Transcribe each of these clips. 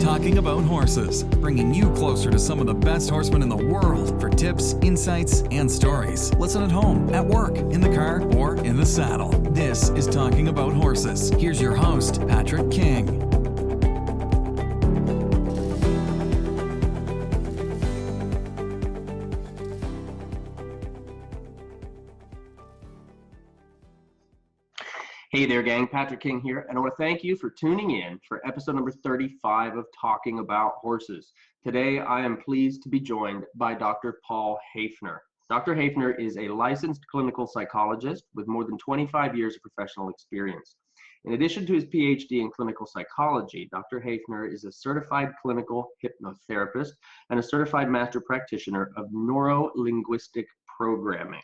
Talking about horses, bringing you closer to some of the best horsemen in the world for tips, insights, and stories. Listen at home, at work, in the car, or in the saddle. This is Talking About Horses. Here's your host, Patrick King. Hey there, gang. Patrick King here, and I want to thank you for tuning in for episode number 35 of Talking About Horses. Today, I am pleased to be joined by Dr. Paul Haefner. Dr. Haefner is a licensed clinical psychologist with more than 25 years of professional experience. In addition to his PhD in clinical psychology, Dr. Haefner is a certified clinical hypnotherapist and a certified master practitioner of neuro-linguistic programming.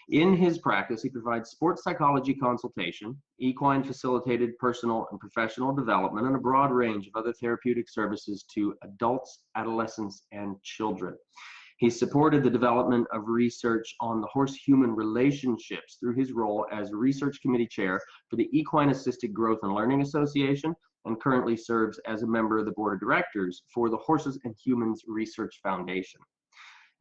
In his practice, he provides sports psychology consultation, equine facilitated personal and professional development, and a broad range of other therapeutic services to adults, adolescents, and children. He's supported the development of research on the horse-human relationships through his role as research committee chair for the Equine Assisted Growth and Learning Association, and currently serves as a member of the board of directors for the Horses and Humans Research Foundation.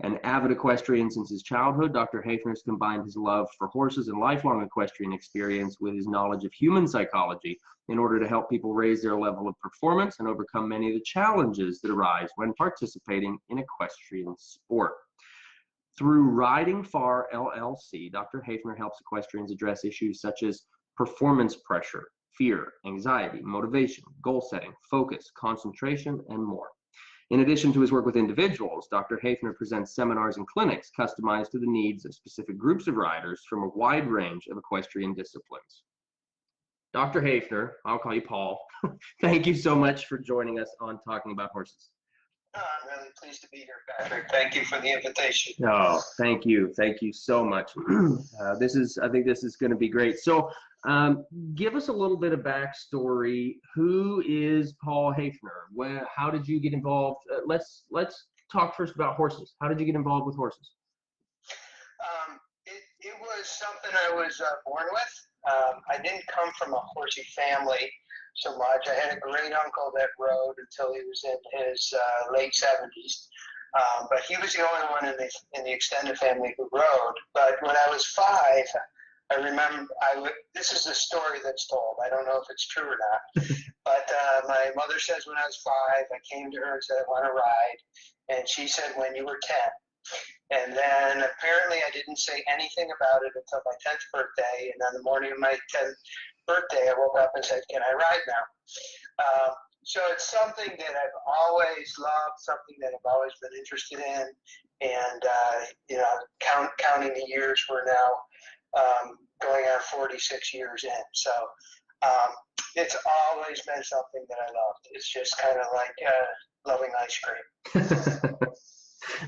An avid equestrian since his childhood, Dr. Haefner has combined his love for horses and lifelong equestrian experience with his knowledge of human psychology in order to help people raise their level of performance and overcome many of the challenges that arise when participating in equestrian sport. Through Riding Far LLC, Dr. Haefner helps equestrians address issues such as performance pressure, fear, anxiety, motivation, goal setting, focus, concentration, and more. In addition to his work with individuals, Dr. Haefner presents seminars and clinics customized to the needs of specific groups of riders from a wide range of equestrian disciplines. Dr. Haefner, I'll call you Paul, thank you so much for joining us on Talking About Horses. I'm really pleased to be here, Patrick. Thank you for the invitation. Oh, thank you. Thank you so much. I think this is going to be great. So give us a little bit of backstory. Who is Paul Haefner? How did you get involved? Let's talk first about horses. How did you get involved with horses? It was something I was born with. I didn't come from a horsey family so much. I had a great uncle that rode until he was in his late 70s. But he was the only one in the extended family who rode. But when I was 5, I remember, this is the story that's told. I don't know if it's true or not. But my mother says when I was 5, I came to her and said, I want to ride. And she said, when you were 10. And then apparently I didn't say anything about it until my 10th birthday. And on the morning of my 10th birthday, I woke up and said, can I ride now? So it's something that I've always loved, something that I've always been interested in. And, counting the years, we're now going on 46 years in. So it's always been something that I loved. It's just kind of like loving ice cream.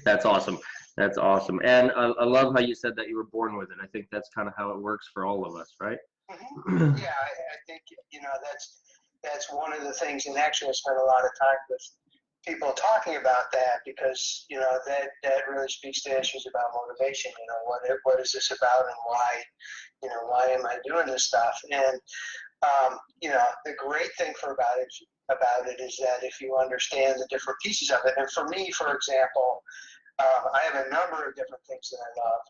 That's awesome. That's awesome. And I love how you said that you were born with it. I think that's kind of how it works for all of us, right? Mm-hmm. Yeah, I think, that's one of the things. And actually I spent a lot of time with people talking about that because, that really speaks to issues about motivation. What is this about and why am I doing this stuff? And, the great thing about it is that if you understand the different pieces of it, and for me, for example, I have a number of different things that I love.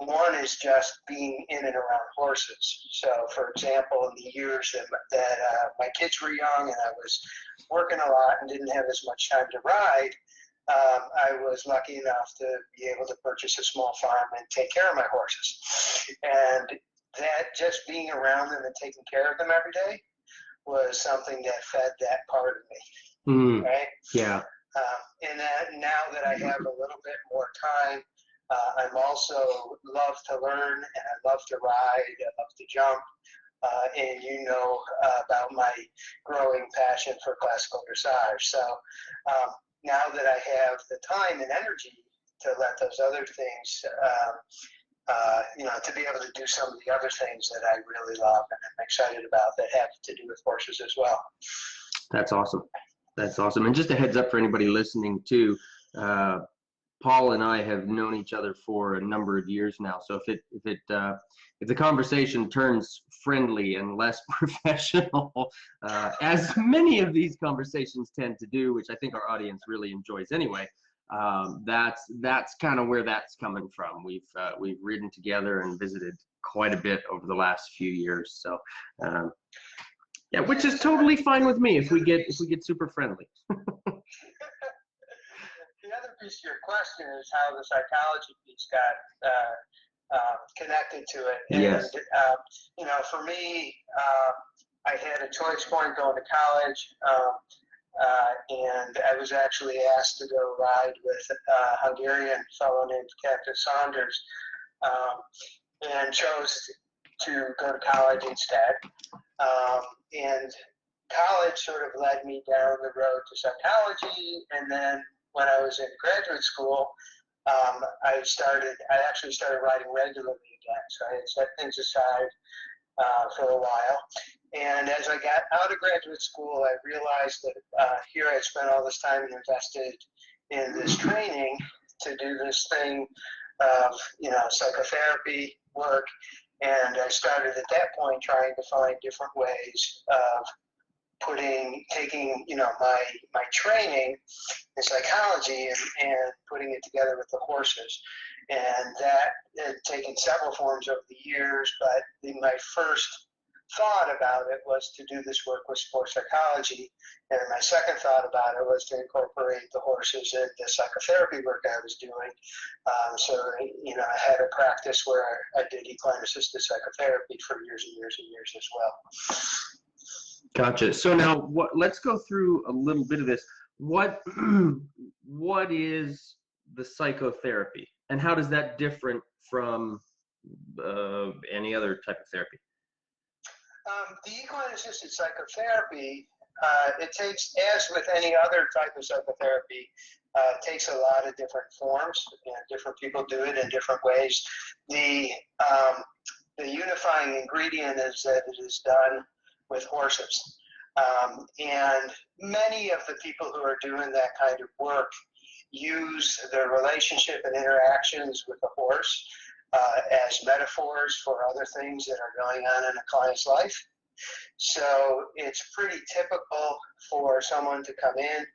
One is just being in and around horses. So, for example, in the years that my kids were young and I was working a lot and didn't have as much time to ride, I was lucky enough to be able to purchase a small farm and take care of my horses. And that just being around them and taking care of them every day was something that fed that part of me, right? Yeah. And now that I have a little bit more time, I'm also love to learn and I love to ride, I love to jump, and about my growing passion for classical dressage. So now that I have the time and energy to let those other things, to be able to do some of the other things that I really love and I'm excited about that have to do with horses as well. That's awesome. That's awesome. And just a heads up for anybody listening too, Paul and I have known each other for a number of years now. So if the conversation turns friendly and less professional, as many of these conversations tend to do, which I think our audience really enjoys anyway, that's kind of where that's coming from. We've ridden together and visited quite a bit over the last few years. So yeah, which is totally fine with me if we get super friendly. The other piece of your question is how the psychology piece got connected to it. Yes. And, for me, I had a choice point going to college, and I was actually asked to go ride with a Hungarian fellow named Captain Saunders, and chose to go to college instead. And college sort of led me down the road to psychology, and then when I was in graduate school, I actually started writing regularly again. So I had set things aside for a while. And as I got out of graduate school, I realized that here I'd spent all this time and invested in this training to do this thing of, psychotherapy work. And I started at that point trying to find different ways of taking my training in psychology and putting it together with the horses. And that had taken several forms over the years, but my first thought about it was to do this work with sports psychology, and my second thought about it was to incorporate the horses in the psychotherapy work I was doing. So I had a practice where I did equine assisted psychotherapy for years and years and years as well. Gotcha. So now, let's go through a little bit of this. What is the psychotherapy, and how does that different from any other type of therapy? The equine assisted psychotherapy, it takes, as with any other type of psychotherapy, takes a lot of different forms. Different people do it in different ways. The unifying ingredient is that it is done with horses. And many of the people who are doing that kind of work use their relationship and interactions with the horse as metaphors for other things that are going on in a client's life. So it's pretty typical for someone to come in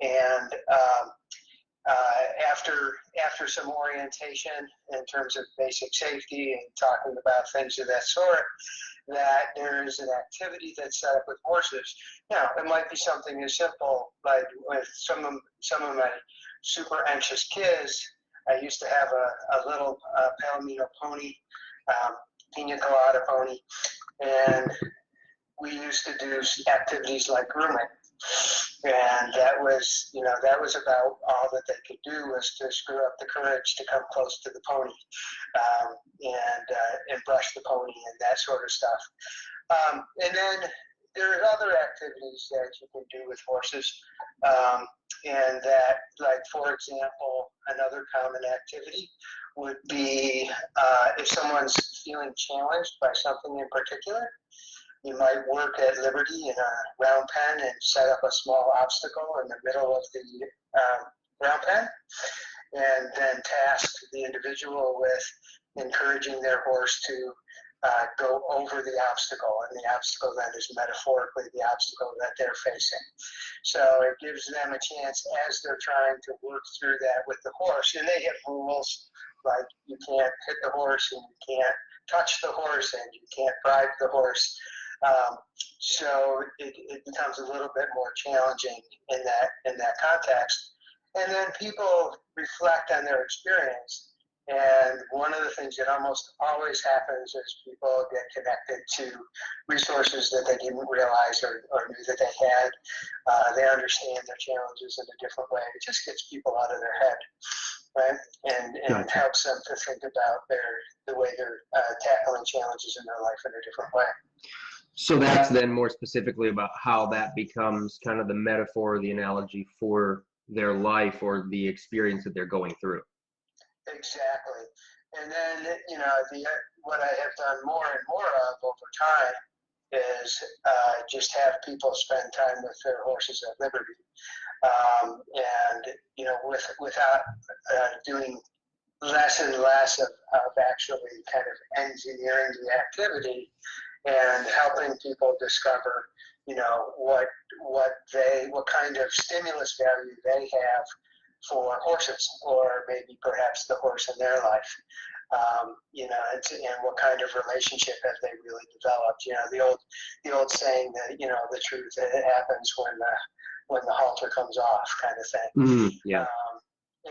and after some orientation in terms of basic safety and talking about things of that sort, that there is an activity that's set up with horses. Now, it might be something as simple like with some of my super anxious kids. I used to have a little Palomino pony, pina colada pony, and we used to do activities like grooming. And that was about all that they could do was to screw up the courage to come close to the pony, and brush the pony and that sort of stuff. And then there are other activities that you can do with horses, and that, like, for example, another common activity would be if someone's feeling challenged by something in particular, you might work at liberty in a round pen and set up a small obstacle in the middle of the round pen, and then task the individual with encouraging their horse to go over the obstacle, and the obstacle then is metaphorically the obstacle that they're facing. So it gives them a chance as they're trying to work through that with the horse. And they have rules like you can't hit the horse, and you can't touch the horse, and you can't bribe the horse. So it becomes a little bit more challenging in that context. And then people reflect on their experience. And one of the things that almost always happens is people get connected to resources that they didn't realize or knew that they had. They understand their challenges in a different way. It just gets people out of their head, right? And Gotcha. helps them to think about the way they're tackling challenges in their life in a different way. So that's then more specifically about how that becomes kind of the metaphor or the analogy for their life or the experience that they're going through. Exactly. And then, what I have done more and more of over time is just have people spend time with their horses at liberty. And without doing less and less of actually kind of engineering the activity and helping people discover, what kind of stimulus value they have for horses, or maybe perhaps the horse in their life. And what kind of relationship have they really developed? The old saying that the truth happens when the halter comes off, kind of thing. Yeah.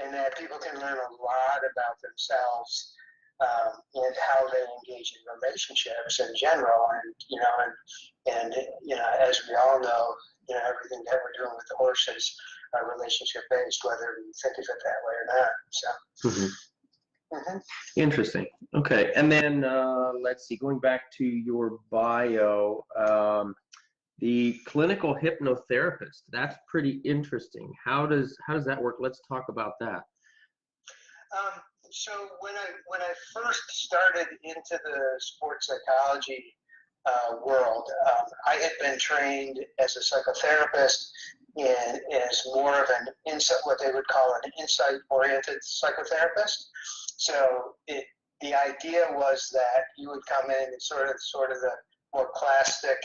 And that people can learn a lot about themselves and how they engage in relationships in general. And as we all know, everything that we're doing with the horses are relationship based, whether we think of it that way or not. So. Interesting. Okay. And then let's see, going back to your bio, the clinical hypnotherapist, that's pretty interesting. How does that work? Let's talk about that. So when I first started into the sports psychology world, I had been trained as a psychotherapist and as more of an insight, what they would call an insight-oriented psychotherapist. So the idea was that you would come in and sort of the more classic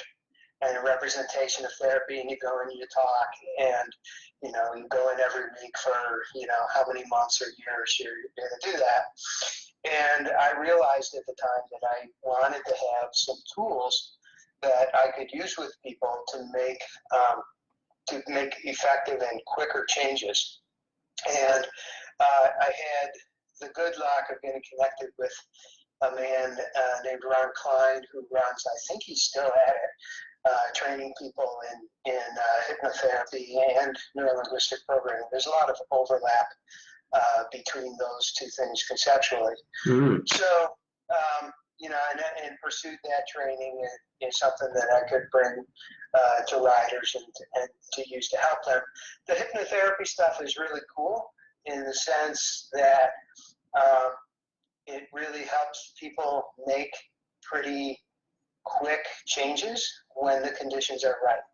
and representation of therapy, and you go and you talk, and you go in every week for how many months or years you're going to do that. And I realized at the time that I wanted to have some tools that I could use with people to make effective and quicker changes. And I had the good luck of getting connected with a man named Ron Klein, who runs, I think he's still at it, training people in hypnotherapy and neurolinguistic programming. There's a lot of overlap between those two things conceptually. So, and pursued that training is something that I could bring to riders and to use to help them. The hypnotherapy stuff is really cool in the sense that it really helps people make pretty quick changes when the conditions are right.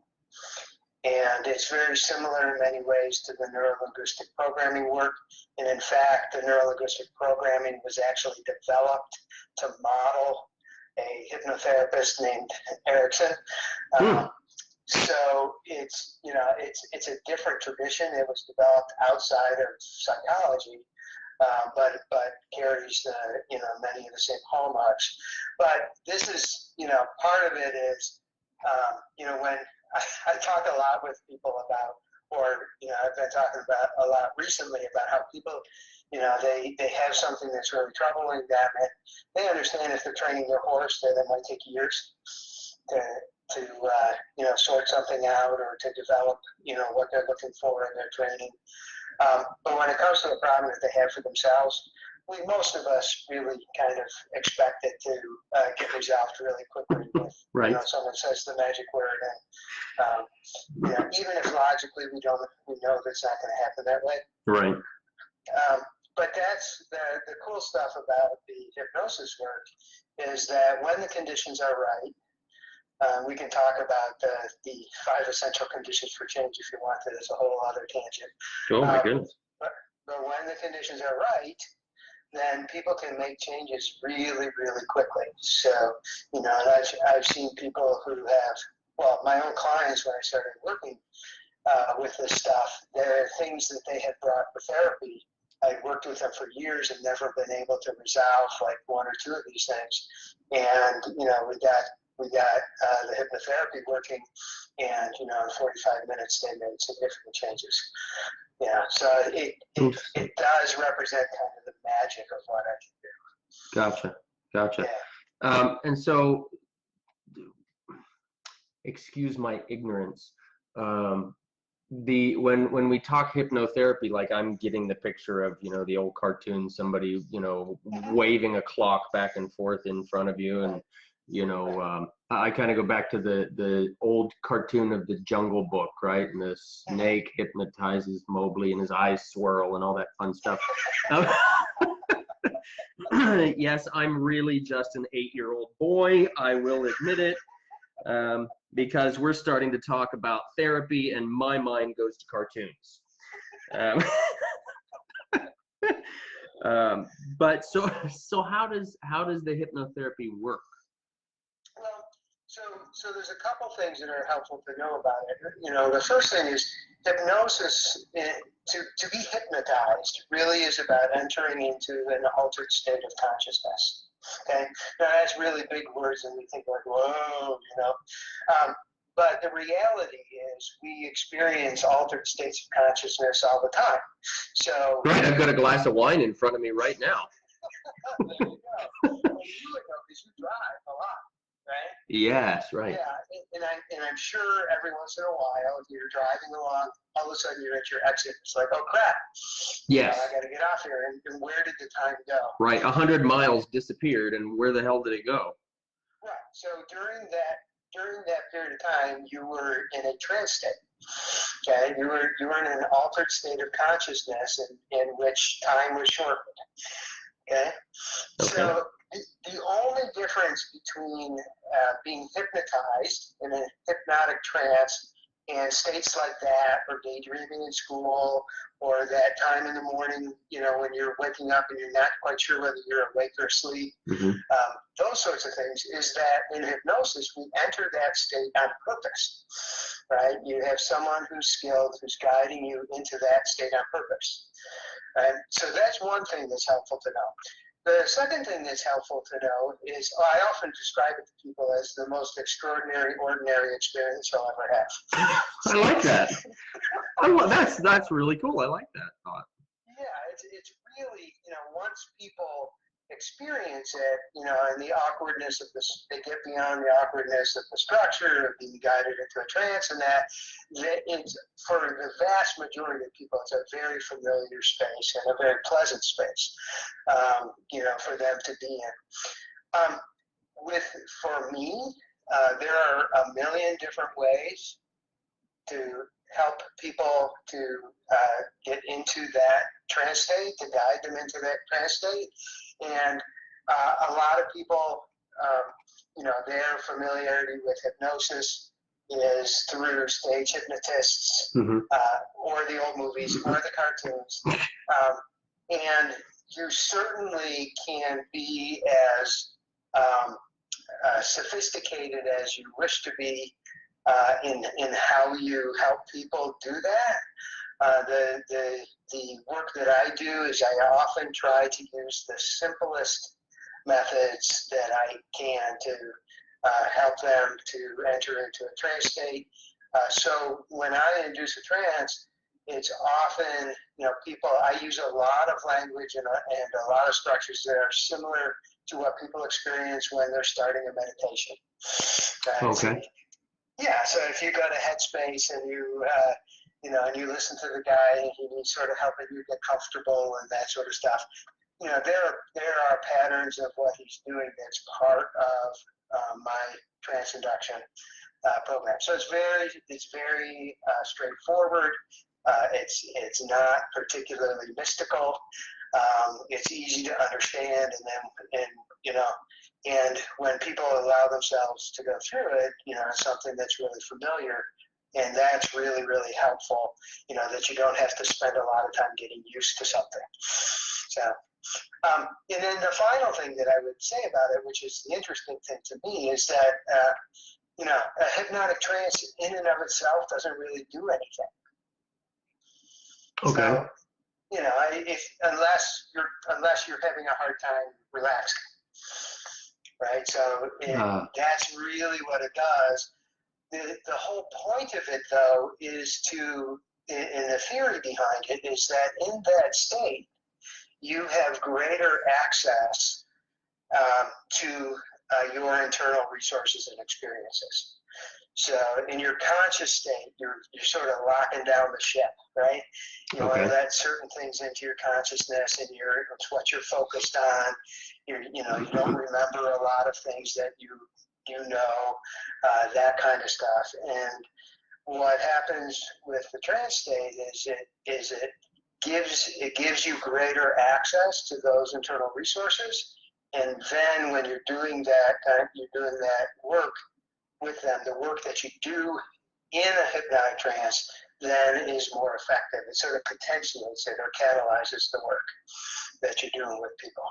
And it's very similar in many ways to the neurolinguistic programming work. And in fact, the neurolinguistic programming was actually developed to model a hypnotherapist named Erickson. So it's a different tradition. It was developed outside of psychology, but carries many of the same hallmarks. But this is part of it is when I talk a lot with people about, or I've been talking about a lot recently about how people they have something that's really troubling them, and they understand if they're training their horse that it might take years to sort something out or to develop what they're looking for in their training. But when it comes to the problem that they have for themselves, most of us really kind of expect it to get resolved really quickly. Right. Someone says the magic word, and even if logically we know that's not going to happen that way. Right. But that's the cool stuff about the hypnosis work is that when the conditions are right, we can talk about the 5 essential conditions for change if you want to. There's a whole other tangent. Oh my goodness. But when the conditions are right, then people can make changes really, really quickly. So, and I've seen people who have, my own clients when I started working with this stuff, there are things that they had brought for therapy. I worked with them for years and never been able to resolve like 1 or 2 of these things. And, we got the hypnotherapy working, and in 45 minutes they made significant changes. So it does represent kind of the magic of what I can do. Gotcha. Yeah. And so, excuse my ignorance. When we talk hypnotherapy, like I'm getting the picture of the old cartoon, somebody waving a clock back and forth in front of you, and I kind of go back to the old cartoon of the Jungle Book, right? And the snake hypnotizes Mowgli and his eyes swirl and all that fun stuff. Yes, I'm really just an 8-year-old boy. I will admit it. because we're starting to talk about therapy and my mind goes to cartoons. But so how does the hypnotherapy work? Well, so there's a couple things that are helpful to know about it. You know, the first thing is hypnosis. To be hypnotized really is about entering into an altered state of consciousness. Okay, now that's really big words, and we think like, whoa, you know. But the reality is, we experience altered states of consciousness all the time. So right, I've got a glass of wine in front of me right now. there you go. Well, you would know because you drive a lot, right? Yes, right. Yeah, and I'm sure every once in a while, if you're driving along, all of a sudden you're at your exit. It's like, oh crap! Yes. I got to get off here. And where did the time go? Right, 100 miles disappeared, and where the hell did it go? Right. So during that period of time, you were in a trance state. Okay, you were in an altered state of consciousness in which time was shortened. Okay, so the only difference between being hypnotized in a hypnotic trance and states like that, or daydreaming in school, or that time in the morning, you know, when you're waking up and you're not quite sure whether you're awake or asleep, those sorts of things, is that in hypnosis, we enter that state on purpose, right? You have someone who's skilled, who's guiding you into that state on purpose, right? So that's one thing that's helpful to know. The second thing that's helpful to know is, I often describe it to people as the most extraordinary, ordinary experience you'll ever have. I like that. That's really cool. I like that thought. Yeah, it's really, you know, once people experience it, you know, and the awkwardness of this, they get beyond the awkwardness of the structure of being guided into a trance, and that it's, for the vast majority of people, it's a very familiar space and a very pleasant space, you know, for them to be in. For me, there are a million different ways to help people to get into that trance state, to guide them into that trance state. And a lot of people, you know, their familiarity with hypnosis is through stage hypnotists, or the old movies, or the cartoons. And you certainly can be as sophisticated as you wish to be in how you help people do that. The work that I do is I often try to use the simplest methods that I can to help them to enter into a trance state. So when I induce a trance, it's often, you know, I use a lot of language and a lot of structures that are similar to what people experience when they're starting a meditation. Okay. Yeah, so if you go to Headspace and you know, and you listen to the guy and he needs sort of helping you get comfortable and that sort of stuff, you know, there are patterns of what he's doing that's part of my trance induction program. So it's very straightforward. It's not particularly mystical. It's easy to understand, and you know, and when people allow themselves to go through it, you know, it's something that's really familiar, and that's really, really helpful. You know, that you don't have to spend a lot of time getting used to something. So, and then the final thing that I would say about it, which is the interesting thing to me, is that you know, a hypnotic trance in and of itself doesn't really do anything. Okay. So, you know, unless you're having a hard time relaxing, right? So that's really what it does. The whole point of it, though, is to, in the theory behind it, is that in that state, you have greater access to your internal resources and experiences. So in your conscious state, you're sort of locking down the ship, right? You want to let certain things into your consciousness, and it's what you're focused on. You don't remember a lot of things that you know, that kind of stuff. And what happens with the trance state is it gives you greater access to those internal resources. And then when you're doing that work, with them, the work that you do in a hypnotic trance then is more effective. It sort of potentiates it or catalyzes the work that you're doing with people.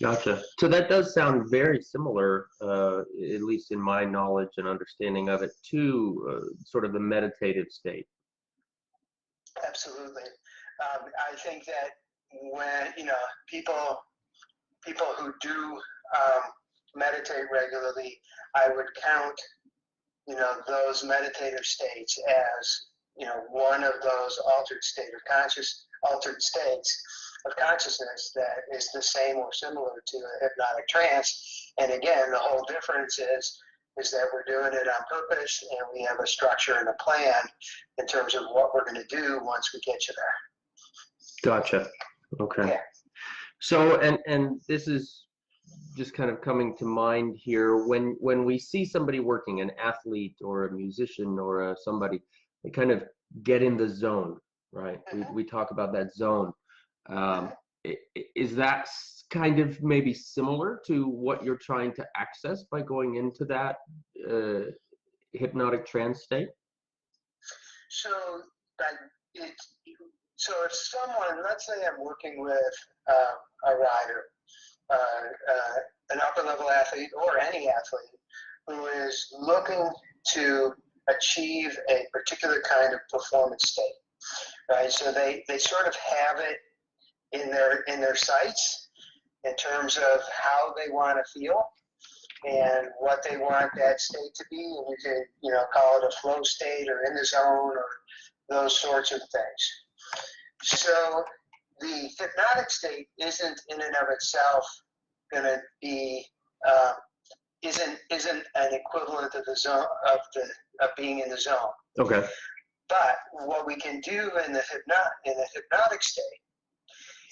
Gotcha. So that does sound very similar, at least in my knowledge and understanding of it, to sort of the meditative state. Absolutely. I think that when, people who do meditate regularly, I would count, those meditative states as, one of those altered states of consciousness that is the same or similar to a hypnotic trance. And again, the whole difference is that we're doing it on purpose, and we have a structure and a plan in terms of what we're going to do once we get you there. Gotcha. Okay. Yeah. So, and this is just kind of coming to mind here, when we see somebody working, an athlete or a musician or somebody, they kind of get in the zone, right? Mm-hmm. We talk about that zone. Is that kind of maybe similar to what you're trying to access by going into that hypnotic trance state? So if someone, let's say I'm working with a rider, an upper level athlete or any athlete who is looking to achieve a particular kind of performance state, right? So they sort of have it in their sights in terms of how they want to feel and what they want that state to be, and you could call it a flow state or in the zone or those sorts of things. So the hypnotic state isn't in and of itself going to be isn't an equivalent of the zone of being in the zone. Okay. But what we can do in the hypnotic state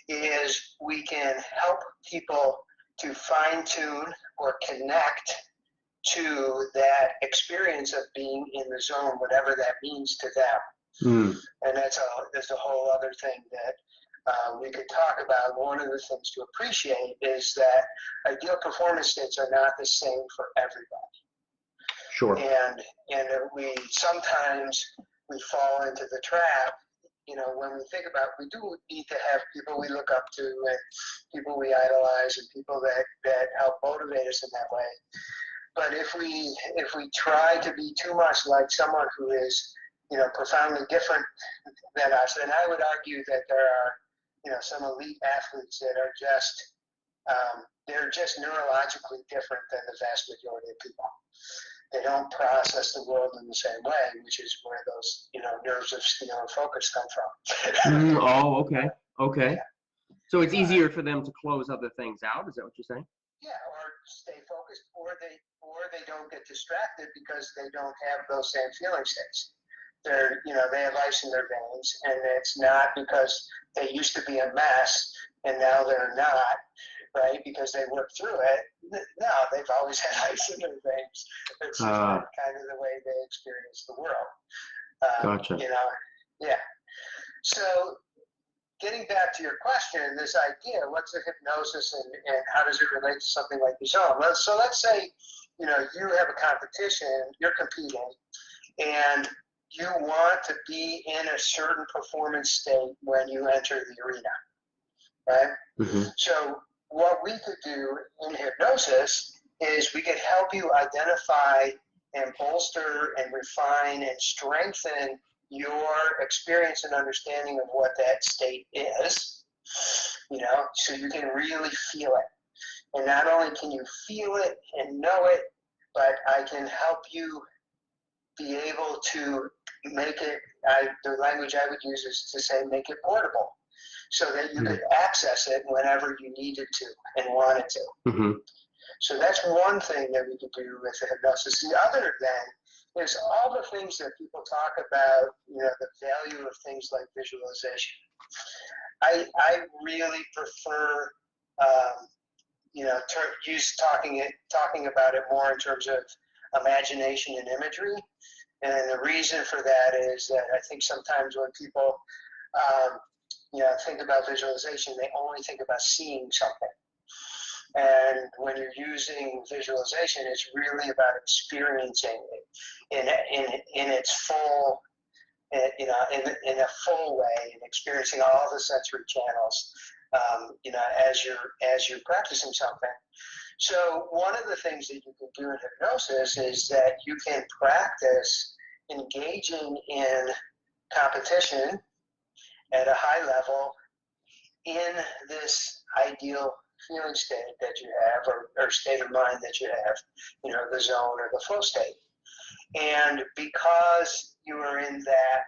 is we can help people to fine tune or connect to that experience of being in the zone, whatever that means to them. And that's a whole other thing that we could talk about. One of the things to appreciate is that ideal performance states are not the same for everybody. Sure. And we sometimes fall into the trap. When we think about, we do need to have people we look up to and people we idolize and people that help motivate us in that way. But if we try to be too much like someone who is, profoundly different than us, then I would argue that there are, some elite athletes that are just, they're just neurologically different than the vast majority of people. They don't process the world in the same way, which is where those, nerves of steel and focus come from. Oh, okay. Okay. Yeah. So it's easier for them to close other things out. Is that what you're saying? Yeah, or stay focused, or they don't get distracted because they don't have those same feeling states. They have ice in their veins, and it's not because they used to be a mess and now they're not, right? Because they worked through it. No, they've always had ice in their veins. It's just kind of the way they experience the world. Gotcha. Yeah. So getting back to your question, this idea, what's the hypnosis and how does it relate to something like the zone? So let's say, you have a competition, you're competing, and you want to be in a certain performance state when you enter the arena, right? Mm-hmm. So what we could do in hypnosis is we could help you identify and bolster and refine and strengthen your experience and understanding of what that state is, so you can really feel it. And not only can you feel it and know it, but I can help you be able to make it, the language I would use is to say make it portable, so that you could access it whenever you needed to and wanted to. Mm-hmm. So that's one thing that we could do with the hypnosis. The other then is all the things that people talk about, the value of things like visualization. I really prefer, talking about it more in terms of imagination and imagery. And the reason for that is that I think sometimes when people, think about visualization, they only think about seeing something. And when you're using visualization, it's really about experiencing it in its full, in a full way, and experiencing all the sensory channels, as you're practicing something. So one of the things that you can do in hypnosis is that you can practice engaging in competition at a high level in this ideal feeling state that you have, or state of mind that you have, the zone or the flow state. And because you are in that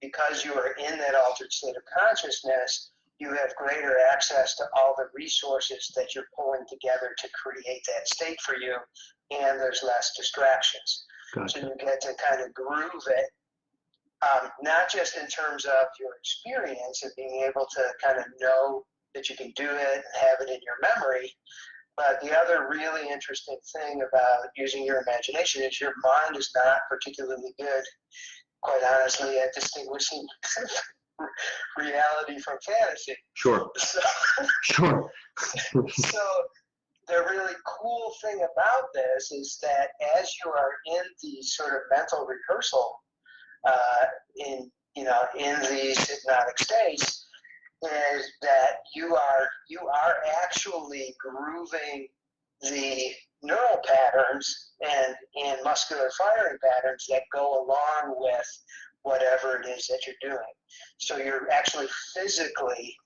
altered state of consciousness, you have greater access to all the resources that you're pulling together to create that state for you, and there's less distractions. Gotcha. So you get to kind of groove it, not just in terms of your experience and being able to kind of know that you can do it and have it in your memory, but the other really interesting thing about using your imagination is your mind is not particularly good, quite honestly, at distinguishing reality from fantasy. Sure. So, Sure. so the really cool thing about this is that as you are in the sort of mental rehearsal in these hypnotic states, is that you are actually grooving the neural patterns and muscular firing patterns that go along with whatever it is that you're doing. So you're actually physically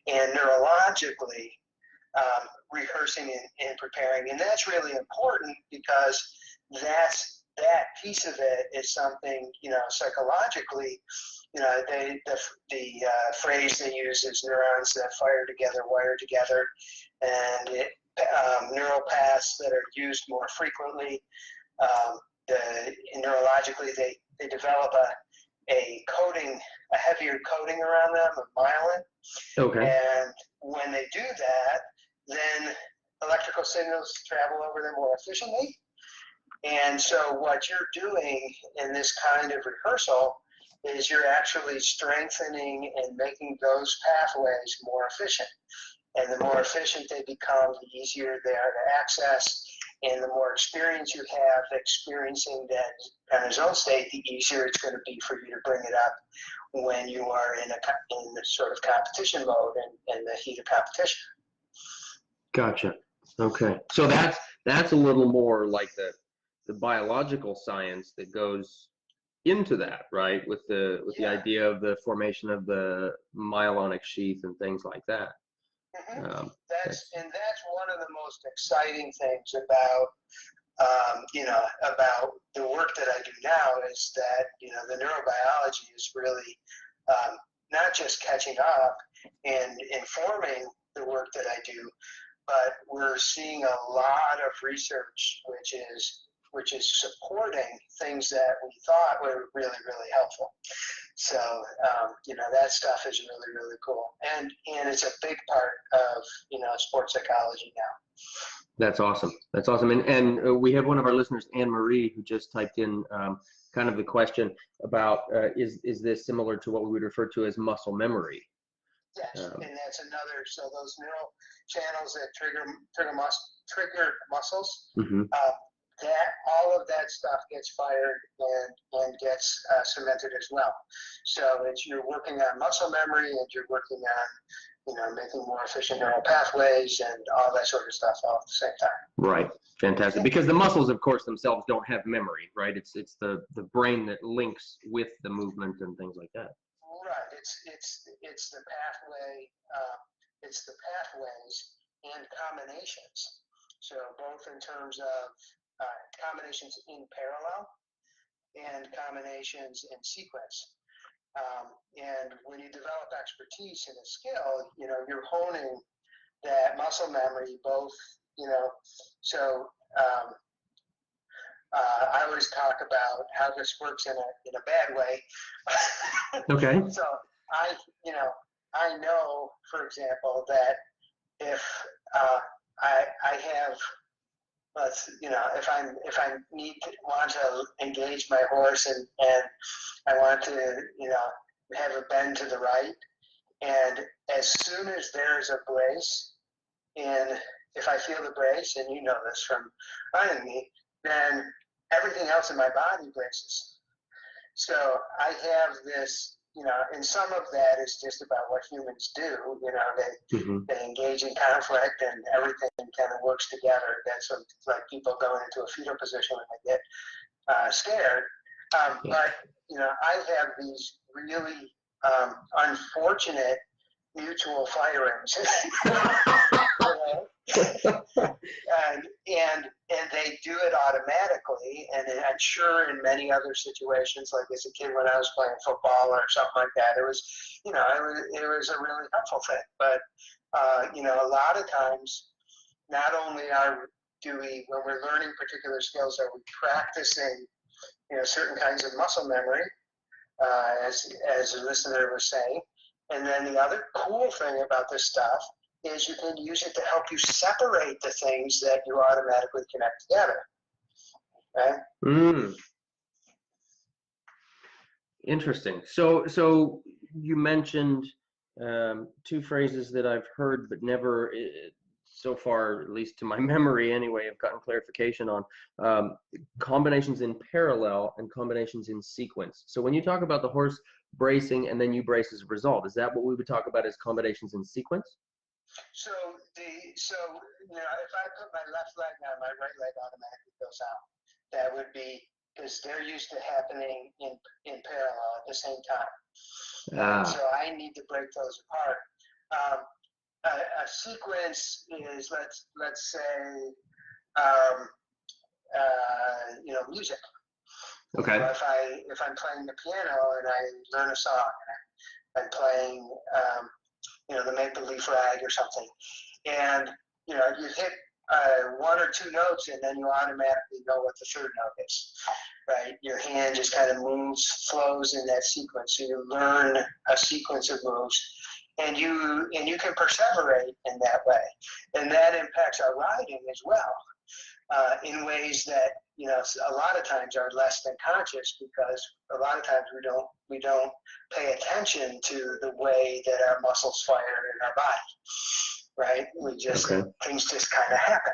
and neurologically rehearsing and preparing, and that's really important because that piece of it is something, psychologically, the phrase they use is neurons that fire together, wire together, and neural paths that are used more frequently. Neurologically, they develop a heavier coating around them of myelin. Okay. And when they do that, then electrical signals travel over them more efficiently. And so what you're doing in this kind of rehearsal is you're actually strengthening and making those pathways more efficient. And the more efficient they become, the easier they are to access. And the more experience you have experiencing that kind of zone state, the easier it's going to be for you to bring it up when you are in the sort of competition mode and the heat of competition. Gotcha. Okay. So that's a little more like the biological science that goes into that, right? With the idea of the formation of the myelonic sheath and things like that. Mm-hmm. That's one of the most exciting things about about the work that I do now is that the neurobiology is really not just catching up and informing the work that I do, but we're seeing a lot of research which is supporting things that we thought were really, really helpful. So, that stuff is really, really cool. And it's a big part of, sports psychology now. That's awesome. That's awesome. And we have one of our listeners, Anne Marie, who just typed in kind of the question about, is this similar to what we would refer to as muscle memory? Yes, and that's another, so those neural channels that trigger muscles, mm-hmm. That all of that stuff gets fired and gets cemented as well. So you're working on muscle memory, and you're working on making more efficient neural pathways and all that sort of stuff all at the same time. Right. Fantastic. Because the muscles, of course, themselves don't have memory, right? It's the brain that links with the movement and things like that. Right. It's the pathway. It's the pathways and combinations. So both in terms of combinations in parallel and combinations in sequence. And when you develop expertise in a skill, you're honing that muscle memory both, so I always talk about how this works in a bad way. Okay. So I know, for example, that if I have, if I want to engage my horse and I want to, have a bend to the right, and as soon as there's a brace, And if I feel the brace, and you know this from running me, then everything else in my body braces. So I have this, and some of that is just about what humans do. They engage in conflict, and everything kind of works together. That's like people going into a fetal position when they get scared. But I have these really unfortunate mutual firings. and they do it automatically, and I'm sure in many other situations, like as a kid when I was playing football or something like that, it was a really helpful thing. But a lot of times, not only do we, when we're learning particular skills, are we practicing certain kinds of muscle memory, as the listener was saying. And then the other cool thing about this stuff is you can use it to help you separate the things that you automatically connect together. Right? Interesting. So you mentioned two phrases that I've heard but never so far, at least to my memory anyway, have gotten clarification on. Combinations in parallel and combinations in sequence. So when you talk about the horse bracing and then you brace as a result, is that what we would talk about as combinations in sequence? So if I put my left leg down, my right leg automatically goes out. That would be because they're used to happening in parallel at the same time. So I need to break those apart. A sequence is let's say music. Okay. If I'm playing the piano and I learn a song, I'm playing the Maple Leaf Rag or something, and you hit one or two notes, and then you automatically know what the third note is, right? Your hand just kind of flows in that sequence. So you learn a sequence of moves, and you can perseverate in that way, and that impacts our riding as well, in ways that a lot of times are less than conscious, because a lot of times we don't pay attention to the way that our muscles fire in our body, right? Things just kind of happen.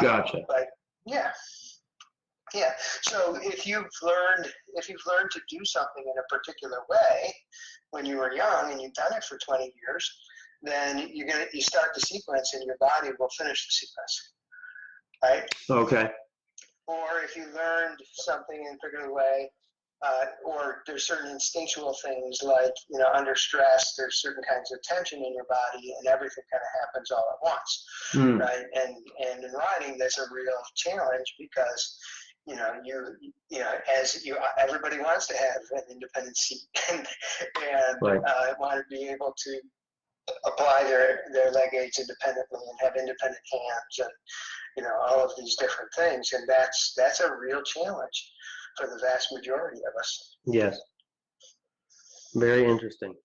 Gotcha. But yeah. So if you've learned to do something in a particular way when you were young and you've done it for 20 years, then you start the sequence and your body will finish the sequence, right? Okay. Or if you learned something in a particular way, or there's certain instinctual things like, under stress, there's certain kinds of tension in your body, and everything kind of happens all at once, right? And in riding, that's a real challenge because, everybody wants to have an independent seat and right. Want to be able to apply their leg aids independently and have independent hands and all of these different things, and that's a real challenge for the vast majority of us. Yes. Very interesting.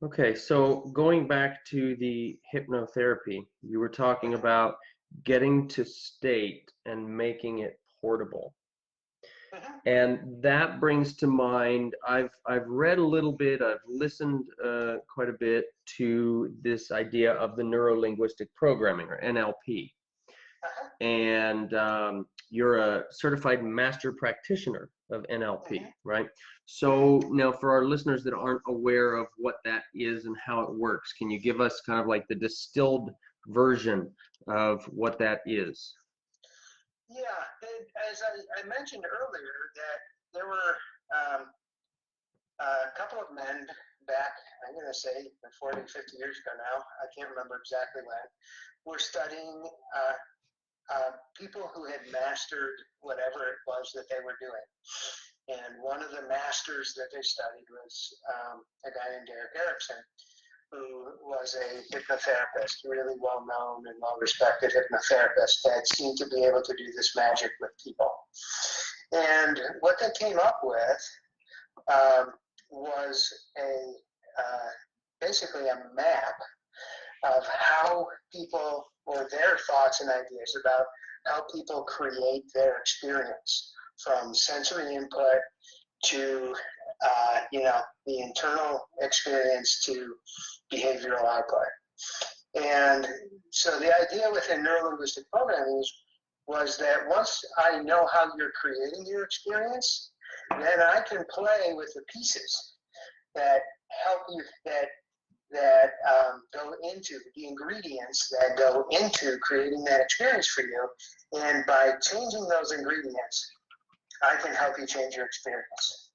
Okay, so going back to the hypnotherapy, you were talking about getting to state and making it portable. And that brings to mind, I've read a little bit, I've listened quite a bit to this idea of the neuro-linguistic programming, or NLP. And you're a certified master practitioner of NLP, right? So now for our listeners that aren't aware of what that is and how it works, can you give us kind of like the distilled version of what that is? Yeah, as I mentioned earlier, that there were a couple of men back, I'm going to say 40, 50 years ago now, I can't remember exactly when, were studying people who had mastered whatever it was that they were doing. And one of the masters that they studied was a guy named Derek Erickson, who was a hypnotherapist, really well-known and well-respected hypnotherapist that seemed to be able to do this magic with people. And what they came up with was basically a map of how people, or their thoughts and ideas about how people create their experience, from sensory input to the internal experience to behavioral output. And so the idea within neurolinguistic programming was that once I know how you're creating your experience, then I can play with the pieces that help you, that go into the ingredients that go into creating that experience for you. And by changing those ingredients, I can help you change your experience.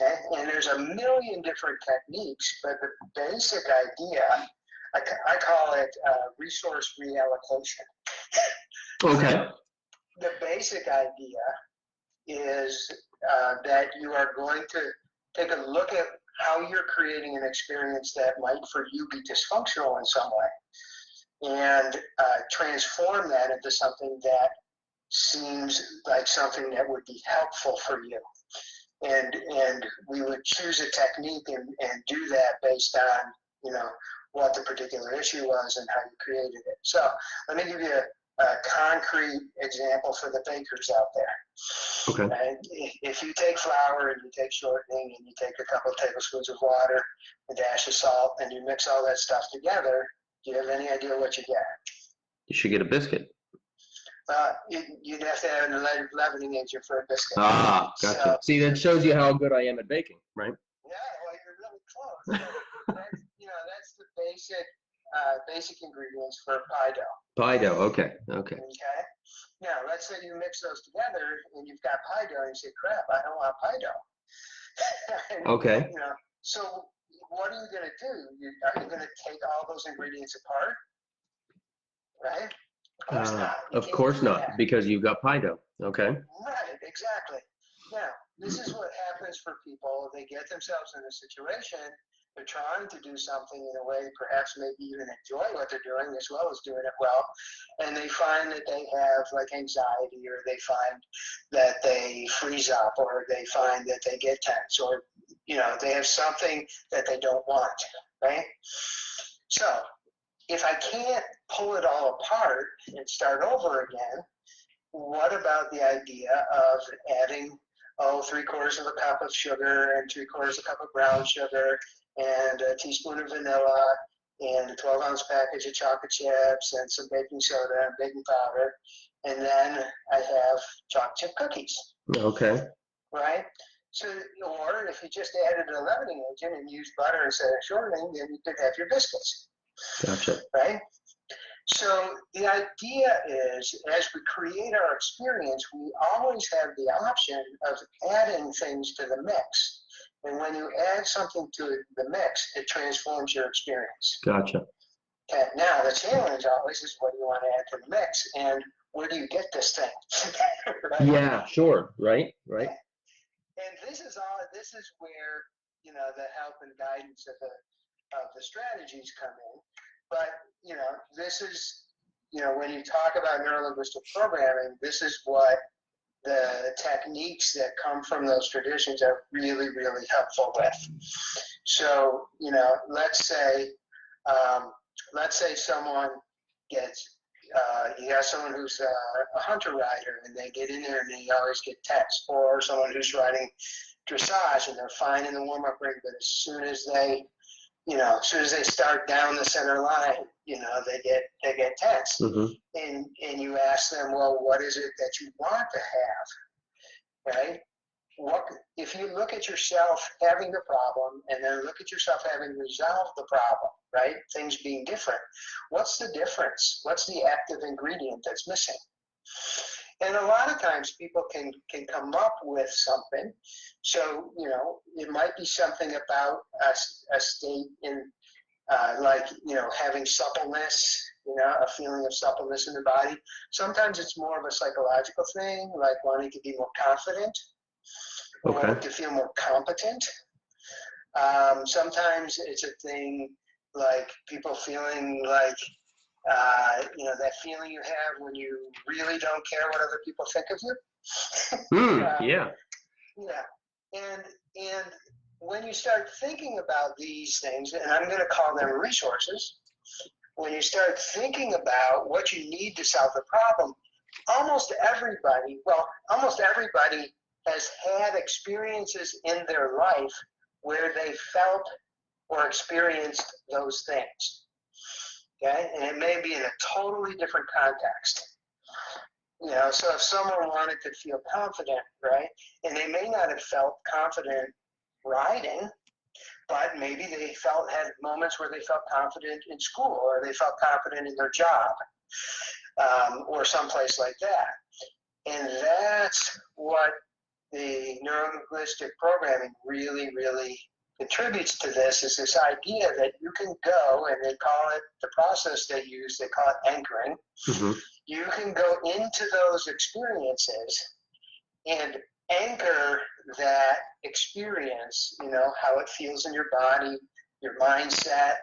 Okay? And there's a million different techniques, but the basic idea, I call it resource reallocation. Okay. The basic idea is that you are going to take a look at how you're creating an experience that might for you be dysfunctional in some way, and transform that into something that seems like something that would be helpful for you. And we would choose a technique and do that based on, what the particular issue was and how you created it. So let me give you a concrete example for the bakers out there. Okay. And if you take flour and you take shortening and you take a couple of tablespoons of water, a dash of salt, and you mix all that stuff together, do you have any idea what you get? You should get a biscuit. You'd have to have an leavening agent for a biscuit. Ah, gotcha. So, See, that shows you how good I am at baking, right? yeah, well, you're really close. That's the basic ingredients for pie dough. Pie dough. Okay. Okay. Okay. Now, let's say you mix those together and you've got pie dough, and you say, "Crap, I don't want pie dough." And, Okay. So what are you going to do? Are you going to take all those ingredients apart? Right? Of course not. Of course not, because you've got pie dough. Okay. Right, exactly. Now, this is what happens for people. They get themselves in a situation, they're trying to do something in a way, perhaps maybe even enjoy what they're doing as well as doing it well, and they find that they have like anxiety, or they find that they freeze up, or they find that they get tense, or they have something that they don't want, right? So if I can't pull it all apart and start over again, what about the idea of adding 3/4 of a cup of sugar and 3/4 a cup of brown sugar and a teaspoon of vanilla and a 12-ounce package of chocolate chips and some baking soda and baking powder, and then I have chocolate chip cookies. Okay. Right? So, or if you just added a leavening agent and used butter instead of shortening, then you could have your biscuits. Gotcha. Right? So the idea is, as we create our experience, we always have the option of adding things to the mix. And when you add something to the mix, it transforms your experience. Gotcha. Okay, now the challenge always is, what do you want to add to the mix, and where do you get this thing? Right? Yeah, sure. Right. Right. And this is where the help and guidance of the strategies come in. But this is when you talk about neurolinguistic programming, this is what the techniques that come from those traditions are really, really helpful with. So let's say someone gets you got someone who's a hunter rider, and they get in there and they always get tense, or someone who's riding dressage and they're fine in the warm-up ring, but as soon as they start down the center line, they get tense. Mm-hmm. And you ask them, well, what is it that you want to have, right? If you look at yourself having the problem and then look at yourself having resolved the problem, right? Things being different. What's the difference? What's the active ingredient that's missing? And a lot of times people can come up with something. So, it might be something about a state in having suppleness, a feeling of suppleness in the body. Sometimes it's more of a psychological thing, like wanting to be more confident, or to feel more competent. Sometimes it's a thing like people feeling like, that feeling you have when you really don't care what other people think of you. Yeah. Yeah. And when you start thinking about these things, and I'm going to call them resources, when you start thinking about what you need to solve the problem, almost everybody has had experiences in their life where they felt or experienced those things. okay? And it may be in a totally different context. So if someone wanted to feel confident, right, and they may not have felt confident riding, but maybe they had moments where they felt confident in school, or they felt confident in their job, or someplace like that. And that's what the neurolinguistic programming really, really contributes to this, is this idea that you can go, and they call it, the process they use, they call it anchoring. Mm-hmm. You can go into those experiences and anchor that experience, how it feels in your body, your mindset,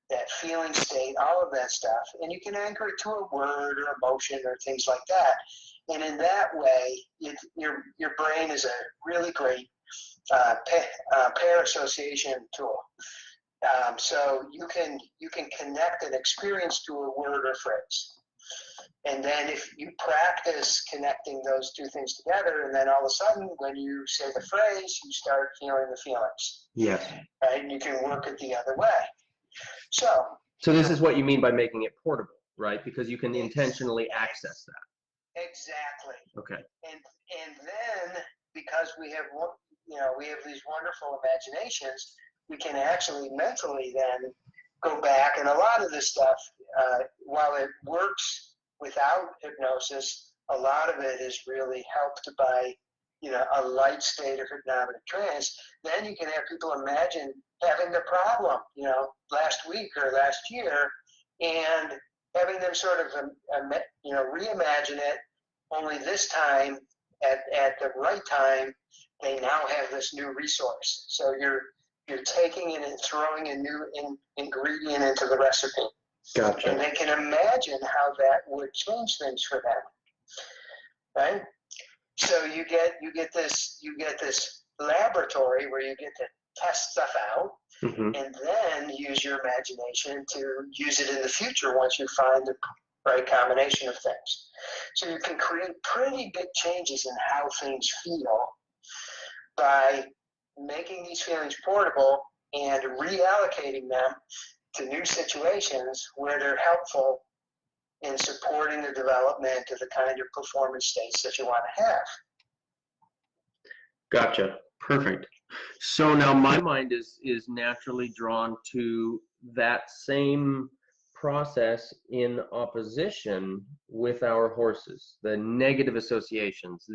that feeling state, all of that stuff. And you can anchor it to a word or emotion or things like that. And in that way, your brain is a really great pair association tool. So you can connect an experience to a word or phrase. And then if you practice connecting those two things together, and then all of a sudden when you say the phrase, you start feeling the feelings. Yes. Right? And you can work it the other way. So this is what you mean by making it portable, right? Because you can intentionally access that. Exactly. Okay. And then because we have these wonderful imaginations, we can actually mentally then go back, and a lot of this stuff, while it works without hypnosis, a lot of it is really helped by a light state of hypnotic trance. Then you can have people imagine having the problem last week or last year, and having them sort of reimagine it, only this time at the right time they now have this new resource. So you're taking it and throwing a new ingredient into the recipe. Gotcha. And they can imagine how that would change things for them, right? So you get this laboratory where you get to test stuff out, mm-hmm. and then use your imagination to use it in the future once you find the right combination of things. So you can create pretty big changes in how things feel by making these feelings portable and reallocating them to new situations where they're helpful in supporting the development of the kind of performance states that you want to have. Gotcha. Perfect. So now my mind is naturally drawn to that same process in opposition with our horses, the negative associations,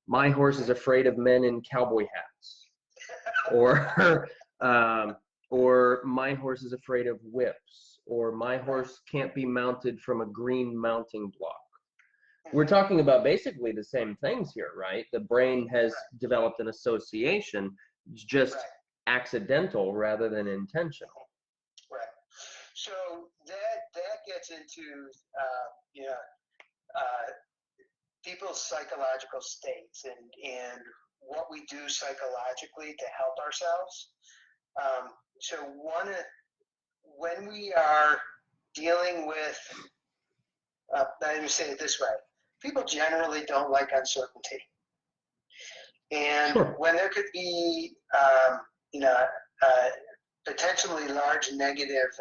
my horse is afraid of men in cowboy hats, or my horse is afraid of whips, or my horse can't be mounted from a green mounting block. We're talking about basically the same things here, right? The brain has developed an association, it's just accidental rather than intentional. Right. So that gets into people's psychological states and what we do psychologically to help ourselves. So when we are dealing with, let me say it this way, people generally don't like uncertainty. And sure. When there could be, potentially large negatives,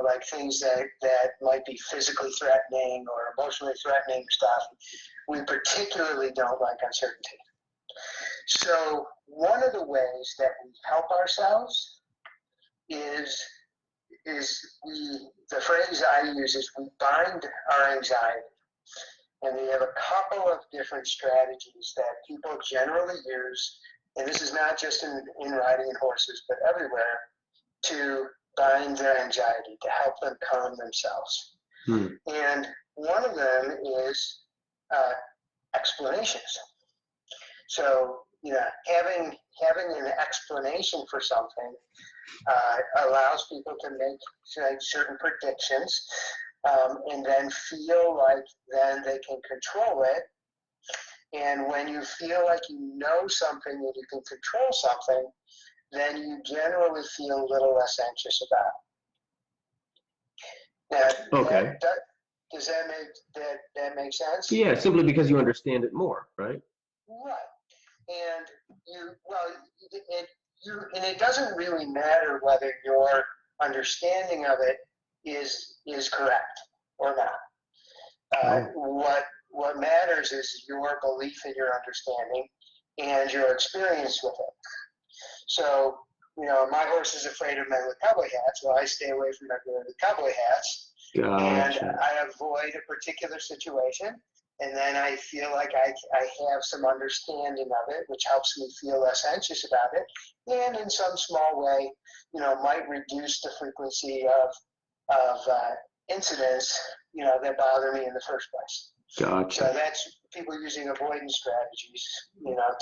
like things that might be physically threatening or emotionally threatening stuff, we particularly don't like uncertainty. So one of the ways that we help ourselves is the phrase I use is we bind our anxiety. And we have a couple of different strategies that people generally use, and this is not just in riding and horses, but everywhere, to bind their anxiety, to help them calm themselves. And one of them is explanations. So, having an explanation for something allows people to make certain predictions, and then feel like then they can control it. And when you feel like you know something and you can control something, then you generally feel a little less anxious about it. Now, okay. Does that make sense? Yeah, simply because you understand it more, right? Right. And it doesn't really matter whether you're understanding of it is correct or not. What matters is your belief in your understanding and your experience with it. So, my horse is afraid of men with cowboy hats. Well, I stay away from everyone with cowboy hats. Gotcha. And I avoid a particular situation. And then I feel like I have some understanding of it, which helps me feel less anxious about it. And in some small way, might reduce the frequency of incidents, that bother me in the first place. Gotcha. So that's people using avoidance strategies,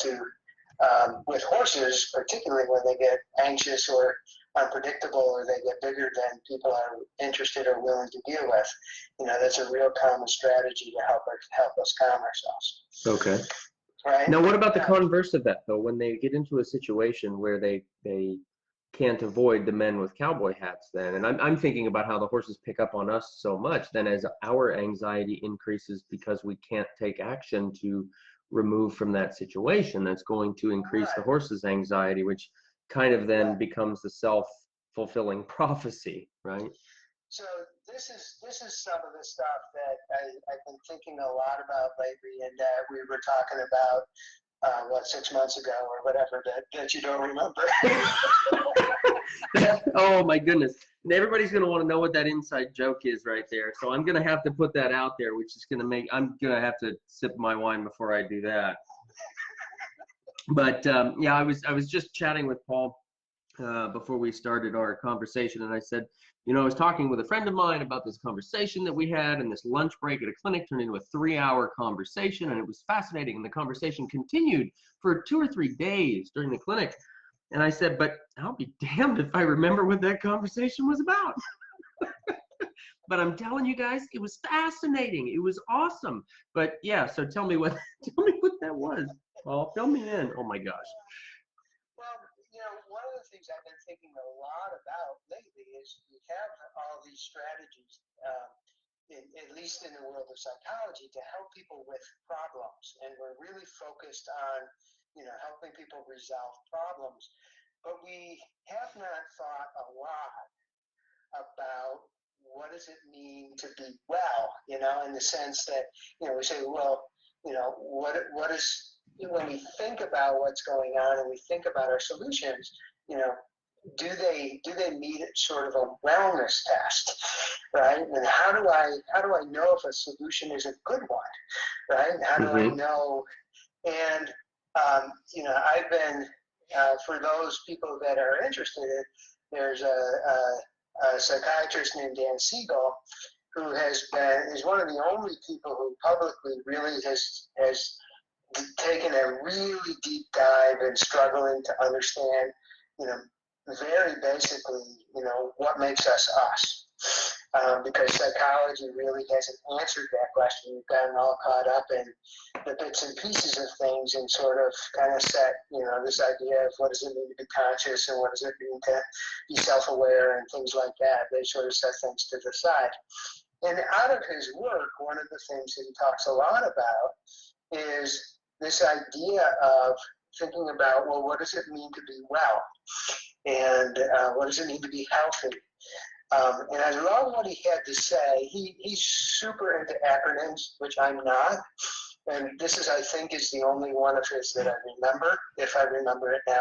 to with horses, particularly when they get anxious or unpredictable or they get bigger than people are interested or willing to deal with. That's a real common strategy to help us calm ourselves. Okay. Right. Now, what about the converse of that, though? When they get into a situation where they can't avoid the men with cowboy hats, then, and I'm thinking about how the horses pick up on us so much, then as our anxiety increases because we can't take action to remove from that situation, that's going to increase the horse's anxiety, which kind of then becomes the self-fulfilling prophecy, right? So this is some of the stuff that I've been thinking a lot about lately, and we were talking about 6 months ago or whatever that you don't remember. Oh my goodness. And everybody's going to want to know what that inside joke is right there. So I'm going to have to put that out there, which is going to I'm going to have to sip my wine before I do that. But yeah, I was just chatting with Paul before we started our conversation, and I said, I was talking with a friend of mine about this conversation that we had, and this lunch break at a clinic turned into a 3-hour conversation, and it was fascinating. And the conversation continued for 2 or 3 days during the clinic. And I said, but I'll be damned if I remember what that conversation was about. But I'm telling you guys, it was fascinating. It was awesome. But yeah, so tell me what that was. Paul, fill me in. Oh my gosh. Well, one of the things I've been thinking a lot about lately is we have all these strategies, at least in the world of psychology, to help people with problems. And we're really focused on helping people resolve problems. But we have not thought a lot about what does it mean to be well, in the sense that, we say, well, what is, when we think about what's going on and we think about our solutions, do they meet sort of a wellness test, right? And how do I know if a solution is a good one, right? How do I know? And I've been, for those people that are interested, there's a psychiatrist named Dan Siegel who is one of the only people who publicly really has taken a really deep dive and struggling to understand, very basically, what makes us us. Because psychology really hasn't answered that question. We've gotten all caught up in the bits and pieces of things and sort of kind of set, this idea of what does it mean to be conscious and what does it mean to be self-aware and things like that. They sort of set things to the side. And out of his work, one of the things that he talks a lot about is this idea of thinking about, well, what does it mean to be well? And what does it mean to be healthy? And I love what he had to say. He's super into acronyms, which I'm not. And this is, I think, is the only one of his that I remember, if I remember it now.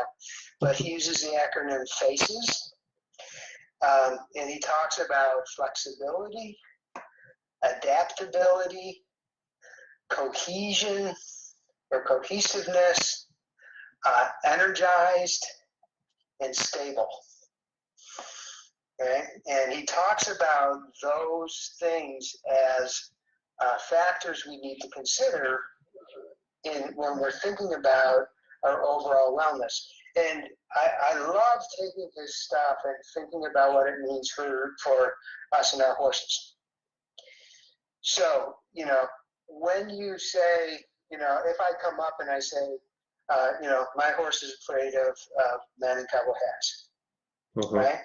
But he uses the acronym FACES. And he talks about flexibility, adaptability, cohesion or cohesiveness, energized, and stable. Okay? And he talks about those things as factors we need to consider when we're thinking about our overall wellness. And I love taking his stuff and thinking about what it means for us and our horses. So, when you say, if I come up and I say, my horse is afraid of men in cowboy hats, right?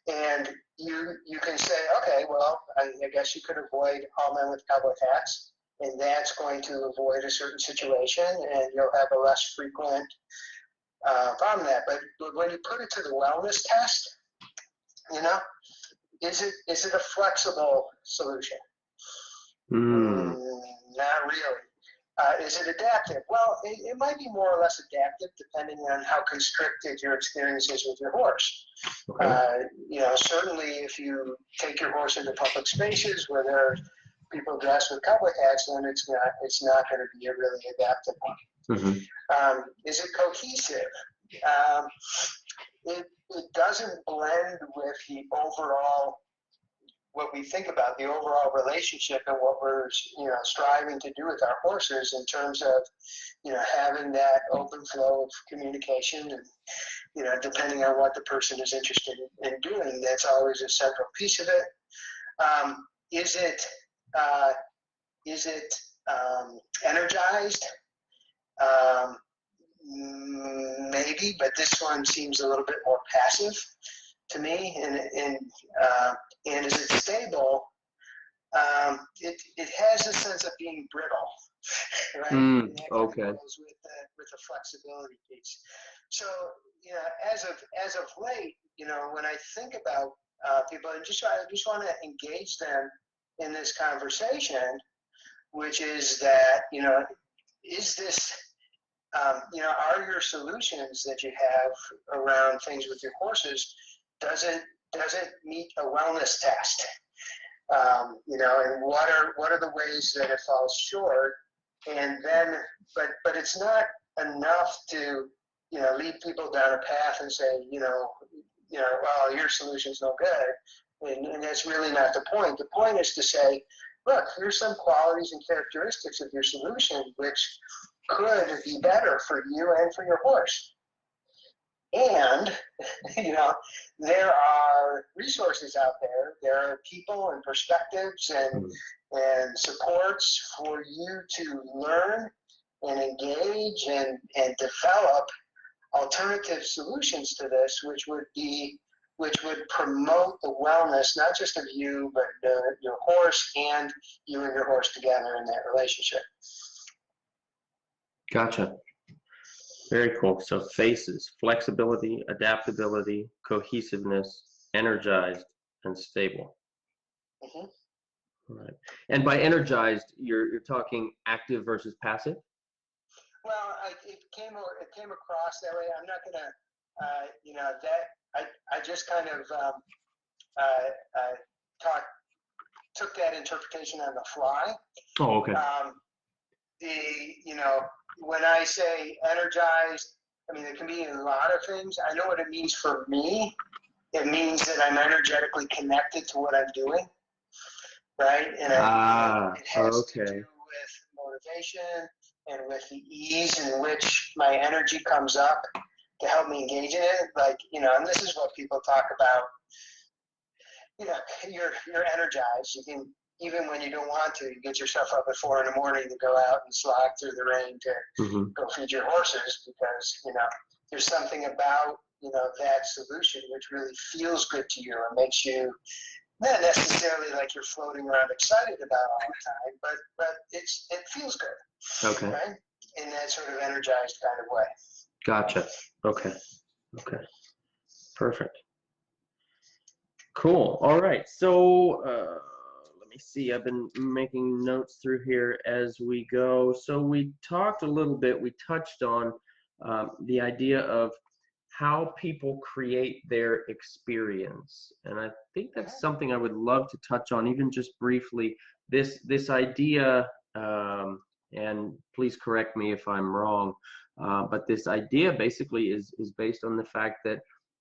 And you can say, okay, well, I guess you could avoid all men with cowboy hats, and that's going to avoid a certain situation, and you'll have a less frequent problem with that. But when you put it to the wellness test, You know, is it a flexible solution? Not really. Is it adaptive? Well, it might be more or less adaptive depending on how constricted your experience is with your horse. Okay. You know, certainly if you take your horse into public spaces where there are people dressed with cowboy hats, then it's not going to be a really adaptive one. Mm-hmm. Is it cohesive? It doesn't blend with the overall, what we think about the overall relationship and what we're, you know, striving to do with our horses in terms of, you know, having that open flow of communication, and, you know, depending on what the person is interested in doing, that's always a central piece of it. Is it energized? Maybe, but this one seems a little bit more passive to me. And is it stable? It has a sense of being brittle, right? And that Okay. kind of goes with the flexibility piece. So, you know, as of late, you know, when I think about people, I just want to engage them in this conversation, which is that, you know, is this, you know, are your solutions that you have around things with your horses, does it meet a wellness test? You know, and what are the ways that it falls short? And then, but it's not enough to, you know, lead people down a path and say, you know, well, your solution's no good. And that's really not the point. The point is to say, look, here's some qualities and characteristics of your solution which could be better for you and for your horse. And, you know, there are resources out there. There are people and perspectives and supports for you to learn and engage and develop alternative solutions to this, which would promote the wellness, not just of you, but your horse and you and your horse together in that relationship. Gotcha. Very cool. So phases: flexibility, adaptability, cohesiveness, energized, and stable. Mm-hmm. All right. And by energized, you're talking active versus passive? Well, it came across that way. I'm not gonna, you know, that I just kind of took that interpretation on the fly. Oh, okay. You know, when I say energized, I mean, it can be a lot of things. I know what it means for me. It means that I'm energetically connected to what I'm doing, right? And it has to do with motivation and with the ease in which my energy comes up to help me engage in it. Like, you know, and this is what people talk about. You know, you're energized. You can, even when you don't want to, you get yourself up at 4 a.m. to go out and slog through the rain to go feed your horses, because, you know, there's something about, you know, that solution which really feels good to you and makes you not necessarily like you're floating around excited about all the time, but it feels good. Okay. Right? In that sort of energized kind of way. Gotcha. Okay. Perfect. Cool. All right. So let me see. I've been making notes through here as we go. So we talked a little bit. We touched on the idea of how people create their experience, and I think that's something I would love to touch on, even just briefly. This idea, and please correct me if I'm wrong, but this idea basically is based on the fact that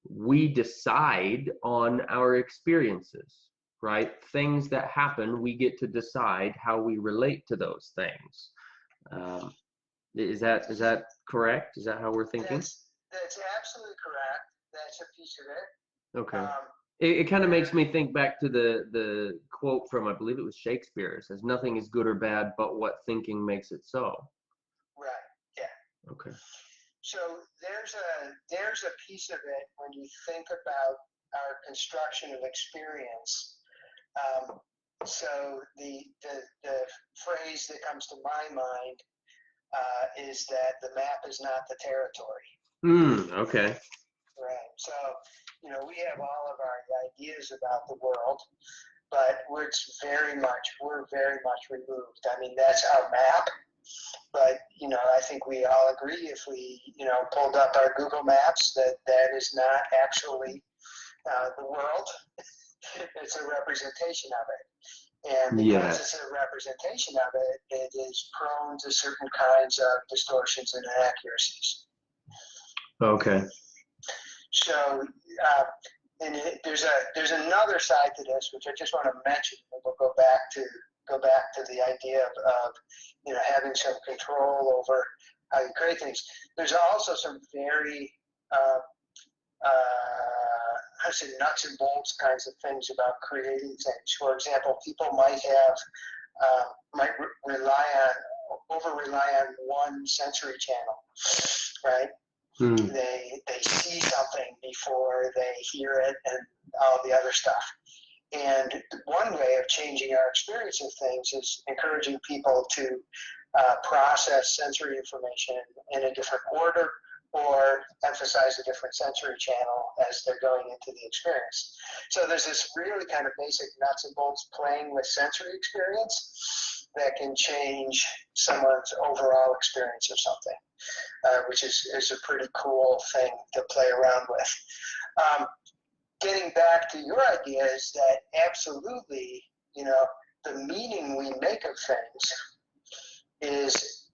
we decide on our experiences, right? Things that happen, we get to decide how we relate to those things. Is that correct? Is that how we're thinking? That's absolutely correct. That's a piece of it. Okay. It kind of makes me think back to the quote from, I believe it was Shakespeare. It says, "Nothing is good or bad, but what thinking makes it so." Right. Yeah. Okay. So there's a piece of it when you think about our construction of experience. So the phrase that comes to my mind is that the map is not the territory. Okay. Right. So, we have all of our ideas about the world, but we're very much removed. I mean, that's our map. But, I think we all agree if we, pulled up our Google Maps that is not actually the world. It's a representation of it. And because it's a representation of it, it is prone to certain kinds of distortions and inaccuracies. Okay. So, there's another side to this, which I just want to mention, and we'll go back to the idea of having some control over how you create things. There's also some very nuts and bolts kinds of things about creating things. For example, people might over rely on one sensory channel, right? They see something before they hear it and all the other stuff. And one way of changing our experience of things is encouraging people to process sensory information in a different order or emphasize a different sensory channel as they're going into the experience. So there's this really kind of basic nuts and bolts playing with sensory experience that can change someone's overall experience of something, which is a pretty cool thing to play around with. Getting back to your idea is that absolutely, the meaning we make of things is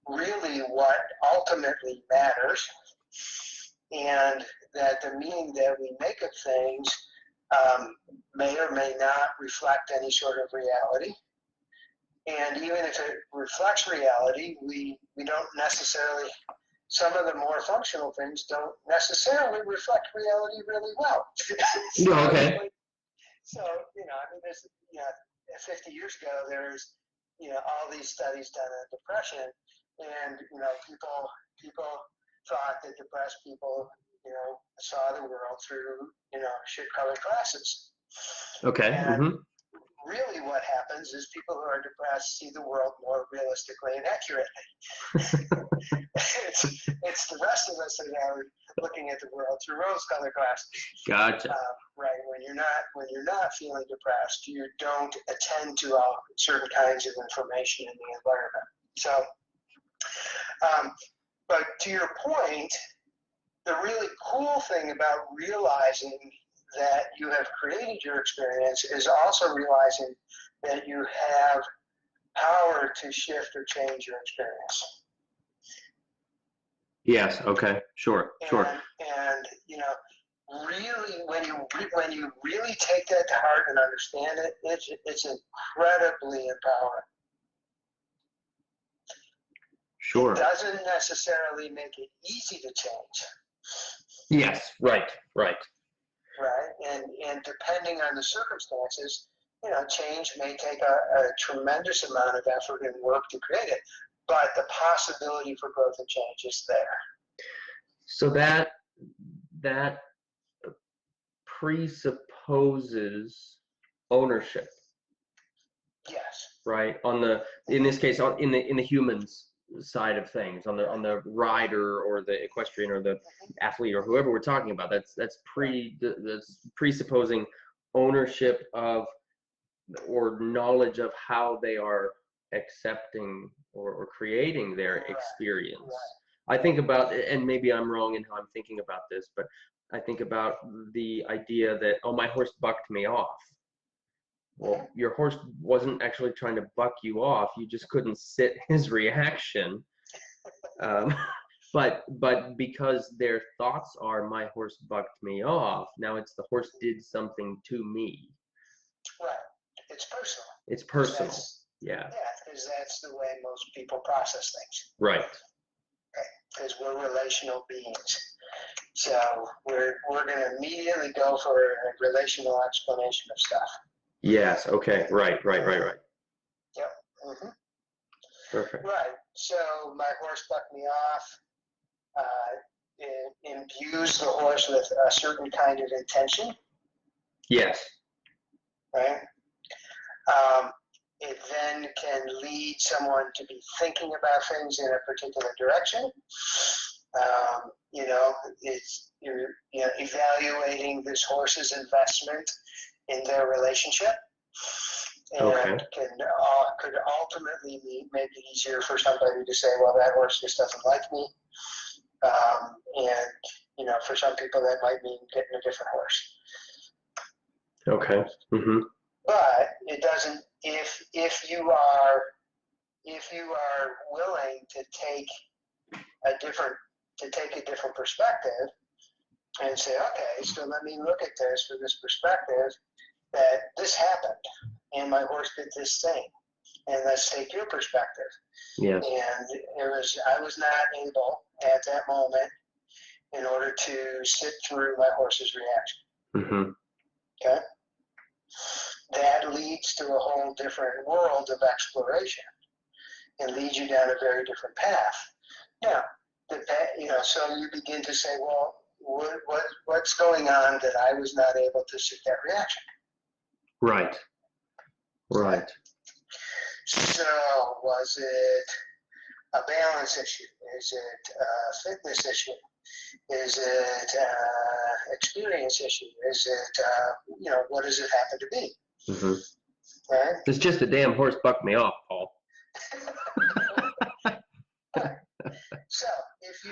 really what ultimately matters, and that the meaning that we make of things may or may not reflect any sort of reality. And even if it reflects reality, we don't necessarily, some of the more functional things don't necessarily reflect reality really well. Okay. So, there's, 50 years ago, there's, all these studies done on depression, and, people thought that depressed people, saw the world through, shit-colored glasses. Okay. And really what happens is people who are depressed see the world more realistically and accurately. It's the rest of us that are looking at the world through rose-colored glasses. Gotcha. Right. When you're not feeling depressed, you don't attend to all certain kinds of information in the environment. So, but to your point, the really cool thing about realizing that you have created your experience is also realizing that you have power to shift or change your experience. Yes. Okay. Sure. And really, when you really take that to heart and understand it, it's incredibly empowering. Sure. It doesn't necessarily make it easy to change. Yes. Right. Right. And depending on the circumstances, change may take a tremendous amount of effort and work to create it, but the possibility for growth and change is there. So that presupposes ownership. Yes. Right. In this case, in the humans side of things, on the rider or the equestrian or the athlete or whoever we're talking about, that's presupposing ownership of or knowledge of how they are accepting or creating their experience. Right. I think about, and maybe I'm wrong in how I'm thinking about this, but I think about the idea that, oh, my horse bucked me off. Well, your horse wasn't actually trying to buck you off. You just couldn't sit his reaction. But because their thoughts are, my horse bucked me off, now it's the horse did something to me. Right. It's personal. It's personal. Yeah, because that's the way most people process things. Right. Because we're relational beings. So we're going to immediately go for a relational explanation of stuff. Yes. Okay. Right. Yep. Mm-hmm. Perfect. Right. So my horse bucked me off. It imbues the horse with a certain kind of intention. Yes. Right. It then can lead someone to be thinking about things in a particular direction. You know, you're evaluating this horse's investment in their relationship, and could ultimately make it easier for somebody to say, well, that horse just doesn't like me, and you know, for some people that might mean getting a different horse. Okay. Mm-hmm. But it doesn't. If you are willing to take a different perspective and say, okay, so let me look at this from this perspective, that this happened and my horse did this thing, and let's take your perspective. Yes. And I was not able at that moment in order to sit through my horse's reaction. Mm-hmm. Okay? That leads to a whole different world of exploration and leads you down a very different path. Now, so you begin to say, well, what's going on that I was not able to sit that reaction? Right. Right. So was it a balance issue? Is it a fitness issue? Is it an experience issue? Is it, what does it happen to be? Mm-hmm. Right? It's just a damn horse bucked me off, Paul. So if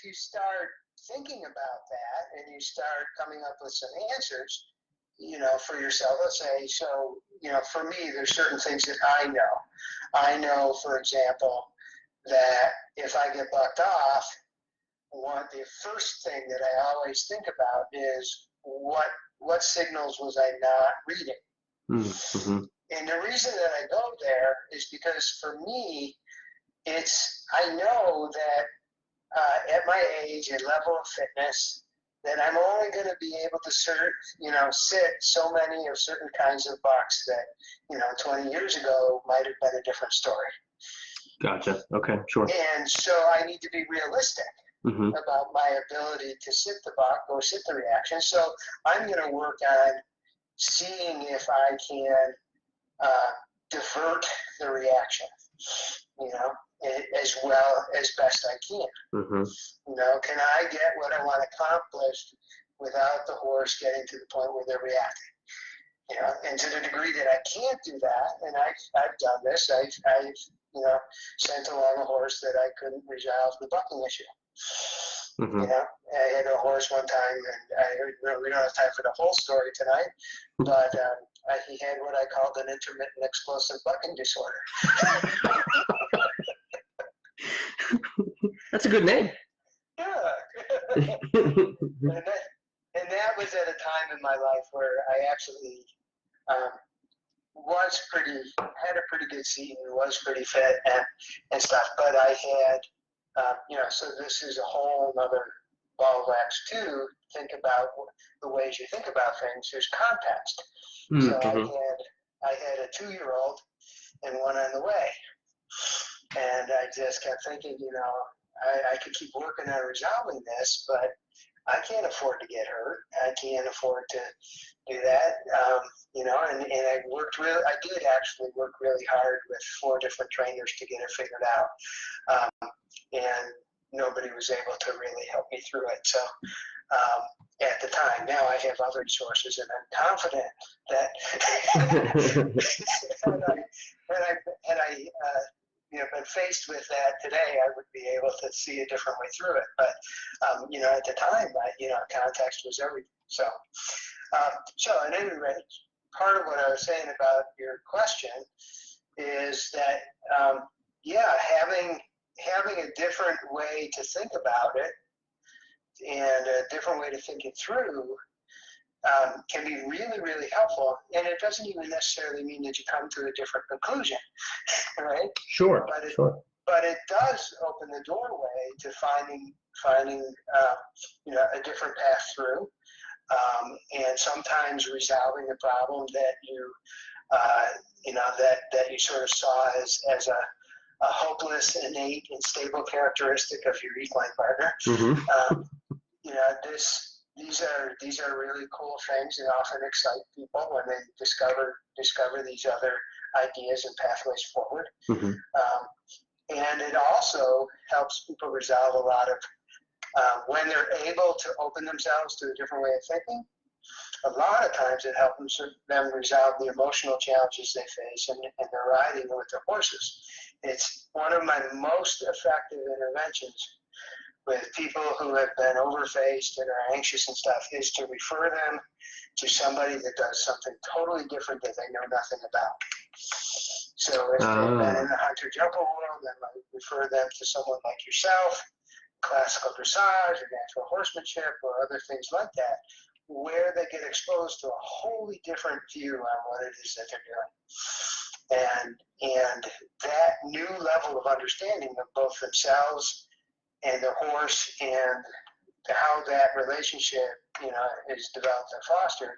you start thinking about that and you start coming up with some answers, for yourself, let's say, so, for me, there's certain things that I know. I know, for example, that if I get bucked off, the first thing that I always think about is what signals was I not reading? Mm-hmm. And the reason that I go there is because for me, I know that at my age and level of fitness, that I'm only going to be able to sit so many of certain kinds of bucks that, 20 years ago might have been a different story. Gotcha. Okay, sure. And so I need to be realistic Mm-hmm. about my ability to sit the buck or sit the reaction. So I'm going to work on seeing if I can divert the reaction, as well as best I can. Mm-hmm. Can I get what I want accomplished without the horse getting to the point where they're reacting? And to the degree that I can't do that, and I've done this, I've sent along a horse that I couldn't resolve the bucking issue. Mm-hmm. I had a horse one time, and we don't have time for the whole story tonight, but he had what I called an intermittent explosive bucking disorder. That's a good name. Yeah. and that was at a time in my life where I actually had a pretty good season, was pretty fit and stuff, but I had, so this is a whole other ball of wax too. Think about the ways you think about things. There's context. Mm-hmm. So I had a 2-year-old and one on the way. And I just kept thinking, I could keep working on resolving this, but I can't afford to get hurt. I can't afford to do that. And I did actually work really hard with 4 different trainers to get it figured out. And nobody was able to really help me through it. So at the time, now I have other sources, and I'm confident that had I been faced with that today, I would be able to see a different way through it. But at the time, context was everything. So at any rate, part of what I was saying about your question is that having a different way to think about it and a different way to think it through can be really, really helpful. And it doesn't even necessarily mean that you come to a different conclusion, right? Sure. But it does open the doorway to finding a different path through, and sometimes resolving the problem that you that you sort of saw as a hopeless, innate, and stable characteristic of your equine partner. Mm-hmm. These are really cool things and often excite people when they discover these other ideas and pathways forward. Mm-hmm. And it also helps people resolve a lot of When they're able to open themselves to a different way of thinking, a lot of times it helps them resolve the emotional challenges they face and they're riding with their horses. It's one of my most effective interventions with people who have been overfaced and are anxious and stuff, is to refer them to somebody that does something totally different that they know nothing about. So if they've been in the hunter-jumper world, then I refer them to someone like yourself, classical dressage or natural horsemanship or other things like that, where they get exposed to a wholly different view on what it is that they're doing. And that new level of understanding of both themselves and the horse and how that relationship, is developed and fostered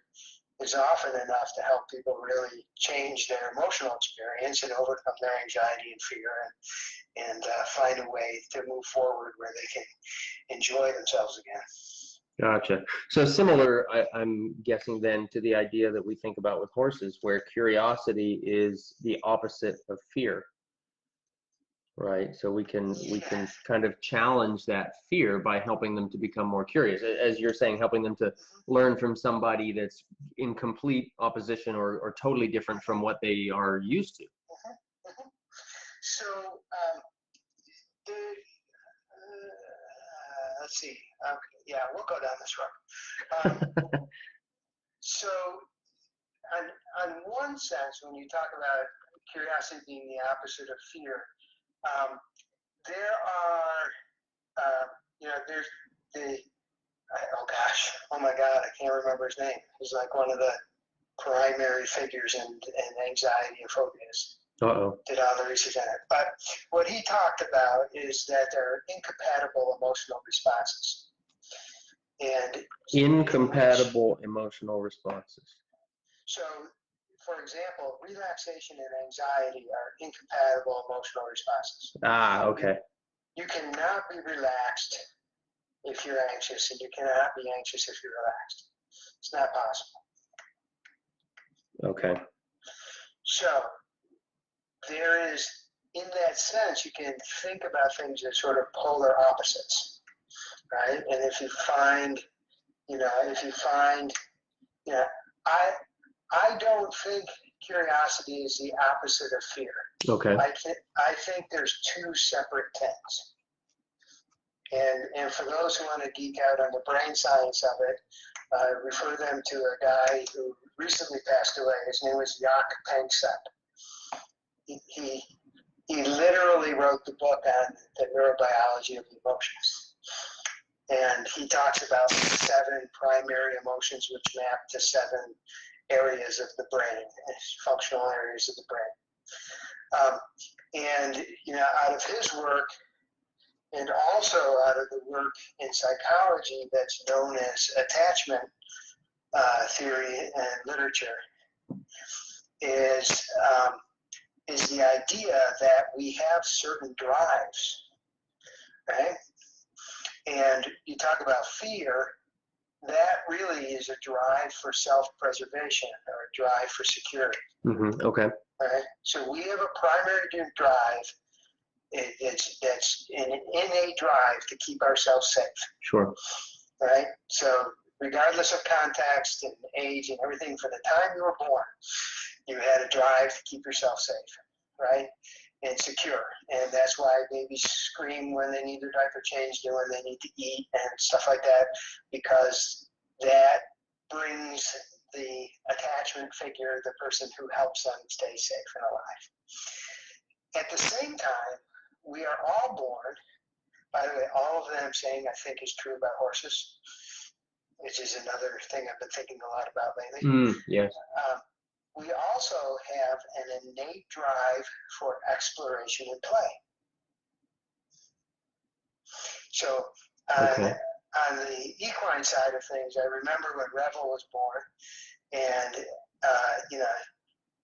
is often enough to help people really change their emotional experience and overcome their anxiety and fear and find a way to move forward where they can enjoy themselves again. Gotcha. So similar, I'm guessing then, to the idea that we think about with horses, where curiosity is the opposite of fear, right? So we can kind of challenge that fear by helping them to become more curious, as you're saying, helping them to learn from somebody that's in complete opposition or totally different from what they are used to. So let's see. Yeah, we'll go down this road. So on one sense, when you talk about curiosity being the opposite of fear, there are, there's oh my God, I can't remember his name. He's like one of the primary figures in anxiety and phobias. Did all the research on it. But what he talked about is that there are incompatible emotional responses. And incompatible emotional responses. So, for example, relaxation and anxiety are incompatible emotional responses. Okay. You cannot be relaxed if you're anxious, and you cannot be anxious if you're relaxed. It's not possible. Okay. So, there is, in that sense, you can think about things as sort of polar opposites, right? And if you find, I don't think curiosity is the opposite of fear. Okay. I think there's two separate things. And for those who want to geek out on the brain science of it, refer them to a guy who recently passed away. His name was Jaak Panksepp. He literally wrote the book on the neurobiology of emotions. And he talks about 7 primary emotions which map to 7 areas of the brain, functional areas of the brain. And out of his work, and also out of the work in psychology that's known as attachment theory and literature, is the idea that we have certain drives, right? And you talk about fear, that really is a drive for self-preservation or a drive for security. Okay. Right? So we have a primary drive. That's an innate drive to keep ourselves safe. Sure. Right? So regardless of context and age and everything, from the time you were born, you had a drive to keep yourself safe, right? And secure. And that's why babies scream when they need their diaper changed and when they need to eat and stuff like that, because that brings the attachment figure, the person who helps them stay safe and alive. At the same time, we are all born, by the way, all of them saying I think is true about horses, which is another thing I've been thinking a lot about lately. Yes. We also have an innate drive for exploration and play. So on the equine side of things, I remember when Revel was born, and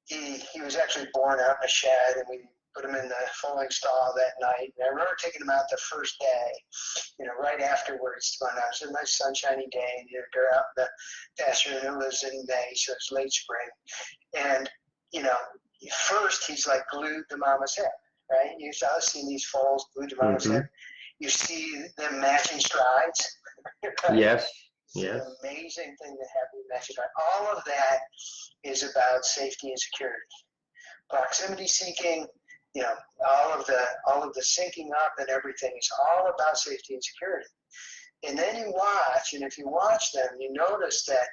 he was actually born out in a shed, and we put him in the foaling stall that night. And I remember taking him out the first day, right afterwards. It was a nice sunshiny day, and they're out in the pasture, and it was in May, so it's late spring. And, first he's like glued to mama's hip, right? You've seen these foals glued to mama's hip. You see them matching strides. Right? Yes. It's Yes. an amazing thing to have them matching strides. All of that is about safety and security. Proximity seeking, all of the syncing up and everything is all about safety and security. And then you watch, and if you watch them, you notice that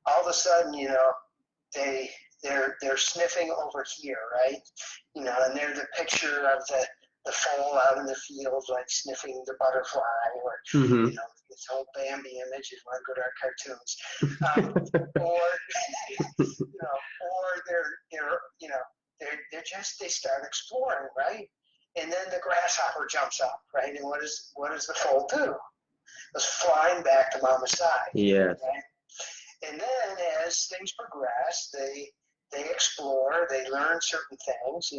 all of a sudden, they're sniffing over here, right? And they're the picture of the foal out in the field, like sniffing the butterfly, or this whole Bambi image is one of our cartoons, or they start exploring, right? And then the grasshopper jumps up, right? And what does the foal do? It's flying back to mama's side. Yes. Right? And then as things progress, they explore, they learn certain things,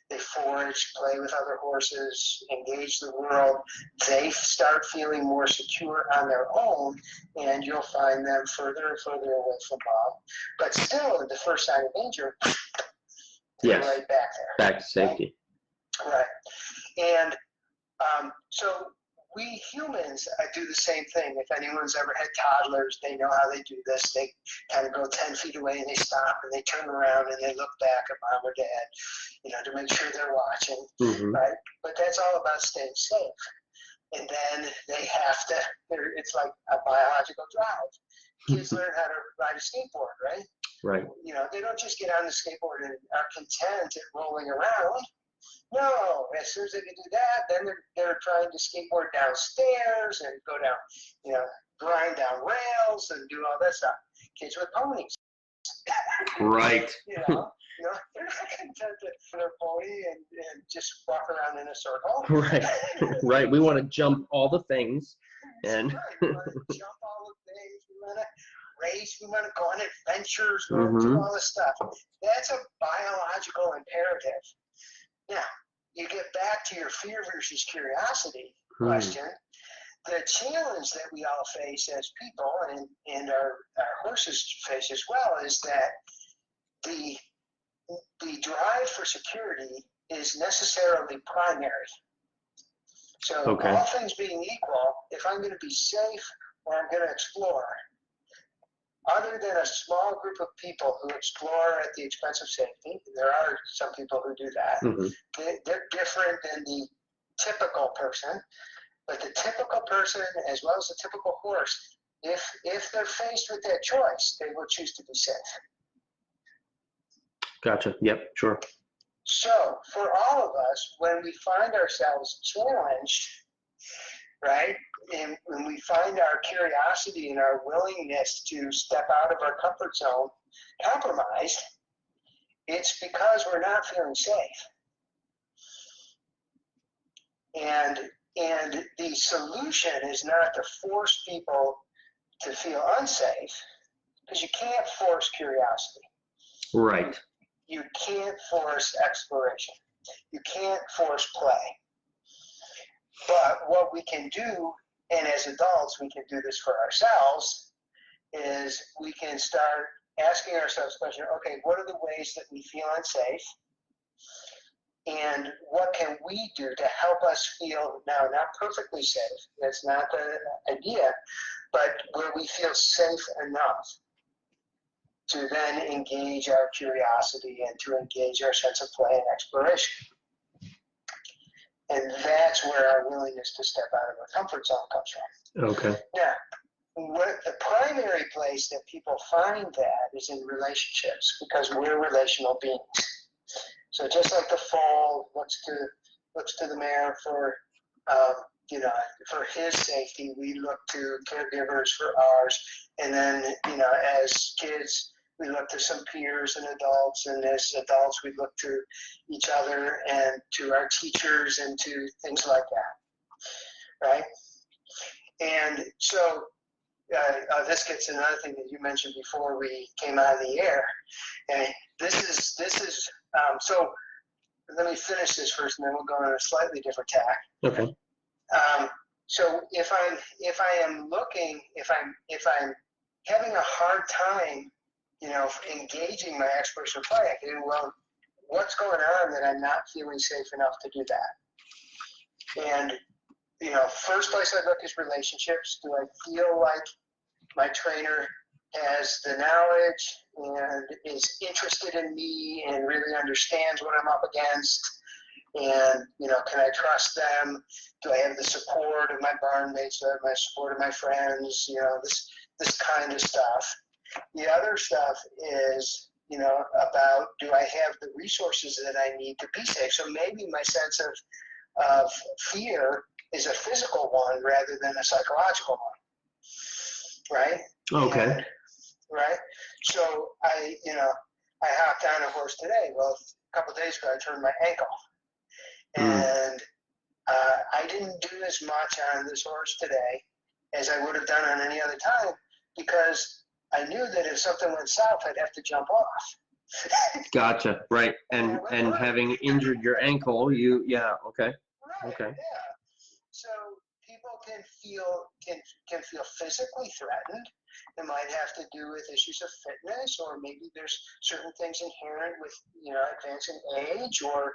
they forage, play with other horses, engage the world. They start feeling more secure on their own, and you'll find them further and further away from mom. But still, at the first sign of danger, they're right back there. Back to safety. Right. And so we humans do the same thing. If anyone's ever had toddlers, they know how they do this. They kind of go 10 feet away and they stop and they turn around and they look back at mom or dad, to make sure they're watching, right? But that's all about staying safe. And then they have to, it's like a biological drive. Kids learn how to ride a skateboard, right? Right. They don't just get on the skateboard and are content at rolling around. No, as soon as they can do that, then they're trying to skateboard downstairs and go down, grind down rails and do all that stuff. Kids with ponies. Right. They're not content to their pony and just walk around in a circle. Right. Right. We want to jump all the things. And right. We want to jump all the things. We want to race. We want to go on adventures. We want to do all this stuff. That's a biological imperative. Now, you get back to your fear versus curiosity question. The challenge that we all face as people, and our horses face as well, is that the drive for security is necessarily primary. So all things being equal, if I'm going to be safe or I'm going to explore, other than a small group of people who explore at the expense of safety, there are some people who do that, they're different than the typical person, but the typical person, as well as the typical horse, if they're faced with that choice, they will choose to be safe. Gotcha. Yep, sure. So for all of us, when we find ourselves challenged, right, and when we find our curiosity and our willingness to step out of our comfort zone compromised, it's because we're not feeling safe. And the solution is not to force people to feel unsafe, because you can't force curiosity. Right. You can't force exploration. You can't force play. But what we can do, and as adults we can do this for ourselves, is we can start asking ourselves the question, okay, what are the ways that we feel unsafe? And what can we do to help us feel, now not perfectly safe, that's not the idea, but where we feel safe enough to then engage our curiosity and to engage our sense of play and exploration. And that's where our willingness to step out of our comfort zone comes from. Okay. Now, the primary place that people find that is in relationships, because we're relational beings. So just like the foal looks to the mare for for his safety, we look to caregivers for ours, and then as kids we look to some peers and adults, and as adults we look to each other and to our teachers and to things like that, right? And so this gets another thing that you mentioned before we came on the air, and this is so let me finish this first, and then we'll go on a slightly different tack. Okay. So if I'm having a hard time, engaging my exploration play, I can, well, what's going on that I'm not feeling safe enough to do that? And first place I look is relationships. Do I feel like my trainer has the knowledge and is interested in me and really understands what I'm up against? And, can I trust them? Do I have the support of my barn mates, my support of my friends, this kind of stuff. The other stuff is, about, do I have the resources that I need to be safe? So maybe my sense of fear is a physical one rather than a psychological one, right? Okay. And, right? So I hopped on a horse today. Well, a couple of days ago, I turned my ankle. And I didn't do as much on this horse today as I would have done on any other time because I knew that if something went south, I'd have to jump off. Gotcha. Right. And having injured your ankle, okay. Right. Okay. Yeah. So people can feel physically threatened. It might have to do with issues of fitness, or maybe there's certain things inherent with advancing age, or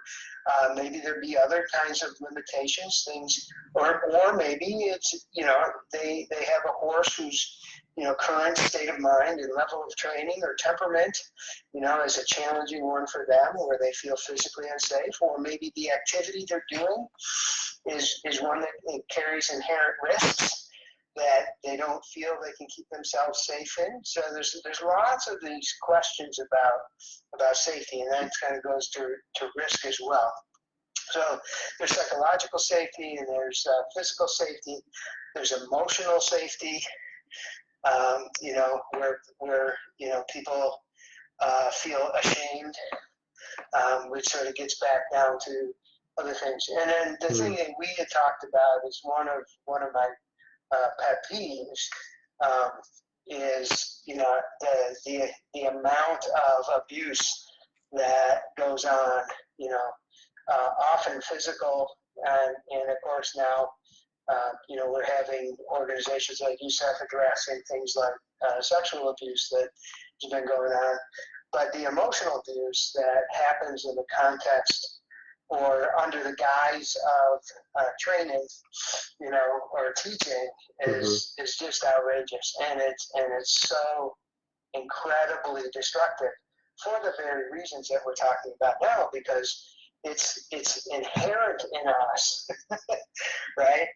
maybe there'd be other kinds of limitations, things, or maybe it's they have a horse whose current state of mind and level of training or temperament is a challenging one for them, where they feel physically unsafe, or maybe the activity they're doing is one that it carries inherent risks that they don't feel they can keep themselves safe in. So there's lots of these questions about safety, and that kind of goes to risk as well. So there's psychological safety, and there's physical safety, there's emotional safety, where people feel ashamed, which sort of gets back down to other things. And then the thing that we had talked about is one of my pet peeves is the amount of abuse that goes on, often physical, and of course now we're having organizations like USAF addressing things like sexual abuse that has been going on, but the emotional abuse that happens in the context or under the guise of training, or teaching is just outrageous, and it's so incredibly destructive for the very reasons that we're talking about now, because it's inherent in us, right?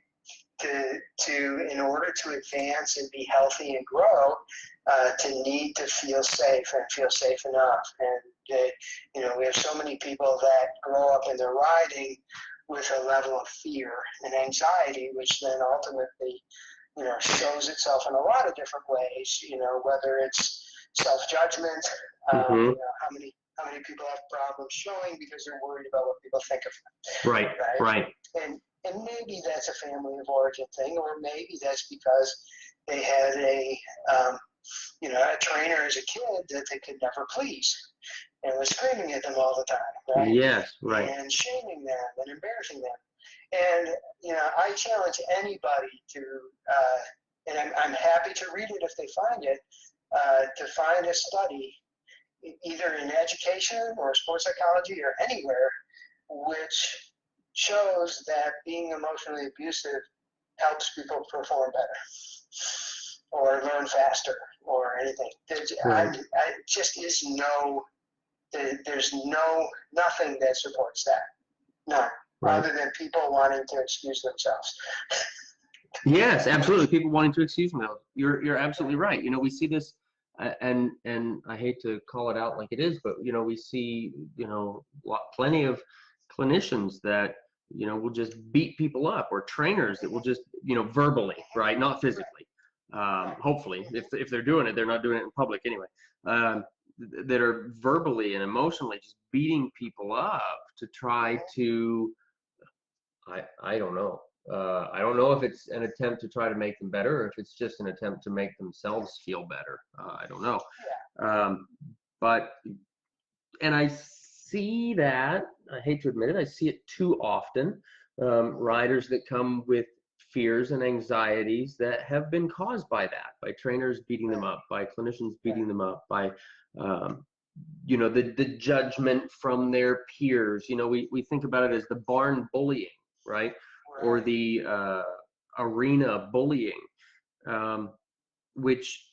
To in order to advance and be healthy and grow, to need to feel safe and feel safe enough. And we have so many people that grow up in their riding with a level of fear and anxiety, which then ultimately shows itself in a lot of different ways. Whether it's self-judgment, how many people have problems showing because they're worried about what people think of them. Right. And maybe that's a family of origin thing, or maybe that's because they had a trainer as a kid that they could never please and was screaming at them all the time, right? Yes, right. And shaming them and embarrassing them. And, I challenge anybody to, and I'm happy to read it if they find it, to find a study, either in education or sports psychology or anywhere, which shows that being emotionally abusive helps people perform better or learn faster or anything. There's nothing that supports that. None. Right. Other than people wanting to excuse themselves. Yes, absolutely. People wanting to excuse themselves. You're absolutely right. We see this, and I hate to call it out like it is, but we see plenty of clinicians that will just beat people up, or trainers that will just verbally, right, not physically. Hopefully, if they're doing it, they're not doing it in public anyway. That are verbally and emotionally just beating people up to try to, I don't know. I don't know if it's an attempt to try to make them better, or if it's just an attempt to make themselves feel better. I don't know. And I see that, I hate to admit it, I see it too often. Riders that come with fears and anxieties that have been caused by that, by trainers beating them up, by clinicians beating them up, by the judgment from their peers. We think about it as the barn bullying, right? or the arena bullying, which,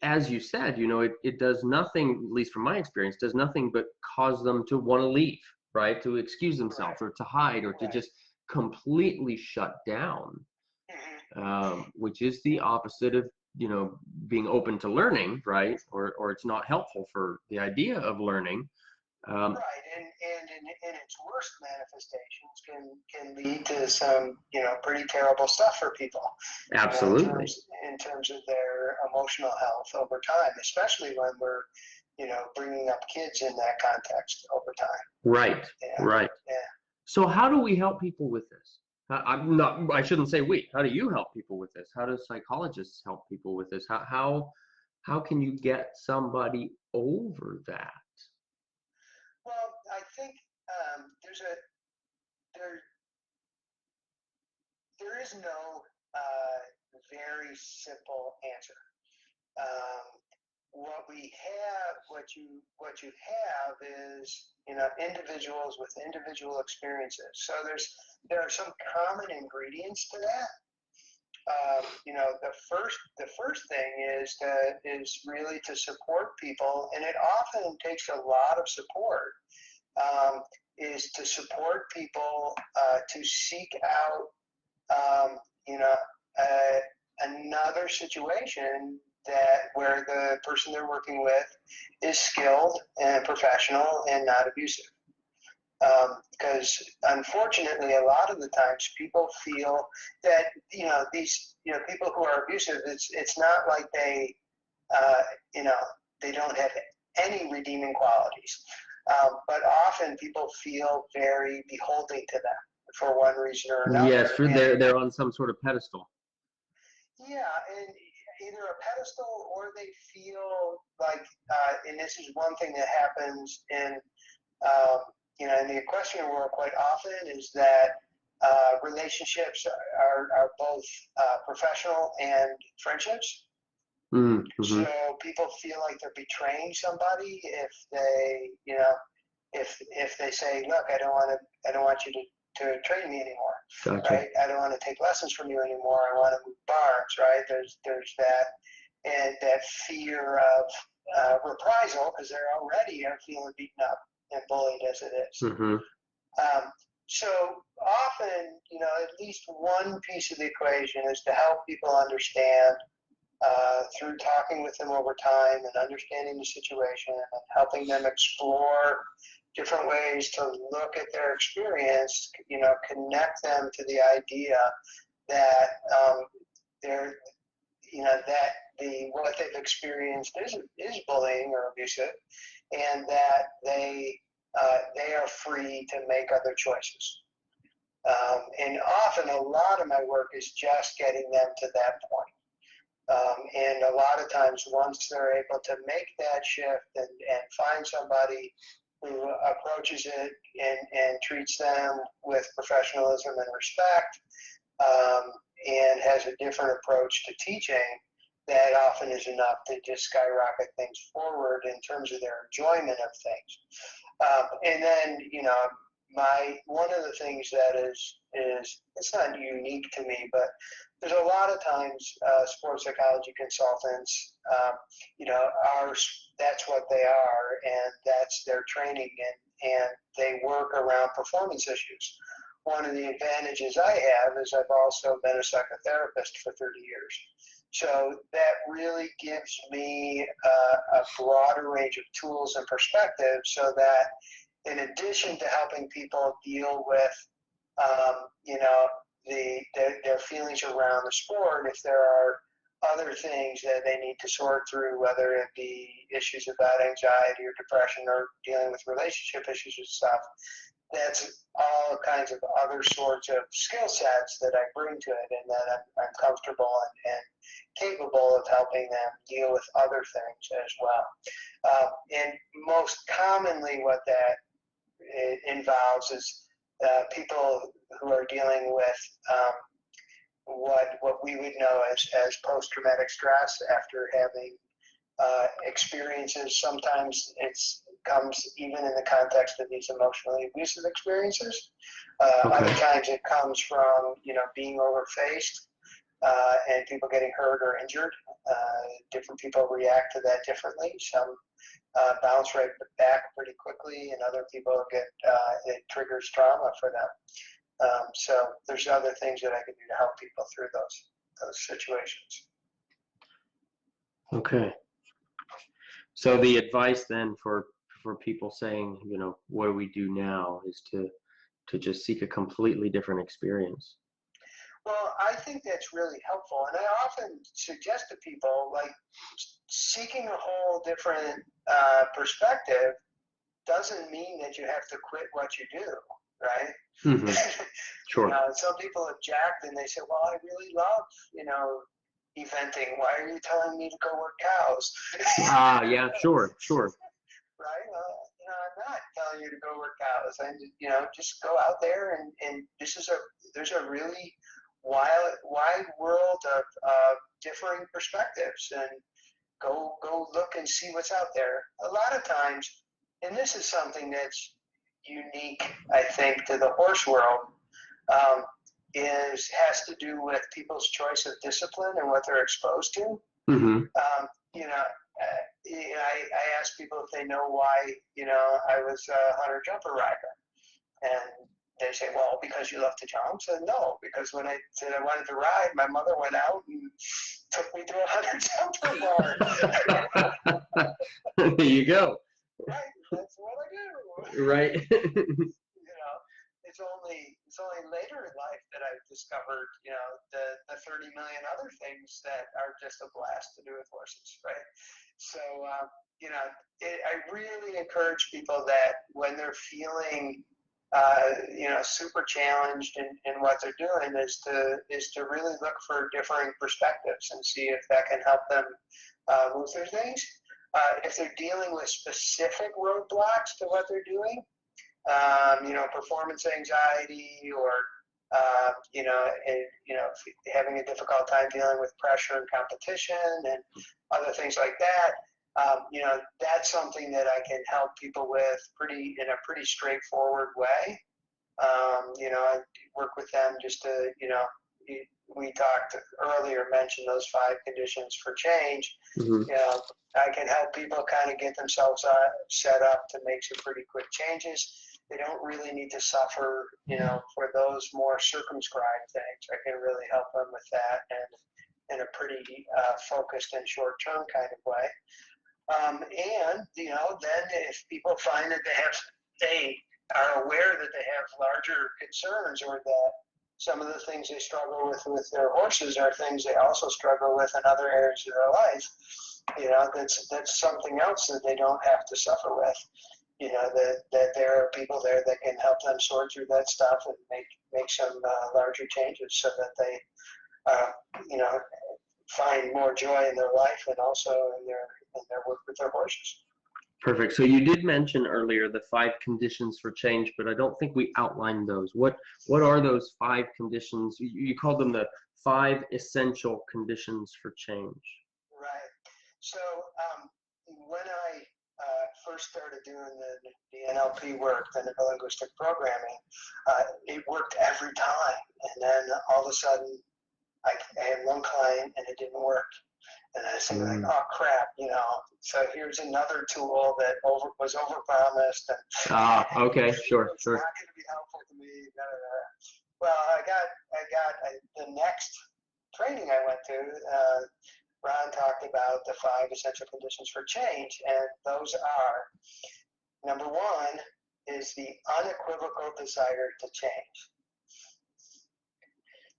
as you said, it does nothing, at least from my experience, does nothing but cause them to want to leave, right? To excuse themselves or to hide or to just completely shut down, which is the opposite of, being open to learning, right? Or it's not helpful for the idea of learning. Right, and in its worst manifestations can lead to some pretty terrible stuff for people. Absolutely. In terms of their emotional health over time, especially when we're bringing up kids in that context over time. Right. Yeah. Right. Yeah. So how do we help people with this? I shouldn't say we. How do you help people with this? How do psychologists help people with this? How can you get somebody over that? Well, I think there is no very simple answer. What you have is individuals with individual experiences. So there are some common ingredients to that. The first thing is really to support people, and it often takes a lot of support. Is to support people to seek out, another situation where the person they're working with is skilled and professional and not abusive. Because unfortunately, a lot of the times people feel that these people who are abusive, it's not like they don't have any redeeming qualities, but often people feel very beholden to them for one reason or another. Yes, they're on some sort of pedestal. Yeah, and either a pedestal or they feel like, and this is one thing that happens in the equestrian world quite often, is that relationships are both professional and friendships. Mm-hmm. So people feel like they're betraying somebody if they, if they say, look, I don't want you to train me anymore. Gotcha. Right? I don't want to take lessons from you anymore. I want to move barns, right? There's that, and that fear of reprisal, because they're already feeling beaten up and bullied as it is. Mm-hmm. So often, at least one piece of the equation is to help people understand through talking with them over time and understanding the situation and helping them explore different ways to look at their experience, connect them to the idea that what they've experienced is bullying or abusive, and that they are free to make other choices. And often a lot of my work is just getting them to that point. And a lot of times once they're able to make that shift and find somebody who approaches it and treats them with professionalism and respect, and has a different approach to teaching, that often is enough to just skyrocket things forward in terms of their enjoyment of things. And then, one of the things that is it's not unique to me, but there's a lot of times sports psychology consultants, that's what they are, and that's their training, and they work around performance issues. One of the advantages I have is I've also been a psychotherapist for 30 years. So that really gives me a broader range of tools and perspectives, so that in addition to helping people deal with, their feelings around the sport, if there are other things that they need to sort through, whether it be issues about anxiety or depression or dealing with relationship issues and stuff, that's all kinds of other sorts of skill sets that I bring to it, and that I'm comfortable and capable of helping them deal with other things as well. And most commonly what that involves is people who are dealing with what we would know as post-traumatic stress after having experiences. Sometimes it's comes even in the context of these emotionally abusive experiences. Other Okay. times it comes from, being overfaced and people getting hurt or injured. Different people react to that differently. Some bounce right back pretty quickly, and other people it triggers trauma for them. So there's other things that I can do to help people through those situations. Okay. So the advice then for people saying, what do we do now, is to just seek a completely different experience. Well, I think that's really helpful. And I often suggest to people, like, seeking a whole different perspective doesn't mean that you have to quit what you do, right? Mm-hmm. Sure. Some people object and they say, well, I really love, eventing. Why are you telling me to go work cows? Yeah, sure. Right? I'm not telling you to go work cows. And, just go out there and there's a really wide world of differing perspectives, and go look and see what's out there. A lot of times, and this is something that's unique, I think, to the horse world, has to do with people's choice of discipline and what they're exposed to. Mm-hmm. I ask people if they know why, I was a hunter-jumper rider. And they say, well, because you love to jump. I said, no, because when I said I wanted to ride, my mother went out and took me to a hunter-jumper bar. There you go. Right, that's what I do. Right. It's only later in life that I've discovered, the 30 million other things that are just a blast to do with horses, right? So, I really encourage people that when they're feeling, super challenged in what they're doing, is to really look for differing perspectives and see if that can help them move through things. If they're dealing with specific roadblocks to what they're doing, performance anxiety, or having a difficult time dealing with pressure and competition and other things like that. That's something that I can help people with in a pretty straightforward way. I work with them just to, we talked earlier, mentioned those 5 conditions for change. Mm-hmm. I can help people kind of get themselves set up to make some pretty quick changes. They don't really need to suffer, for those more circumscribed things. I can really help them with that, and in a pretty focused and short-term kind of way. And then if people find that they are aware that they have larger concerns, or that some of the things they struggle with their horses are things they also struggle with in other areas of their life, that's something else that they don't have to suffer with. That there are people there that can help them sort through that stuff and make some larger changes, so that they find more joy in their life, and also in their work with their horses. Perfect. So you did mention earlier the 5 conditions for change, but I don't think we outlined those. What are those 5 conditions? You called them the 5 essential conditions for change. Right. So when I first started doing the NLP work, the neuro-linguistic programming, it worked every time. And then all of a sudden, I had one client and it didn't work. And I said, like, oh crap, so here's another tool that was overpromised. Okay, sure. It's not going to be helpful to me. Well, I got the next training I went to. Ron talked about the 5 essential conditions for change, and those are: number 1 is the unequivocal desire to change.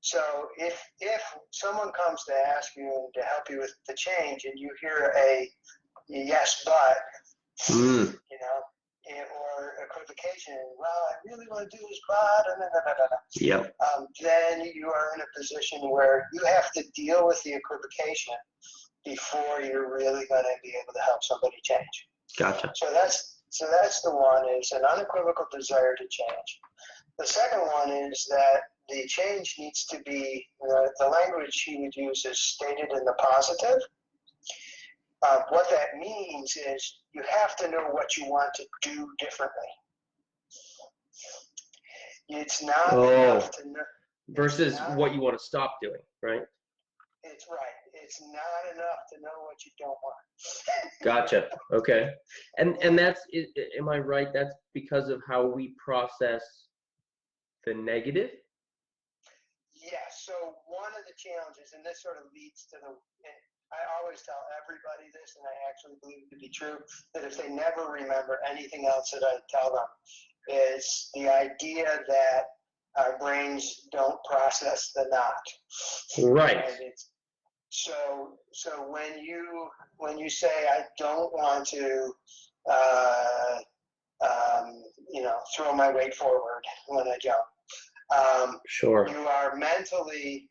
So if someone comes to ask you and to help you with the change, and you hear a yes but, or equivocation, well, I really want to do this but, Yep. then you are in a position where you have to deal with the equivocation before you're really going to be able to help somebody change. Gotcha. So that's the one, is an unequivocal desire to change. The second one is that the change needs to be, the language he would use is stated in the positive. What that means is you have to know what you want to do differently. It's not enough to know. Versus what you want to stop doing, right? It's right. It's not enough to know what you don't want. Gotcha. Okay. And that's, am I right? That's because of how we process the negative? Yeah, so one of the challenges, and this sort of leads to and I always tell everybody this, and I actually believe it to be true, that if they never remember anything else that I tell them, is the idea that our brains don't process the not. Right. And so when you say I don't want to throw my weight forward when I jump, Sure. you are mentally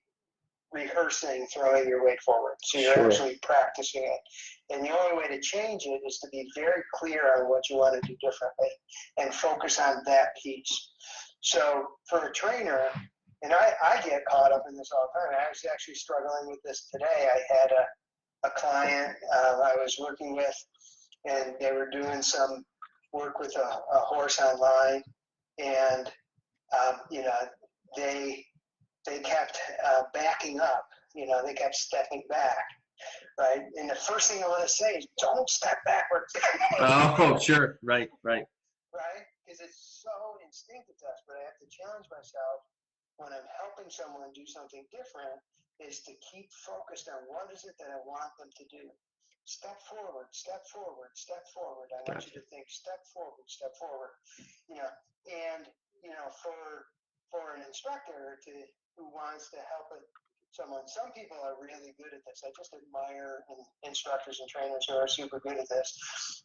rehearsing throwing your weight forward. So you're Sure. actually practicing it. And the only way to change it is to be very clear on what you want to do differently and focus on that piece. So for a trainer, and I get caught up in this all the time. I was actually struggling with this today. I had a client I was working with, and they were doing some work with a horse online, and they kept backing up. They kept stepping back, right? And the first thing I want to say is, don't step backwards. Oh, sure. Right. Right? Because it's so instinctive to us. But I have to challenge myself when I'm helping someone do something different, is to keep focused on what is it that I want them to do. Step forward, step forward, step forward. I want you to think step forward, step forward. And for an instructor who wants to help someone, some people are really good at this. I just admire instructors and trainers who are super good at this.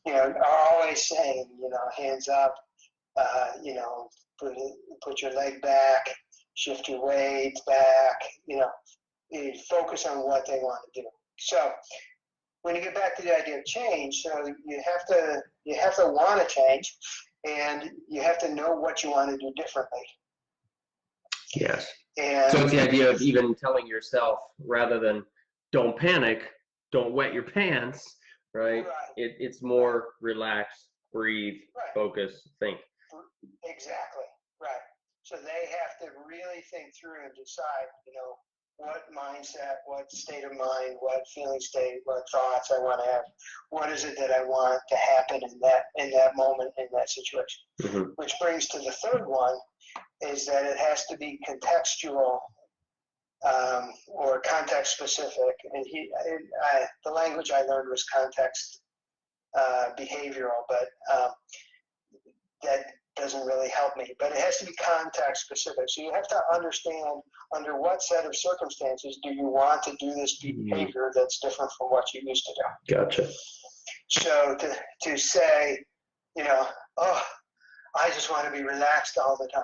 Are always saying, hands up, put your leg back, shift your weight back, you focus on what they want to do. So when you get back to the idea of change, so you have to want to change, and you have to know what you want to do differently. Yes. And so it's the idea of even telling yourself, rather than don't panic, don't wet your pants, right? It's more relax, breathe, focus, think. Exactly. Right. So they have to really think through and decide, what mindset, what state of mind, what feeling state, what thoughts I want to have. What is it that I want to happen in that moment, in that situation? Mm-hmm. Which brings to the third one, is that it has to be contextual or context specific. And the language I learned was context behavioral, but that doesn't really help me. But it has to be context specific. So you have to understand under what set of circumstances do you want to do this behavior that's different from what you used to do. Gotcha. So to say, I just want to be relaxed all the time.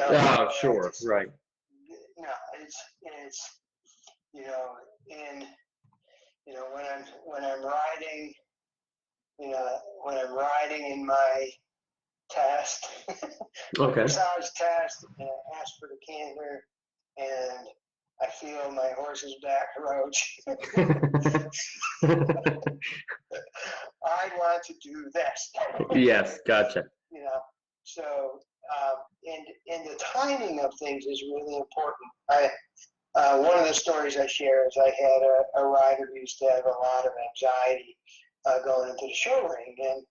Oh, sure, right. No, it's when I'm riding, when I'm riding in my test, okay, massage test, and I ask for the canter, and I feel my horse's back roach. I want to do this. Yes, gotcha. So and the timing of things is really important. One of the stories I share is I had a rider who used to have a lot of anxiety going into the show ring,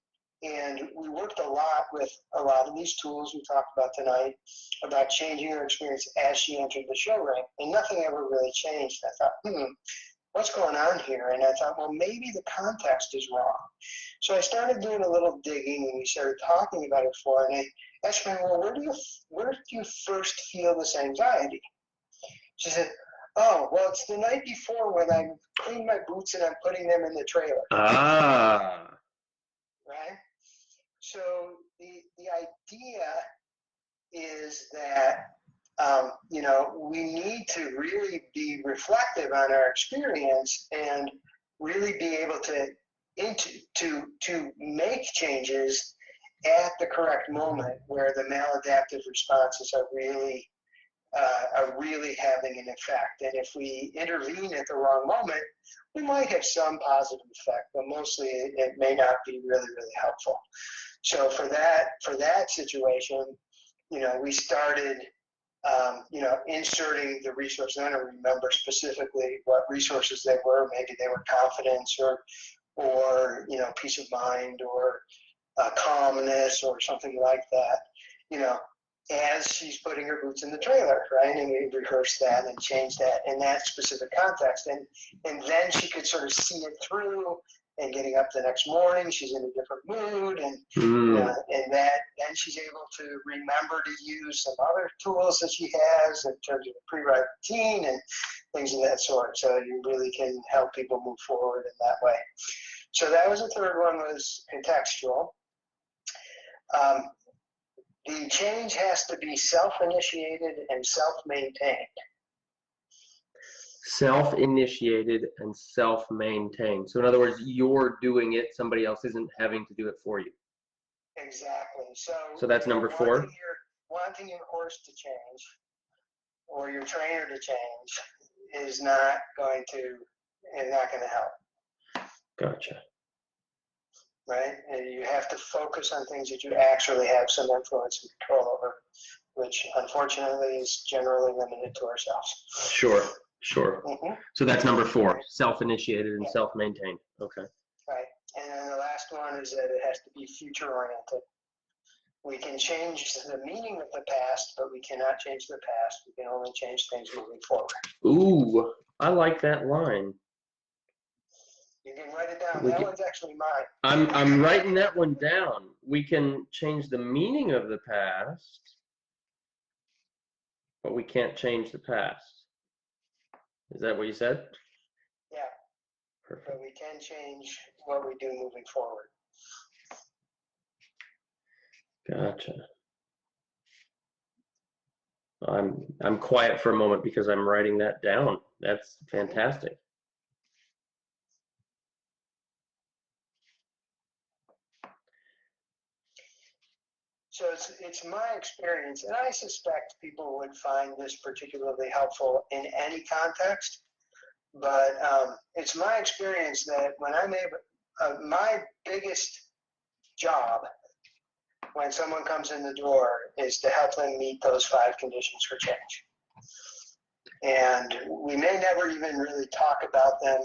and we worked a lot with a lot of these tools we talked about tonight about changing her experience as she entered the show ring, and nothing ever really changed. I thought, what's going on here? And I thought, well, maybe the context is wrong. So I started doing a little digging, and we started talking about it before, and I asked her, well, where do you first feel this anxiety? She said, oh, well, it's the night before when I clean my boots and I'm putting them in the trailer. Ah. Right? So the idea is that, we need to really be reflective on our experience and really be able to make changes at the correct moment where the maladaptive responses are really having an effect. And if we intervene at the wrong moment, we might have some positive effect, but mostly it may not be really, really helpful. So for that situation, we started, inserting the resources. I don't remember specifically what resources they were. Maybe they were confidence or peace of mind or calmness or something like that. As she's putting her boots in the trailer, right? And we rehearsed that and changed that in that specific context. And then she could sort of see it through, and getting up the next morning, she's in a different mood, and then she's able to remember to use some other tools that she has in terms of a pre-ride routine and things of that sort. So you really can help people move forward in that way. So that was the third one, was contextual. The change has to be self-initiated and self-maintained. Self-initiated and self-maintained. So in other words, you're doing it, somebody else isn't having to do it for you. Exactly. So that's number 4. Wanting your horse to change or your trainer to change is not going to help. Gotcha. Right? And you have to focus on things that you actually have some influence and control over, which unfortunately is generally limited to ourselves. Sure. Mm-hmm. So that's number 4, self-initiated and self-maintained. Okay. Right. And then the last one is that it has to be future-oriented. We can change the meaning of the past, but we cannot change the past. We can only change things moving forward. Ooh, I like that line. You can write it down. That one's actually mine. I'm writing that one down. We can change the meaning of the past, but we can't change the past. Is that what you said? Yeah. Perfect. But we can change what we do moving forward. Gotcha. I'm quiet for a moment because I'm writing that down. That's fantastic. So it's my experience, and I suspect people would find this particularly helpful in any context, but it's my experience that when I'm able, my biggest job when someone comes in the door is to help them meet those 5 conditions for change. And we may never even really talk about them,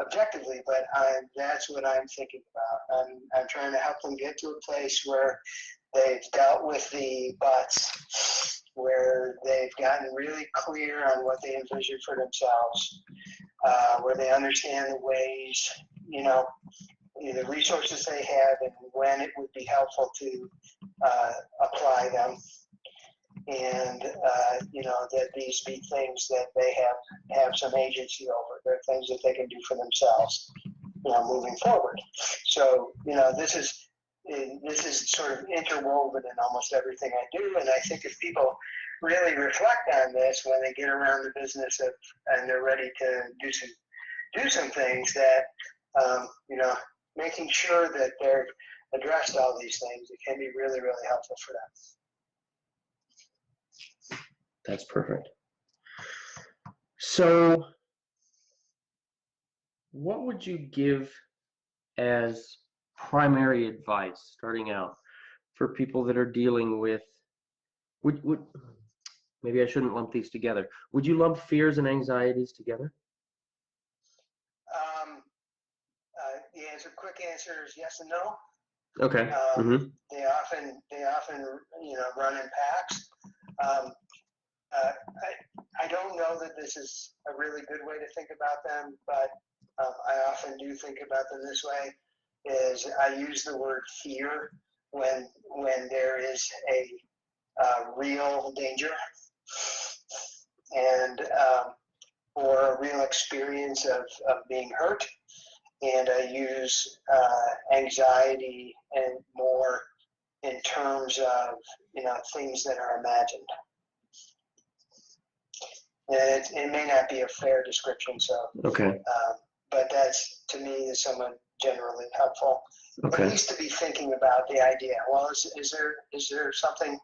objectively, but that's what I'm thinking about. I'm trying to help them get to a place where they've dealt with the buts, where they've gotten really clear on what they envision for themselves, where they understand the ways, the resources they have and when it would be helpful to apply them. And, that these be things that they have some agency over. They're things that they can do for themselves, moving forward. So, this is sort of interwoven in almost everything I do. And I think if people really reflect on this when they get around the business and they're ready to do some things, that, making sure that they're addressed all these things, it can be really, really helpful for them. That's perfect. So what would you give as primary advice starting out for people that are dealing with, maybe I shouldn't lump these together. Would you lump fears and anxieties together? The quick answer is yes and no. Okay. They often run in packs. I don't know that this is a really good way to think about them, but I often do think about them this way. Is I use the word fear when there is a real danger and or a real experience of being hurt, and I use anxiety and more in terms of things that are imagined. And it may not be a fair description, so okay. But that's, to me, is somewhat generally helpful. Okay. At least to be thinking about the idea. Well, is there something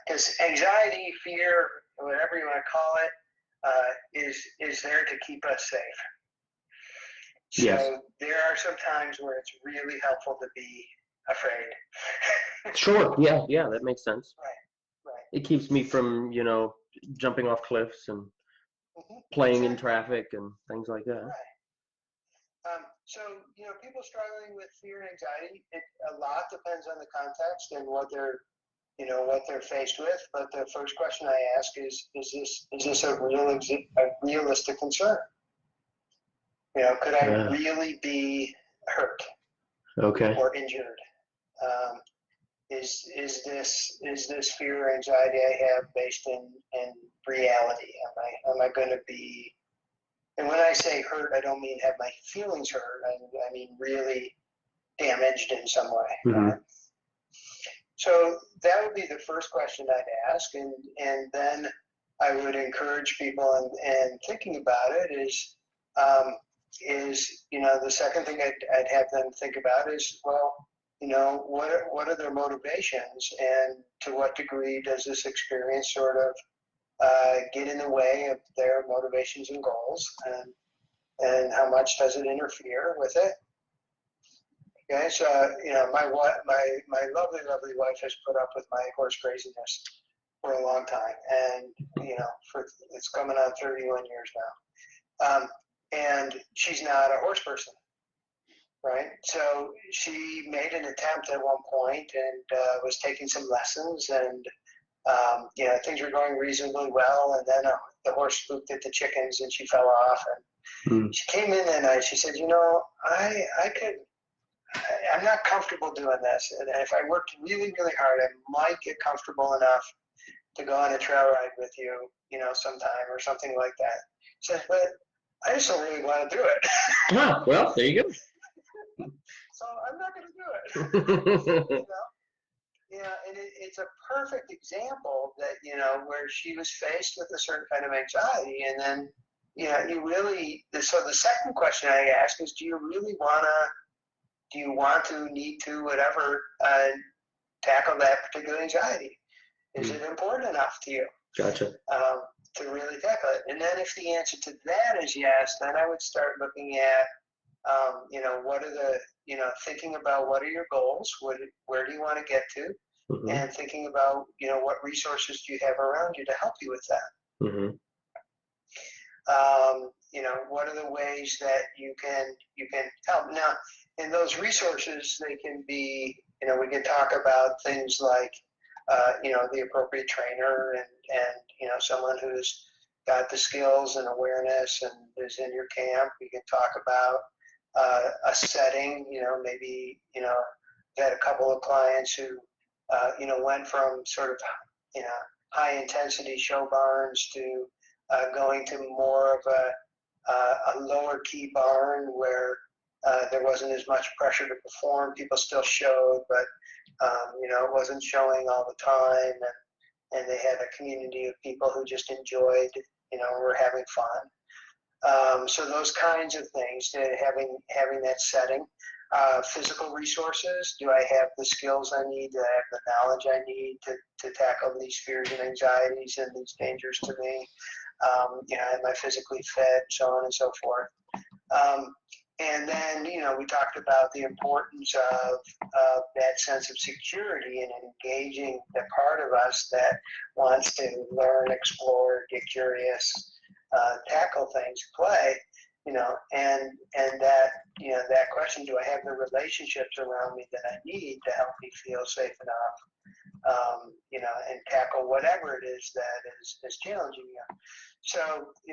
Because anxiety, fear, whatever you want to call it, is there to keep us safe. So Yes. there are some times where it's really helpful to be afraid. Sure. Yeah, that makes sense. Right. It keeps me from, jumping off cliffs and Mm-hmm. playing in Exactly. traffic and things like that. Right. So, people struggling with fear and anxiety, a lot depends on the context and what they're faced with. But the first question I ask is this a realistic concern? Could I Yeah. really be hurt Okay. or injured? Is this fear or anxiety I have based in reality? Am I going to be? And when I say hurt, I don't mean have my feelings hurt. I mean really damaged in some way. Mm-hmm. So that would be the first question I'd ask, and then I would encourage people and thinking about it is the second thing I'd have them think about is, well, what are their motivations, and to what degree does this experience sort of get in the way of their motivations and goals, and how much does it interfere with it? Okay, so my lovely wife has put up with my horse craziness for a long time, and it's coming on 31 years now, and she's not a horse person, right? So she made an attempt at one point and was taking some lessons, and things were going reasonably well, and then the horse spooked at the chickens and she fell off, and she came in that night. She said, I'm not comfortable doing this, and if I worked really, really hard, I might get comfortable enough to go on a trail ride with you, sometime or something like that. She said, but I just don't really want to do it. Ah, well, there you go. So I'm not going to do it. And it's a perfect example that, where she was faced with a certain kind of anxiety, and then, so the second question I ask is, do you want to, need to, whatever, tackle that particular anxiety? Is it important enough to you? Gotcha. To really tackle it? And then if the answer to that is yes, then I would start looking at, what are the, thinking about what are your goals? Where do you want to get to? Mm-hmm. And thinking about, what resources do you have around you to help you with that? Mm-hmm. What are the ways that you can help? Now, in those resources, they can be, we can talk about things like, the appropriate trainer and someone who's got the skills and awareness and is in your camp. We can talk about a setting, maybe, had a couple of clients who, went from sort of, high intensity show barns to going to more of a lower key barn where there wasn't as much pressure to perform. People still showed, but it wasn't showing all the time, and they had a community of people who just enjoyed, were having fun. So those kinds of things, having that setting. Physical resources. Do I have the skills I need? Do I have the knowledge I need to tackle these fears and anxieties and these dangers to me? Am I physically fit? So on and so forth. And then, we talked about the importance of that sense of security and engaging the part of us that wants to learn, explore, get curious, tackle things, play, and that, that question, do I have the relationships around me that I need to help me feel safe enough, and tackle whatever it is that is challenging you. So,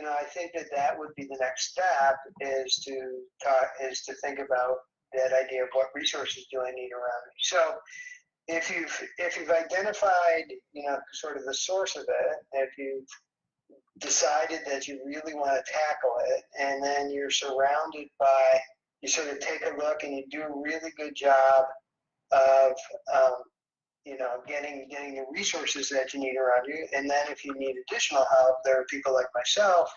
I think that would be the next step is to think about that idea of what resources do I need around me. So if you've identified, sort of the source of it, if you've decided that you really want to tackle it, and then you're surrounded by, you sort of take a look and you do a really good job of, getting the resources that you need around you. And then if you need additional help, there are people like myself,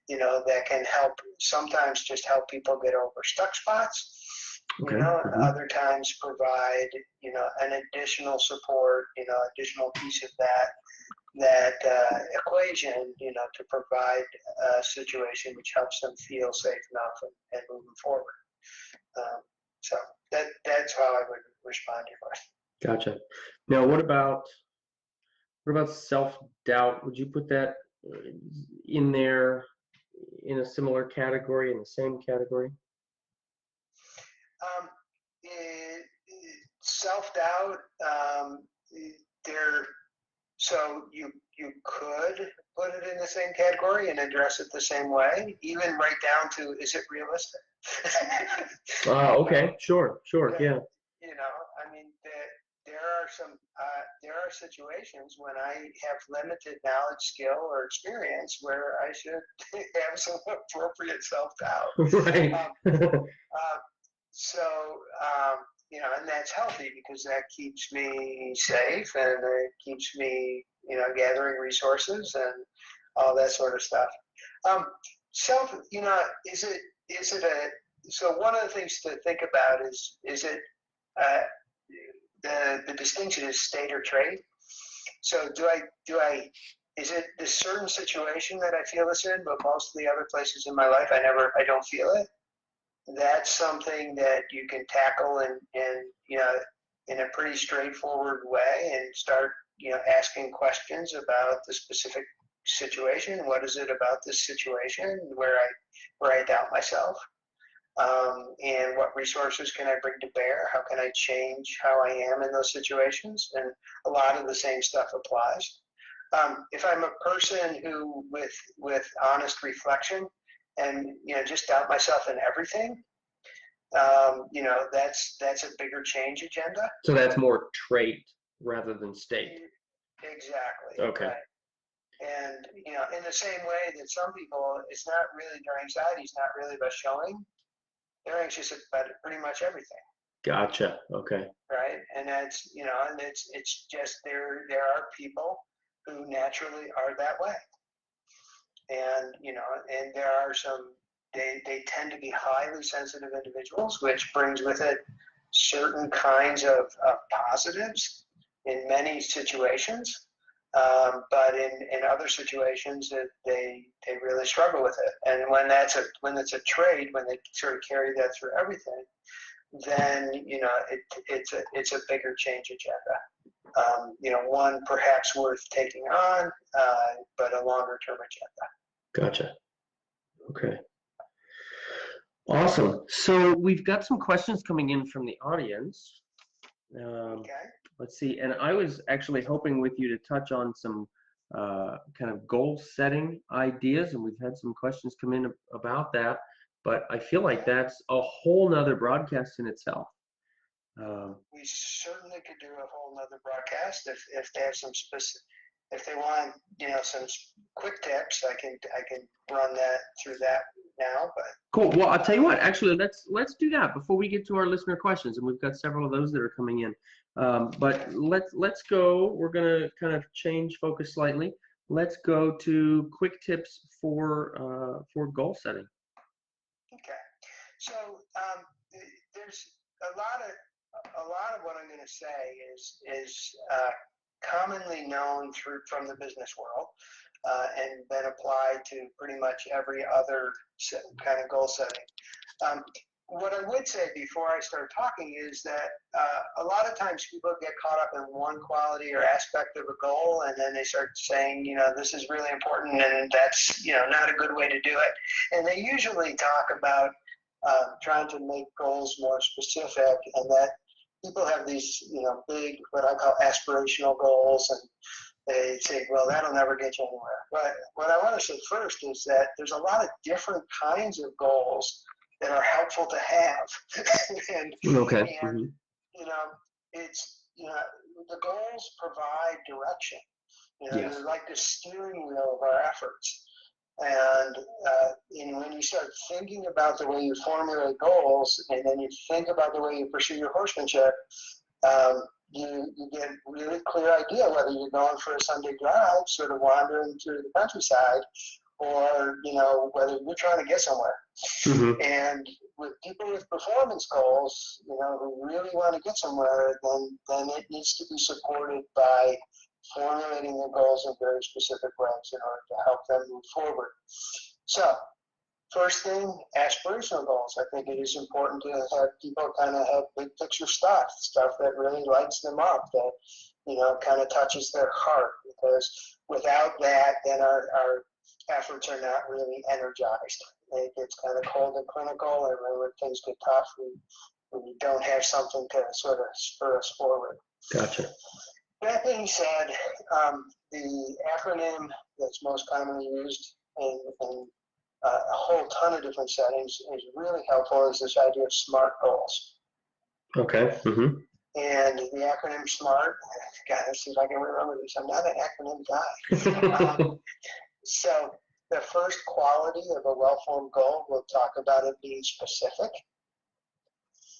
that can help, sometimes just help people get over stuck spots. Okay. You know, other times provide, you know, an additional support, you know, additional piece of that equation, you know, to provide a situation which helps them feel safe enough and moving forward. So that's how I would respond to your question. Gotcha. Now, what about self-doubt? Would you put that in there in a similar category, in the same category? Self-doubt, so you could put it in the same category and address it the same way, even right down to, is it realistic? Okay, sure, yeah. You know, I mean, there are situations when I have limited knowledge, skill, or experience where I should have some appropriate self-doubt. Right. You know, and that's healthy because that keeps me safe and it keeps me, you know, gathering resources and all that sort of stuff. You know, so one of the things to think about is it, the distinction is state or trait. So is it this certain situation that I feel this in, but most of the other places in my life, I don't feel it? That's something that you can tackle and you know, in a pretty straightforward way and start, you know, asking questions about the specific situation. What is it about this situation where I doubt myself? And what resources can I bring to bear? How can I change how I am in those situations? And a lot of the same stuff applies. If I'm a person who, with honest reflection, and, you know, just doubt myself in everything, you know, that's a bigger change agenda. So that's more trait rather than state. Exactly. Okay. Right. And, you know, in the same way that some people, it's not really, their anxiety is not really about showing. They're anxious about pretty much everything. Gotcha. Okay. Right. And that's, you know, and it's just there are people who naturally are that way. And, you know, and there are some, they tend to be highly sensitive individuals, which brings with it certain kinds of positives in many situations. But in other situations, they really struggle with it. And when it's a trait, when they sort of carry that through everything, then, you know, it's a bigger change agenda. You know, one perhaps worth taking on, but a longer term agenda. Gotcha. Okay. Awesome. So we've got some questions coming in from the audience. Okay. Let's see. And I was actually hoping with you to touch on some kind of goal setting ideas, and we've had some questions come in about that, but I feel like that's a whole nother broadcast in itself. We certainly could do a whole nother broadcast if they have some specific. If they want, you know, some quick tips, I can run that through that now. But cool. Well, I'll tell you what. Actually, let's do that before we get to our listener questions, and we've got several of those that are coming in. But let's go. We're gonna kind of change focus slightly. Let's go to quick tips for goal setting. Okay. So there's a lot of what I'm going to say is commonly known from the business world and then applied to pretty much every other kind of goal setting. What I would say before I start talking is that a lot of times people get caught up in one quality or aspect of a goal, and then they start saying, you know, this is really important, and that's, you know, not a good way to do it. And they usually talk about trying to make goals more specific, and that people have these, you know, big, what I call aspirational goals, and they say, well, that'll never get you anywhere. But what I want to say first is that there's a lot of different kinds of goals that are helpful to have. and Okay. And, you know, it's, you know, the goals provide direction. You know, Yes. they're like the steering wheel of our efforts. And when you start thinking about the way you formulate goals, and then you think about the way you pursue your horsemanship, you get a really clear idea whether you're going for a Sunday drive, sort of wandering through the countryside, or, you know, whether you're trying to get somewhere. Mm-hmm. And with people with performance goals, who really want to get somewhere, then it needs to be supported by formulating the goals in very specific ways in order to help them move forward. So, first thing, aspirational goals. I think it is important to have people kind of have big picture stuff that really lights them up, that, kind of touches their heart, because without that, then our efforts are not really energized. It gets kind of cold and clinical, and when things get tough, we don't have something to sort of spur us forward. Gotcha. That being said, the acronym that's most commonly used in a whole ton of different settings is really helpful, is this idea of SMART goals. Okay. Mm-hmm. And the acronym SMART, God, let's see if I can remember this. I'm not an acronym guy. So the first quality of a well-formed goal, we'll talk about it being specific.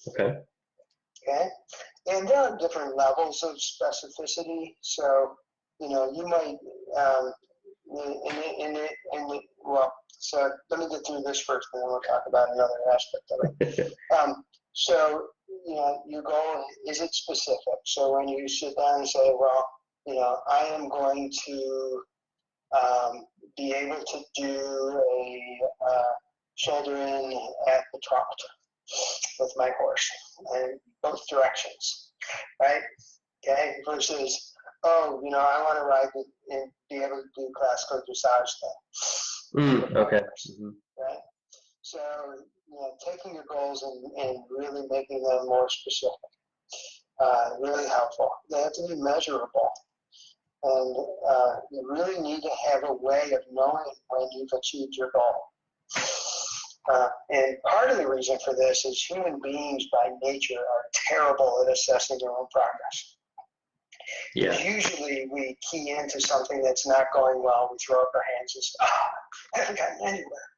Okay. Okay. And there are different levels of specificity. So, you might, well, so let me get through this first, and then we'll talk about another aspect of it. So, your goal, is it specific? So when you sit down and say, well, I am going to be able to do a shoulder in at the trot with my horse, and both directions, right? Okay, versus, I want to ride and be able to do classical dressage then. Okay. Right? So, taking your goals and really making them more specific, really helpful. They have to be measurable. And you really need to have a way of knowing when you've achieved your goal. And part of the reason for this is human beings by nature are terrible at assessing their own progress. Yeah. Usually we key into something that's not going well, we throw up our hands and say, I haven't gotten anywhere.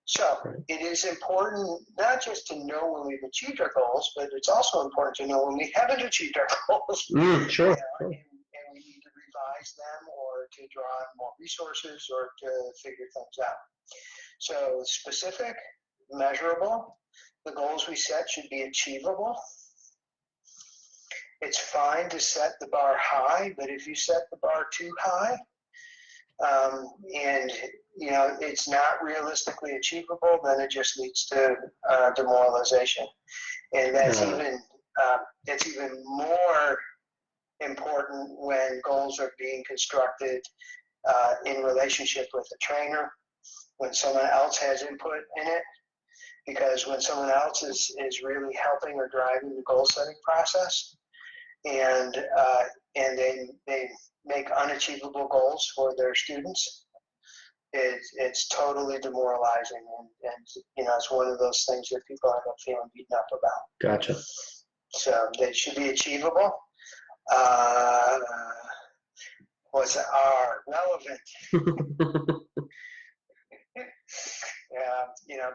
So it is important not just to know when we've achieved our goals, but it's also important to know when we haven't achieved our goals. Sure. And we need to revise them, or to draw on more resources, or to figure things out. So specific, measurable, the goals we set should be achievable. It's fine to set the bar high, but if you set the bar too high, and it's not realistically achievable, then it just leads to demoralization. And that's even more important when goals are being constructed in relationship with a trainer, when someone else has input in it, because when someone else is really helping or driving the goal setting process, and they make unachievable goals for their students, it's totally demoralizing, and it's one of those things that people end up feeling beaten up about. Gotcha. So they should be achievable. What's the R? Relevant.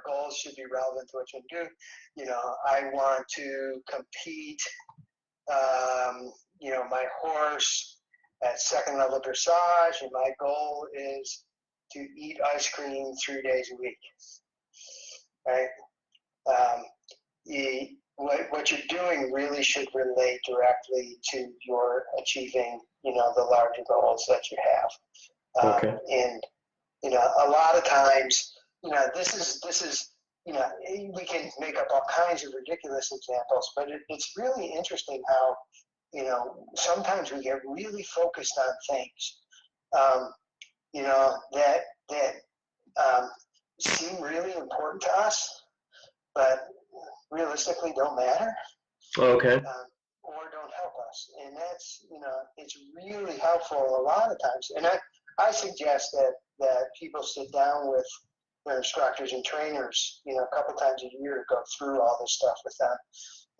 Goals should be relevant to what you do. I want to compete, my horse at second level dressage, and my goal is to eat ice cream 3 days a week, right? What you're doing really should relate directly to your achieving, the larger goals that you have. Okay. And, a lot of times, this is, we can make up all kinds of ridiculous examples, but it's really interesting how, sometimes we get really focused on things, that seem really important to us, but realistically don't matter. Okay. Or don't help us. And that's, it's really helpful a lot of times. And I suggest that people sit down with their instructors and trainers, a couple times a year to go through all this stuff with them,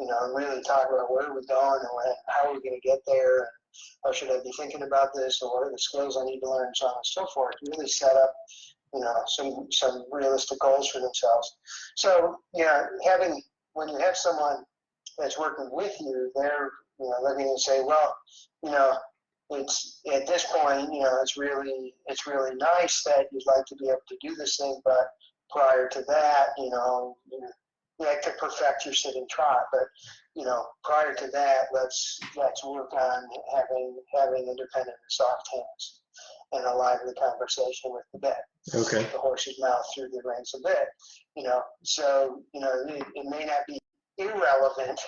and really talk about where are we going, and how are we going to get there, and how should I be thinking about this, or what are the skills I need to learn, and so on and so forth. Really set up, some realistic goals for themselves. So, when you have someone that's working with you, they're, looking and say, well, it's at this point, it's really nice that you'd like to be able to do this thing, but prior to that, you like to perfect your sitting trot, but prior to that, let's work on having independent and soft hands and a lively conversation with the bit. Okay. The horse's mouth through the reins a bit. So it may not be irrelevant,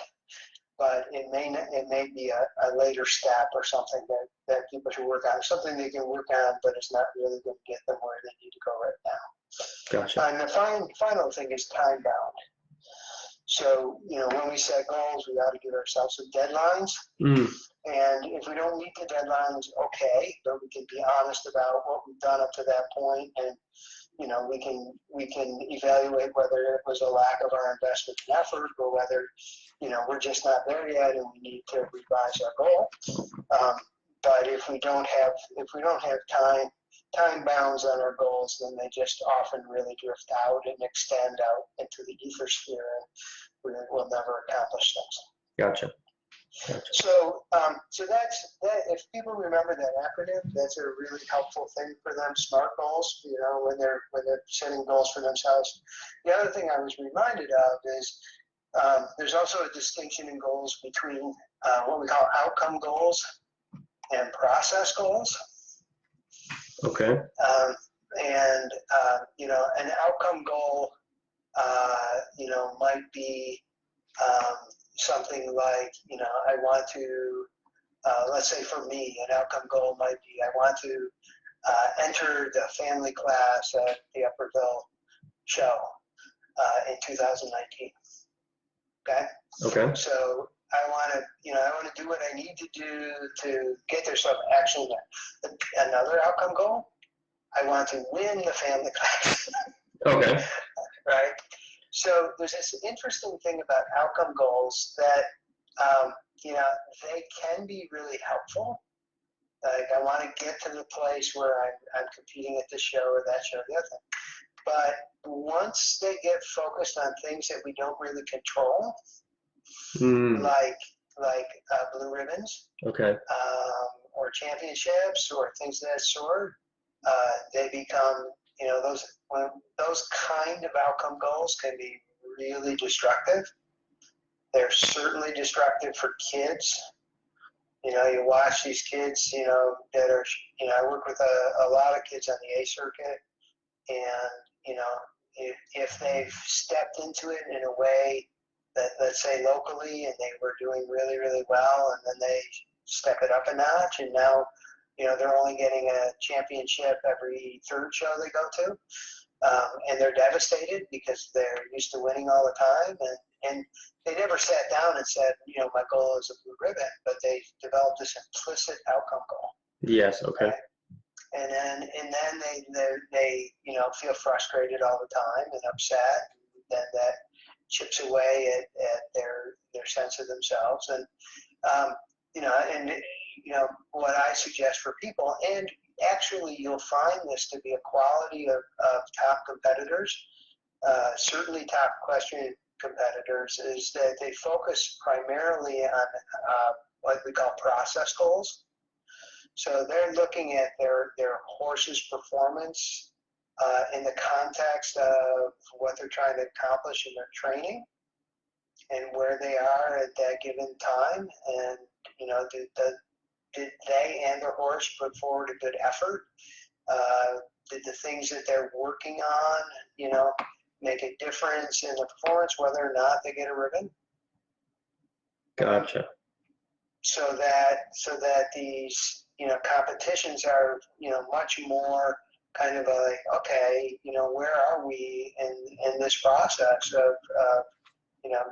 but it may be a later step or something that people should work on, something they can work on, but it's not really going to get them where they need to go right now. Gotcha. And the final thing is time bound. So, when we set goals, we ought to give ourselves some deadlines. And if we don't meet the deadlines, okay, but we can be honest about what we've done up to that point, and we can evaluate whether it was a lack of our investment and effort, or whether we're just not there yet and we need to revise our goal. But if we don't have time bounds on our goals, then they just often really drift out and extend out into the ether sphere, and we'll never accomplish things. Gotcha. So that's that. If people remember that acronym, that's a really helpful thing for them. SMART goals, when they're setting goals for themselves. The other thing I was reminded of is there's also a distinction in goals between what we call outcome goals and process goals. Okay. An outcome goal, might be something like, I want to, let's say for me, an outcome goal might be, I want to enter the family class at the Upperville show in 2019. Okay. So I want to do what I need to do to get there. So actually, another outcome goal, I want to win the family class. Okay. Right. So there's this interesting thing about outcome goals that, they can be really helpful. Like, I want to get to the place where I'm competing at this show or that show or the other thing. But once they get focused on things that we don't really control, like blue ribbons, okay, or championships or things of that sort, they become, those kind of outcome goals can be really destructive. They're certainly destructive for kids. You watch these kids, that are, I work with a lot of kids on the A circuit, and, if they've stepped into it in a way that, let's say locally, and they were doing really, really well, and then they step it up a notch, and now, they're only getting a championship every third show they go to, and they're devastated because they're used to winning all the time, and they never sat down and said, my goal is a blue ribbon, but they developed this implicit outcome goal. Yes. Okay. Right? And then they feel frustrated all the time and upset, and then that chips away at their sense of themselves. And what I suggest for people, and actually you'll find this to be a quality of top competitors, certainly top equestrian competitors, is that they focus primarily on what we call process goals. So they're looking at their horse's performance in the context of what they're trying to accomplish in their training and where they are at that given time, and did they and their horse put forward a good effort? Did the things that they're working on, make a difference in the performance, whether or not they get a ribbon? Gotcha. So that these competitions are much more kind of like, okay, where are we in this process of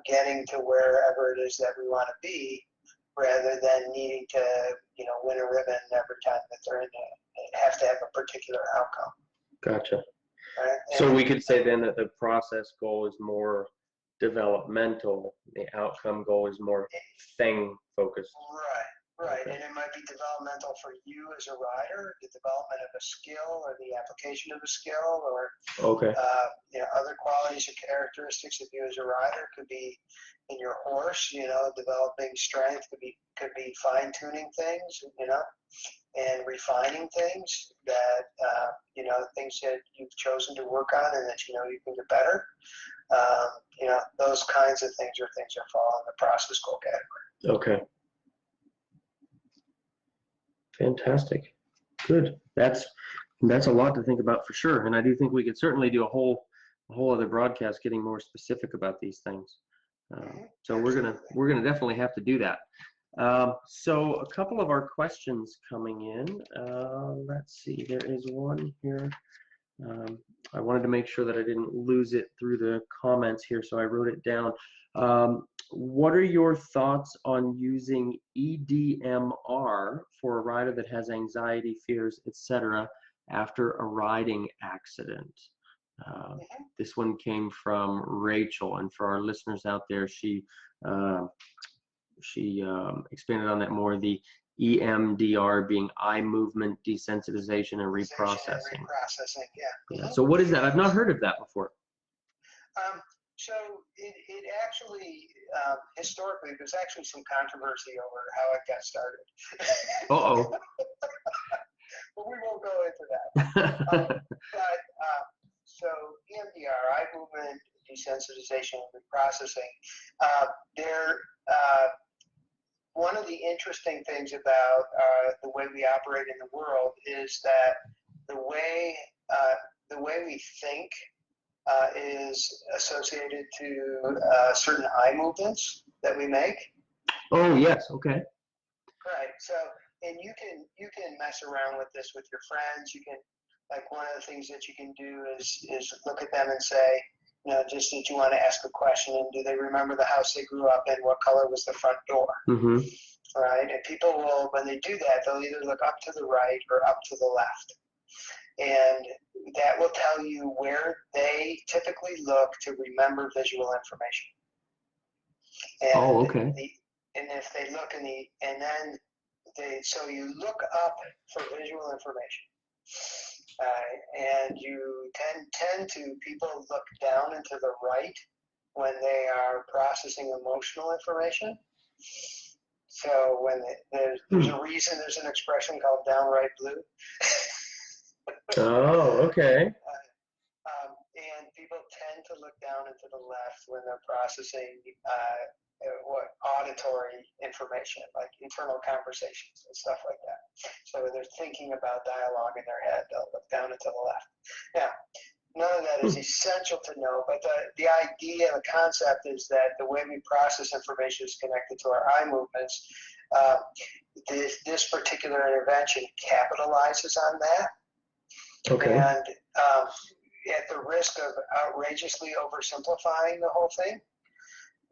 getting to wherever it is that we want to be, rather than needing to win a ribbon every time that they're in it. Have to have a particular outcome. Gotcha. Right? So we could say then that the process goal is more developmental, the outcome goal is more thing focused. Right. And it might be developmental for you as a rider, the development of a skill or the application of a skill, or other qualities or characteristics of you as a rider. Could be in your horse, developing strength, could be fine tuning things, and refining things that things that you've chosen to work on and that you can get better. Those kinds of things are things that fall in the process goal category. Okay. Fantastic. Good. That's a lot to think about for sure. And I do think we could certainly do a whole other broadcast getting more specific about these things. So we're gonna definitely have to do that. So a couple of our questions coming in. Let's see. There is one here. I wanted to make sure that I didn't lose it through the comments here, so I wrote it down. What are your thoughts on using EDMR for a rider that has anxiety, fears, etc. after a riding accident? This one came from Rachel, and for our listeners out there, she expanded on that more. The EMDR being eye movement desensitization and reprocessing. Yeah. So what is that? I've not heard of that before. So it actually, historically, there's actually some controversy over how it got started. Uh-oh. But we won't go into that. So EMDR, eye movement desensitization and reprocessing, one of the interesting things about the way we operate in the world is that the way we think is associated to certain eye movements that we make. Oh yes, okay. Right. So, and you can mess around with this with your friends. You can, like, one of the things that you can do is look at them and say, just that you want to ask a question, and do they remember the house they grew up in? What color was the front door? Mm-hmm. Right. And people will, when they do that, they'll either look up to the right or up to the left. And that will tell you where they typically look to remember visual information. And okay. And if they look so you look up for visual information. And you tend to, people look down and to the right when they are processing emotional information. So when there's a reason there's an expression called downright blue. Oh, okay. And people tend to look down and to the left when they're processing auditory information, like internal conversations and stuff like that. So when they're thinking about dialogue in their head, they'll look down and to the left. Now, none of that is essential to know, but the idea, the concept is that the way we process information is connected to our eye movements. This particular intervention capitalizes on that. Okay. And at the risk of outrageously oversimplifying the whole thing,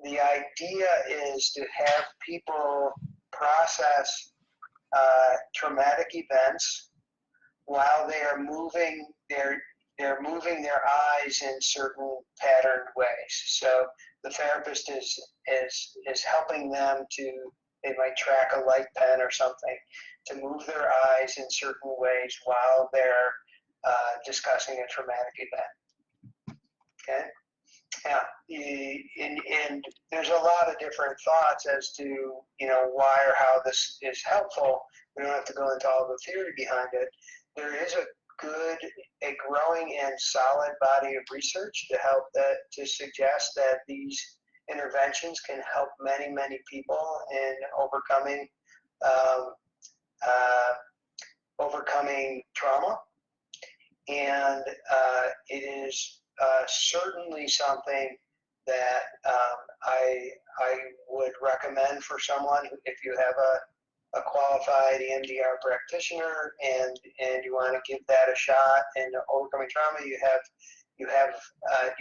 the idea is to have people process traumatic events while they are moving they're moving their eyes in certain patterned ways. So the therapist is helping them to, they might track a light pen or something, to move their eyes in certain ways while they're discussing a traumatic event. Okay? Yeah, and there's a lot of different thoughts as to, why or how this is helpful. We don't have to go into all the theory behind it. There is a growing and solid body of research to suggest that these interventions can help many, many people in overcoming trauma. And it is certainly something that I would recommend for someone if you have a qualified EMDR practitioner and you want to give that a shot in overcoming trauma, you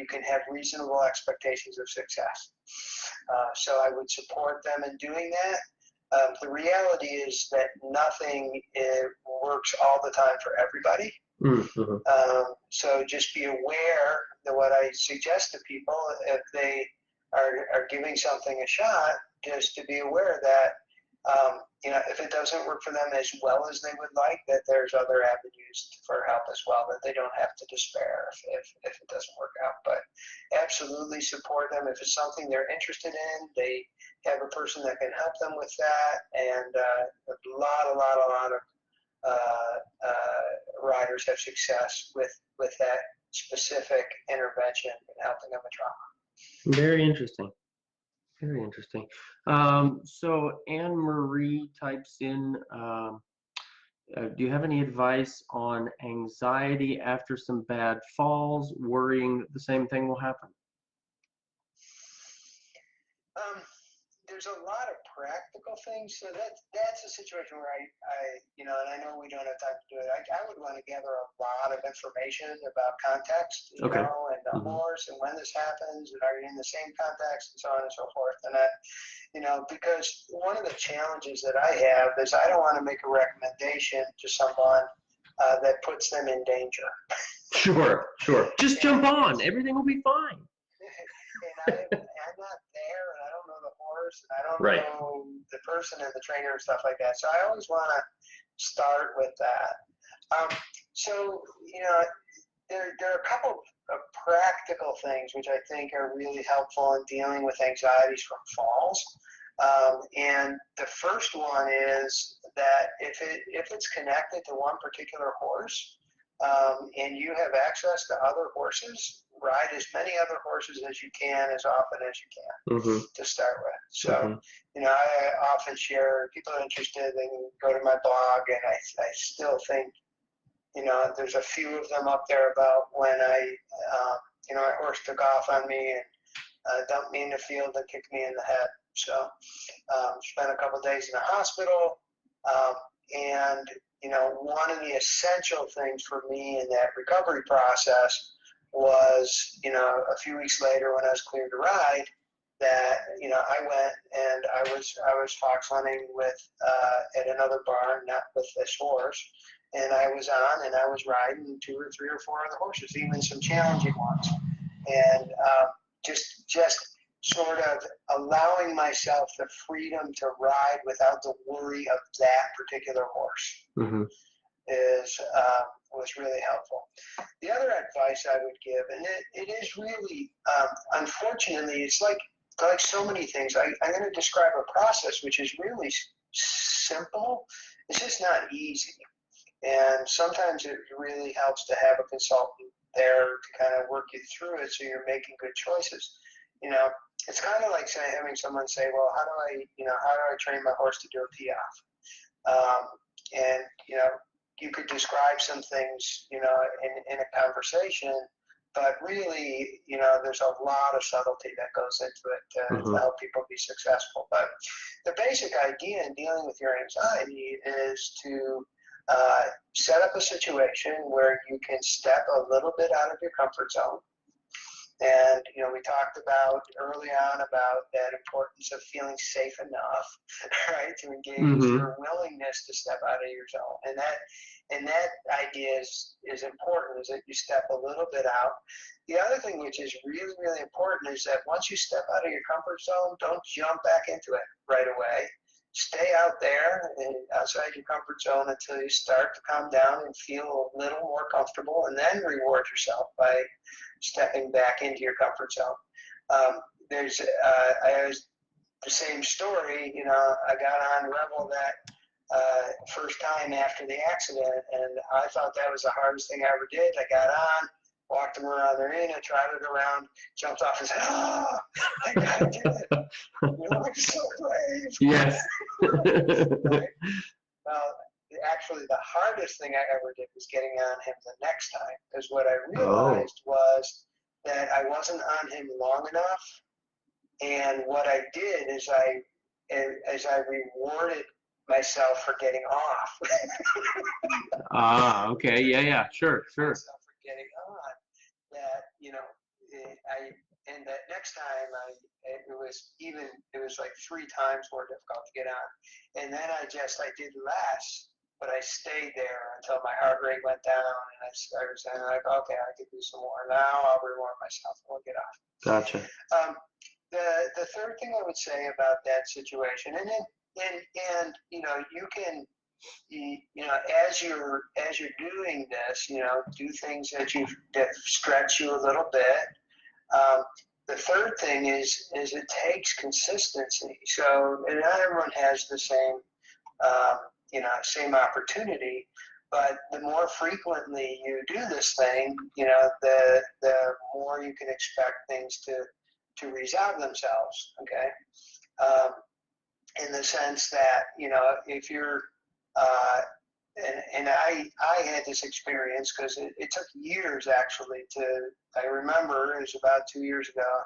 can have reasonable expectations of success. So I would support them in doing that. The reality is that nothing works all the time for everybody. Mm-hmm. So just be aware that what I suggest to people, if they are giving something a shot, just to be aware that if it doesn't work for them as well as they would like, that there's other avenues for help as well, that they don't have to despair if it doesn't work out. But absolutely support them. If it's something they're interested in, they have a person that can help them with that, and a lot of riders have success with that specific intervention and helping them with trauma. Very interesting. Very interesting. So Anne Marie types in, do you have any advice on anxiety after some bad falls, worrying that the same thing will happen? There's a lot of practical things. So that's a situation where I and I know we don't have time to do it. I would want to gather a lot of information about context, you know, and the horse and when this happens, and are you in the same context, and so on and so forth. And that, because one of the challenges that I have is I don't want to make a recommendation to someone that puts them in danger. Sure. Just jump on. Everything will be fine. And I'm not there, and I don't know the horse, and I don't know the person and the trainer and stuff like that. So I always want to start with that. So there are a couple of practical things which I think are really helpful in dealing with anxieties from falls. And the first one is that if it's connected to one particular horse, and you have access to other horses, ride as many other horses as you can, as often as you can, to start with. So, I often share, people are interested, they can go to my blog, and I still think, there's a few of them up there about when my horse took off on me and dumped me in the field and kicked me in the head. So, spent a couple days in the hospital, and one of the essential things for me in that recovery process was, a few weeks later when I was cleared to ride, that, I went and I was fox hunting with, at another barn, not with this horse. And I was on and I was riding 2 or 3 or 4 other horses, even some challenging ones. And just sort of allowing myself the freedom to ride without the worry of that particular horse was really helpful. The other advice I would give, and it is really, unfortunately, it's like so many things. I'm going to describe a process which is really simple. It's just not easy. And sometimes it really helps to have a consultant there to kind of work you through it so you're making good choices. It's kind of like having someone say, well, how do I train my horse to do a piaffe? And you could describe some things, in a conversation, but really, there's a lot of subtlety that goes into it to help people be successful. But the basic idea in dealing with your anxiety is to set up a situation where you can step a little bit out of your comfort zone. And, we talked about early on about that importance of feeling safe enough, right, to engage your willingness to step out of your zone. And that idea is important, is that you step a little bit out. The other thing which is really, really important is that once you step out of your comfort zone, don't jump back into it right away. Stay out there and outside your comfort zone until you start to calm down and feel a little more comfortable, and then reward yourself by stepping back into your comfort zone. I was the same story. I got on Rebel that first time after the accident, and I thought that was the hardest thing I ever did. I got on, walked them around the arena, trotted around, jumped off and said, I got to do it. I'm so brave. Yes. Right? Well, actually, the hardest thing I ever did was getting on him the next time, because what I realized was that I wasn't on him long enough, and what I did is I rewarded myself for getting off. Okay, yeah, sure. Myself for getting on. That and that next time it was like 3 times more difficult to get on, and then I did less, but I stayed there until my heart rate went down, and I was saying like, okay, I could do some more. Now I'll reward myself and we'll get off. Gotcha. The third thing I would say about that situation, and you can, as you're doing this, do things that stretch you a little bit. The third thing is it takes consistency. So not everyone has the same same opportunity. But the more frequently you do this thing, the more you can expect things to resolve themselves. Okay, in the sense that if you're and I had this experience because it took years actually I remember it was about 2 years ago,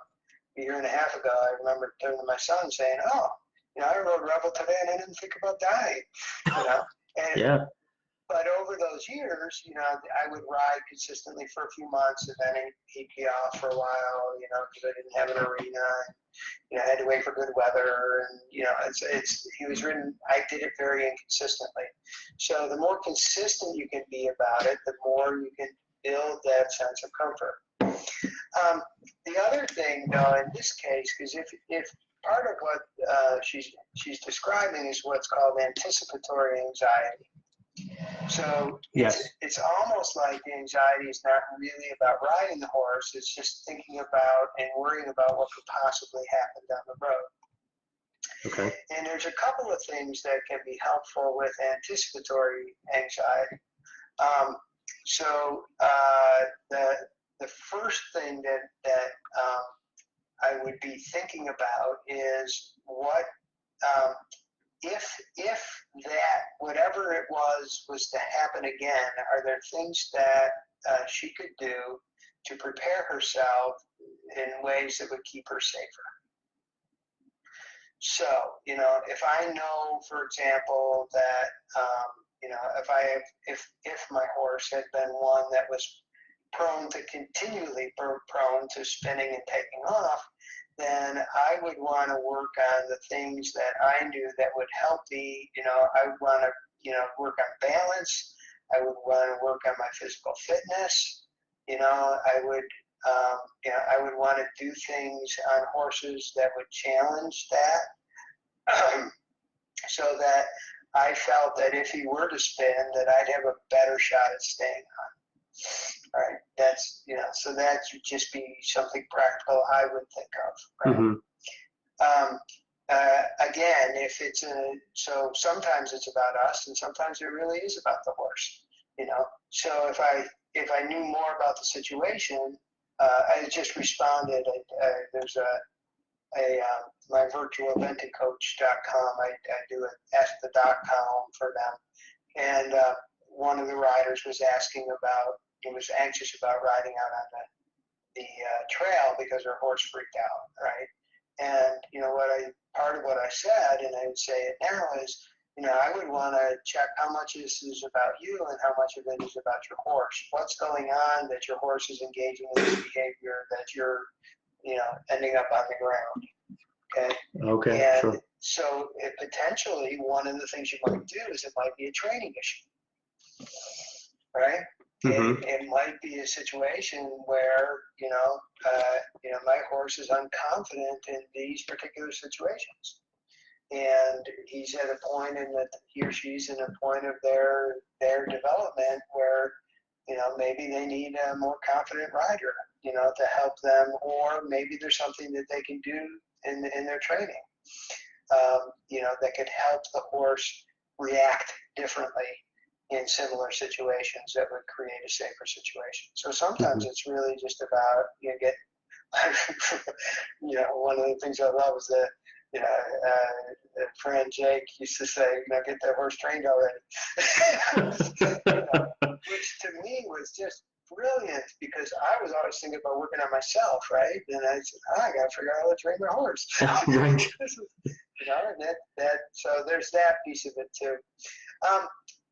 a year and a half ago, I remember turning to my son saying, oh, I rode Rebel today and I didn't think about dying, And, Yeah. But over those years, I would ride consistently for a few months and then he'd be off for a while, because I didn't have an arena. I had to wait for good weather, and he was ridden. I did it very inconsistently. So the more consistent you can be about it, the more you can build that sense of comfort. The other thing, though, in this case, because if part of what she's describing is what's called anticipatory anxiety. So yes, it's almost like the anxiety is not really about riding the horse. It's just thinking about and worrying about what could possibly happen down the road. okay, And there's a couple of things that can be helpful with anticipatory anxiety. The first thing that I would be thinking about is what if that whatever it was to happen again, are there things that she could do to prepare herself in ways that would keep her safer? So, if I know, for example, that if my horse had been one that was continually prone to spinning and taking off, then I would want to work on the things that I knew that would help me. I would want to, work on balance. I would want to work on my physical fitness. I would want to do things on horses that would challenge that, so that I felt that if he were to spin, that I'd have a better shot at staying on. All right, that's so that would just be something practical I would think of. Right? Mm-hmm. Again, so sometimes it's about us, and sometimes it really is about the horse. So if I knew more about the situation, I just responded. There's my virtual eventing coach.com. I do an Ask the Doc column for them, and one of the riders was asking about. He was anxious about riding out on the trail because her horse freaked out, right? And part of what I said, and I would say it now, is I would want to check how much this is about you and how much of it is about your horse. What's going on that your horse is engaging in this behavior that you're ending up on the ground. Okay. And sure. so potentially one of the things you might do is it might be a training issue, right? Mm-hmm. It might be a situation where my horse is unconfident in these particular situations, and he's at a point he or she's in a point of their development where maybe they need a more confident rider to help them, or maybe there's something that they can do in their training that could help the horse react differently in similar situations that would create a safer situation. So sometimes it's really just about one of the things I love is that friend Jake used to say, get that horse trained already, which to me was just brilliant because I was always thinking about working on myself, right? And I said, I got to figure out how to train my horse. Right. So there's that piece of it too.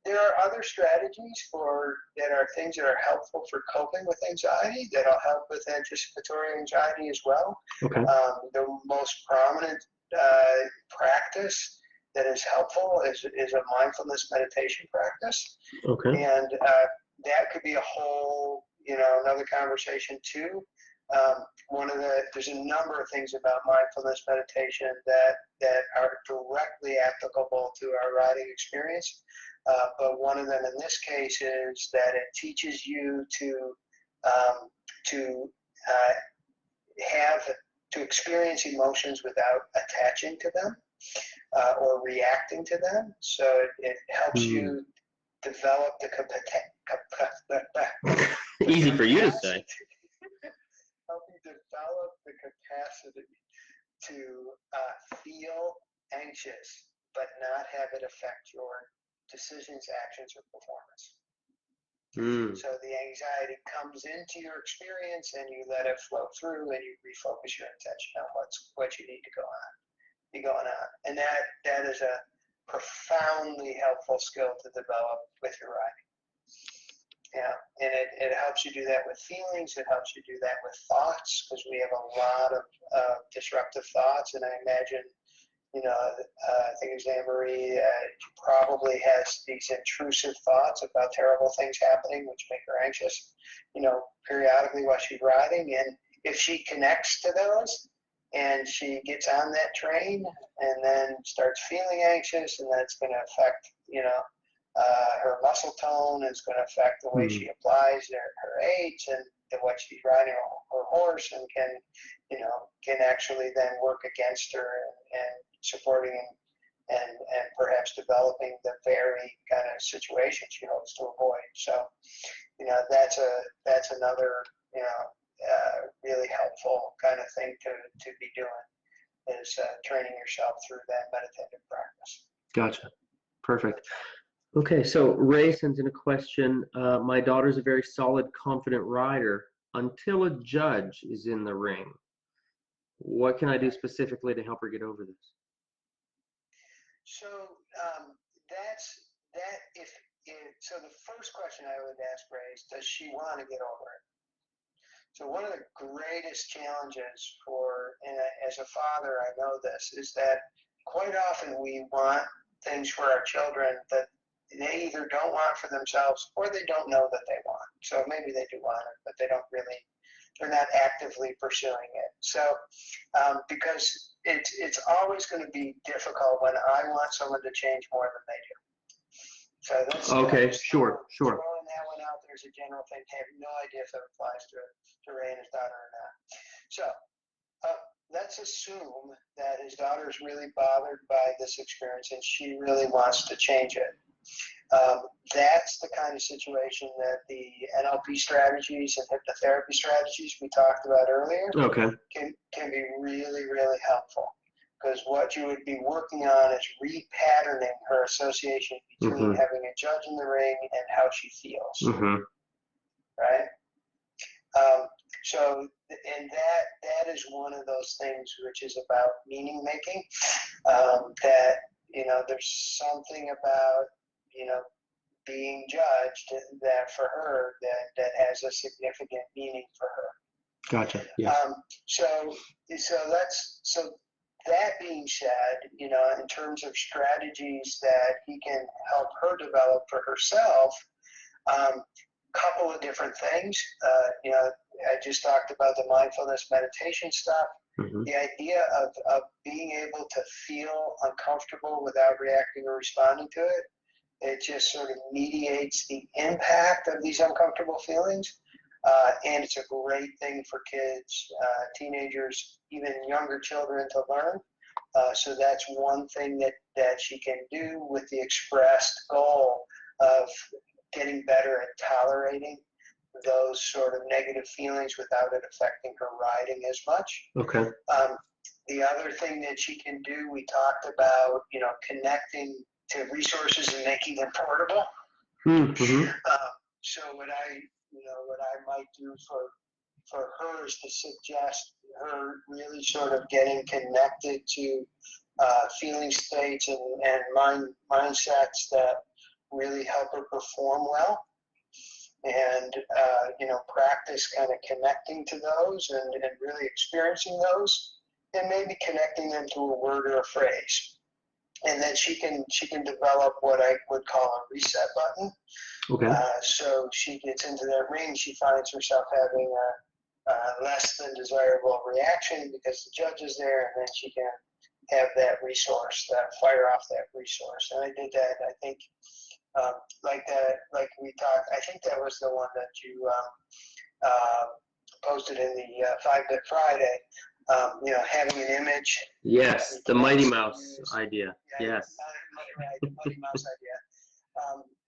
There are other strategies that are things that are helpful for coping with anxiety that'll help with anticipatory anxiety as well. Okay. The most prominent practice that is helpful is a mindfulness meditation practice. Okay. And that could be a whole, another conversation too. There's a number of things about mindfulness meditation that are directly applicable to our riding experience. But one of them in this case is that it teaches you to experience emotions without attaching to them. or reacting to them. So it helps you develop the Easy for you to say. Help you develop the capacity to feel anxious, but not have it affect your decisions, actions, or performance. So the anxiety comes into your experience, and you let it flow through, and you refocus your attention on what you need to be going on. And that is a profoundly helpful skill to develop with your riding. Yeah, and it helps you do that with feelings. It helps you do that with thoughts, because we have a lot of disruptive thoughts. And I imagine, I think it's Anne-Marie, probably has these intrusive thoughts about terrible things happening, which make her anxious, periodically while she's riding. And if she connects to those and she gets on that train and then starts feeling anxious, and that's going to affect, her muscle tone, is going to affect the way she applies her aids and what she's riding her horse, and can actually then work against her and supporting and perhaps developing the very kind of situation she hopes to avoid. So, that's another, really helpful kind of thing to be doing, is training yourself through that meditative practice. Gotcha. Perfect. Okay, so Ray sends in a question. My daughter's a very solid, confident rider until a judge is in the ring. What can I do specifically to help her get over this? So so the first question I would ask Ray is, does she want to get over it? So one of the greatest challenges as a father, I know this, is that quite often we want things for our children that they either don't want for themselves, or they don't know that they want. So maybe they do want it, but they're not actively pursuing it. So because it's always going to be difficult when I want someone to change more than they do. So that's okay. Sure. Throwing that one out there as a general thing. I have no idea if that applies to Ray and his daughter or not. So let's assume that his daughter is really bothered by this experience and she really wants to change it. That's the kind of situation that the NLP strategies and hypnotherapy strategies we talked about earlier can be really, really helpful. Because what you would be working on is repatterning her association between having a judge in the ring and how she feels. Right? So, and that is one of those things which is about meaning making. That, there's something about, being judged that for her that has a significant meaning for her. Gotcha. Yes. So that being said, in terms of strategies that he can help her develop for herself, couple of different things. I just talked about the mindfulness meditation stuff. The idea of being able to feel uncomfortable without reacting or responding to it. It just sort of mediates the impact of these uncomfortable feelings. And it's a great thing for kids, teenagers, even younger children to learn. So that's one thing that she can do with the expressed goal of getting better at tolerating those sort of negative feelings without it affecting her riding as much. Okay. The other thing that she can do, we talked about, connecting to resources and making them portable. So what I might do for her is to suggest her really sort of getting connected to feeling states and mindsets that really help her perform well, and practice kind of connecting to those and really experiencing those, and maybe connecting them to a word or a phrase. And then she can develop what I would call a reset button. Okay. So she gets into that ring, she finds herself having a less than desirable reaction because the judge is there, and then she can have that resource, fire off that resource. And I did that, I think, like we talked, I think that was the one that you posted in the 5-Bit Friday. having an image. Yes, the Mighty Mouse idea. Yeah, Yes. right, the Mighty Mouse idea.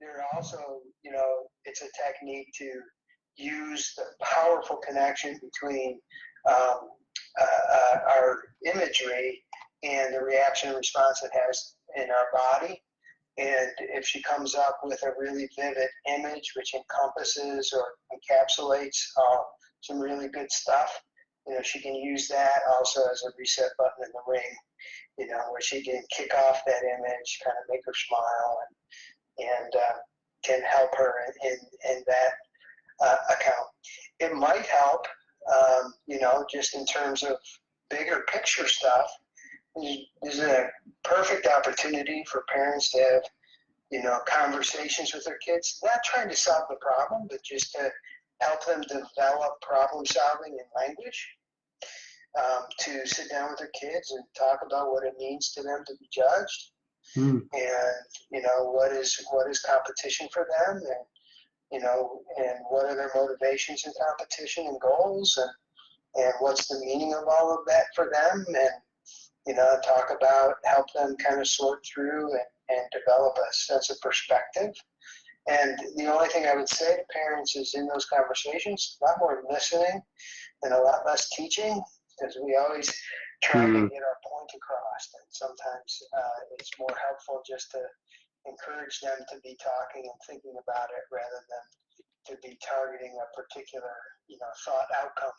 There are also, it's a technique to use the powerful connection between our imagery and the reaction and response it has in our body. And if she comes up with a really vivid image which encompasses or encapsulates some really good stuff, she can use that also as a reset button in the ring, where she can kick off that image, kind of make her smile, and can help her in that account. It might help, just in terms of bigger picture stuff. This is a perfect opportunity for parents to have, conversations with their kids, not trying to solve the problem, but just to help them develop problem solving in language, to sit down with their kids and talk about what it means to them to be judged, and, what is competition for them, and, and what are their motivations in competition and goals, and what's the meaning of all of that for them, and, talk about, help them kind of sort through and develop a sense of perspective. And the only thing I would say to parents is, in those conversations, a lot more listening and a lot less teaching, because we always try to get our point across. And sometimes it's more helpful just to encourage them to be talking and thinking about it, rather than to be targeting a particular, thought outcome,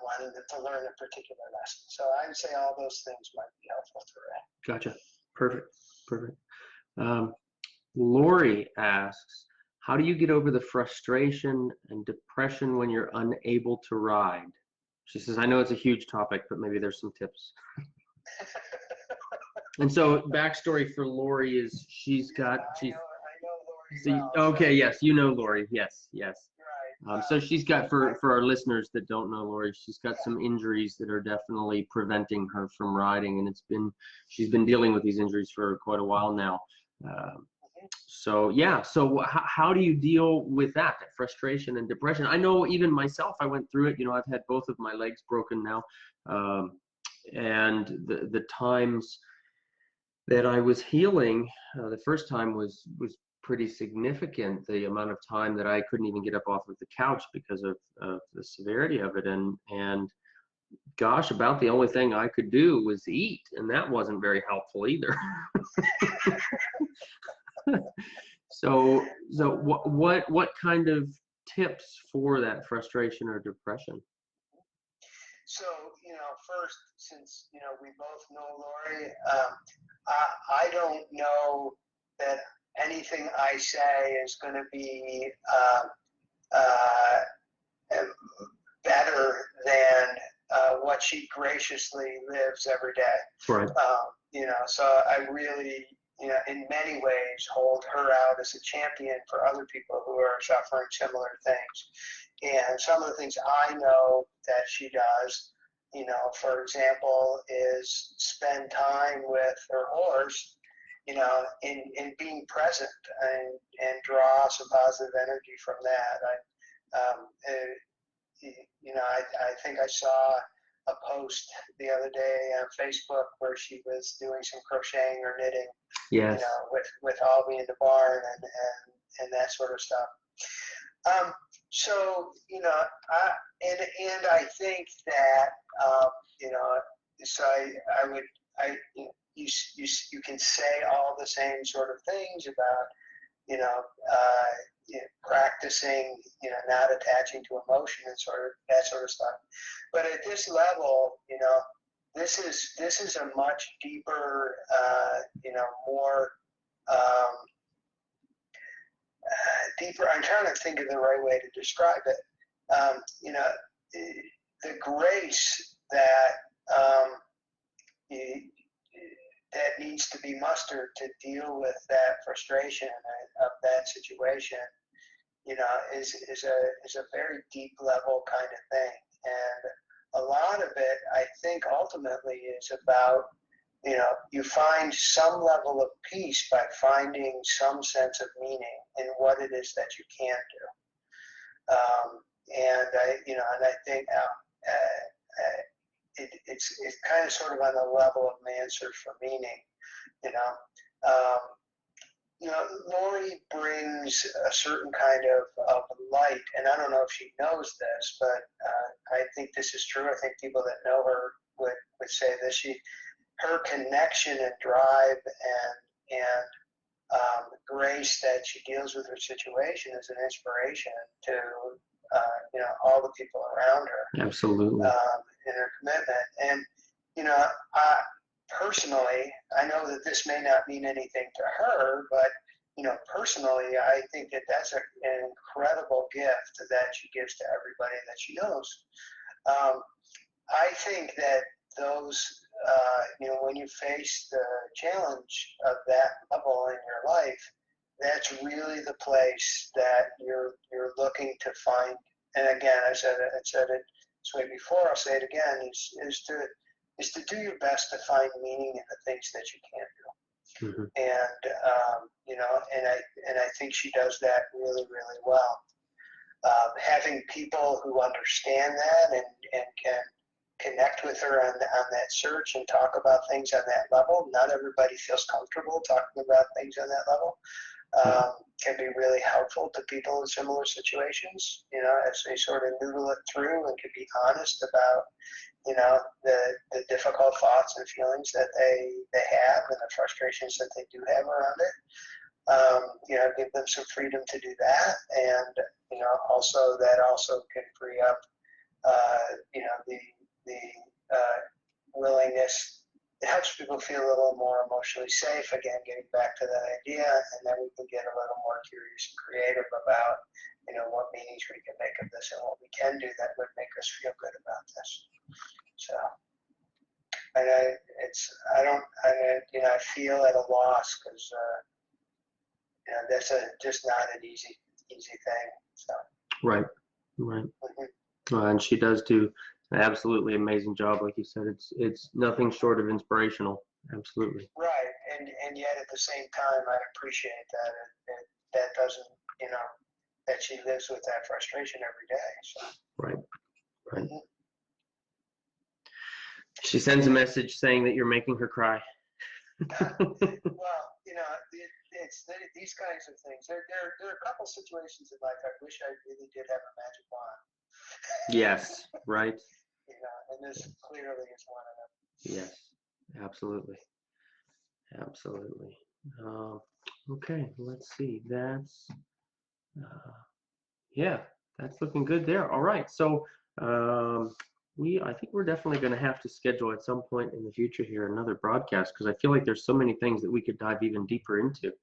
wanting them to learn a particular lesson. So I would say all those things might be helpful for that. Gotcha. Perfect. Lori asks, how do you get over the frustration and depression when you're unable to ride? She says, I know it's a huge topic, but maybe there's some tips. And so backstory for Lori is I know Lori well. Okay, yes, you know Lori. Yes. Right. So she's got, for our listeners that don't know Lori, she's got some injuries that are definitely preventing her from riding, and she's been dealing with these injuries for quite a while now. So how do you deal with that frustration and depression? I know even myself, I went through it. I've had both of my legs broken now, and the times that I was healing, the first time was pretty significant. The amount of time that I couldn't even get up off of the couch because of the severity of it, and gosh, about the only thing I could do was eat, and that wasn't very helpful either. So what kind of tips for that frustration or depression? So, first, since, we both know Lori, I don't know that anything I say is going to be better than what she graciously lives every day. Right. So I really, in many ways, hold her out as a champion for other people who are suffering similar things. And some of the things I know that she does, for example, is spend time with her horse, in being present, and draw some positive energy from that. I think I saw a post the other day on Facebook where she was doing some crocheting or knitting, yes, with Albie in the barn and that sort of stuff. So, I think that, so you can say all the same sort of things about, practicing, not attaching to emotion and that sort of stuff. But at this level, this is a much deeper, more deeper. I'm trying to think of the right way to describe it. The grace that that needs to be mustered to deal with that frustration of that situation, is a very deep level kind of thing. And a lot of it, I think, ultimately is about, you find some level of peace by finding some sense of meaning in what it is that you can do. And I think it's kind of sort of on the level of man search for meaning, you know. Lori brings a certain kind of light, and I don't know if she knows this, but I think this is true. I think people that know her would say this. Her connection and drive and grace that she deals with her situation is an inspiration to all the people around her. Absolutely. In her commitment, and personally, I know that this may not mean anything to her, but personally, I think that that's an incredible gift that she gives to everybody that she knows. I think that those, when you face the challenge of that level in your life, that's really the place that you're looking to find. And again, I said it this way before. I'll say it again: is to do your best to find meaning in the things that you can't do. Mm-hmm. And I think she does that really, really well. Having people who understand that and can connect with her on that search and talk about things on that level. Not everybody feels comfortable talking about things on that level. Can be really helpful to people in similar situations, as they sort of noodle it through and can be honest about, the difficult thoughts and feelings that they have and the frustrations that they do have around it. Give them some freedom to do that. And, also that also can free up, the willingness. It helps people feel a little more emotionally safe, again, getting back to that idea, and then we can get a little more curious and creative about, what meanings we can make of this and what we can do that would make us feel good about this. So, I feel at a loss because, that's just not an easy thing. So. Right. Mm-hmm. And she does do an absolutely amazing job, like you said. It's nothing short of inspirational. Absolutely. Right, and yet at the same time, I appreciate that doesn't, that she lives with that frustration every day. So. Right. Mm-hmm. She sends a message saying that you're making her cry. Well, it's these kinds of things. There are a couple situations in life I wish I really did have a magic wand. Yes, right. And this clearly is one of them. Yes, absolutely. Okay, let's see. That's that's looking good there. All right, so I think we're definitely going to have to schedule at some point in the future here another broadcast, because I feel like there's so many things that we could dive even deeper into.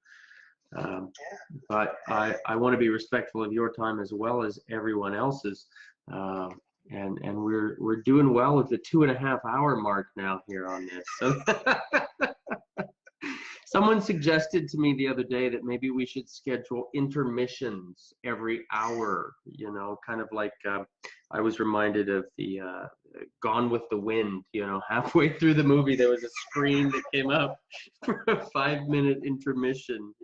But I want to be respectful of your time as well as everyone else's. And we're doing well at the 2.5 hour mark now here on this. So someone suggested to me the other day that maybe we should schedule intermissions every hour, kind of like I was reminded of the Gone with the Wind, halfway through the movie there was a screen that came up for a 5-minute intermission,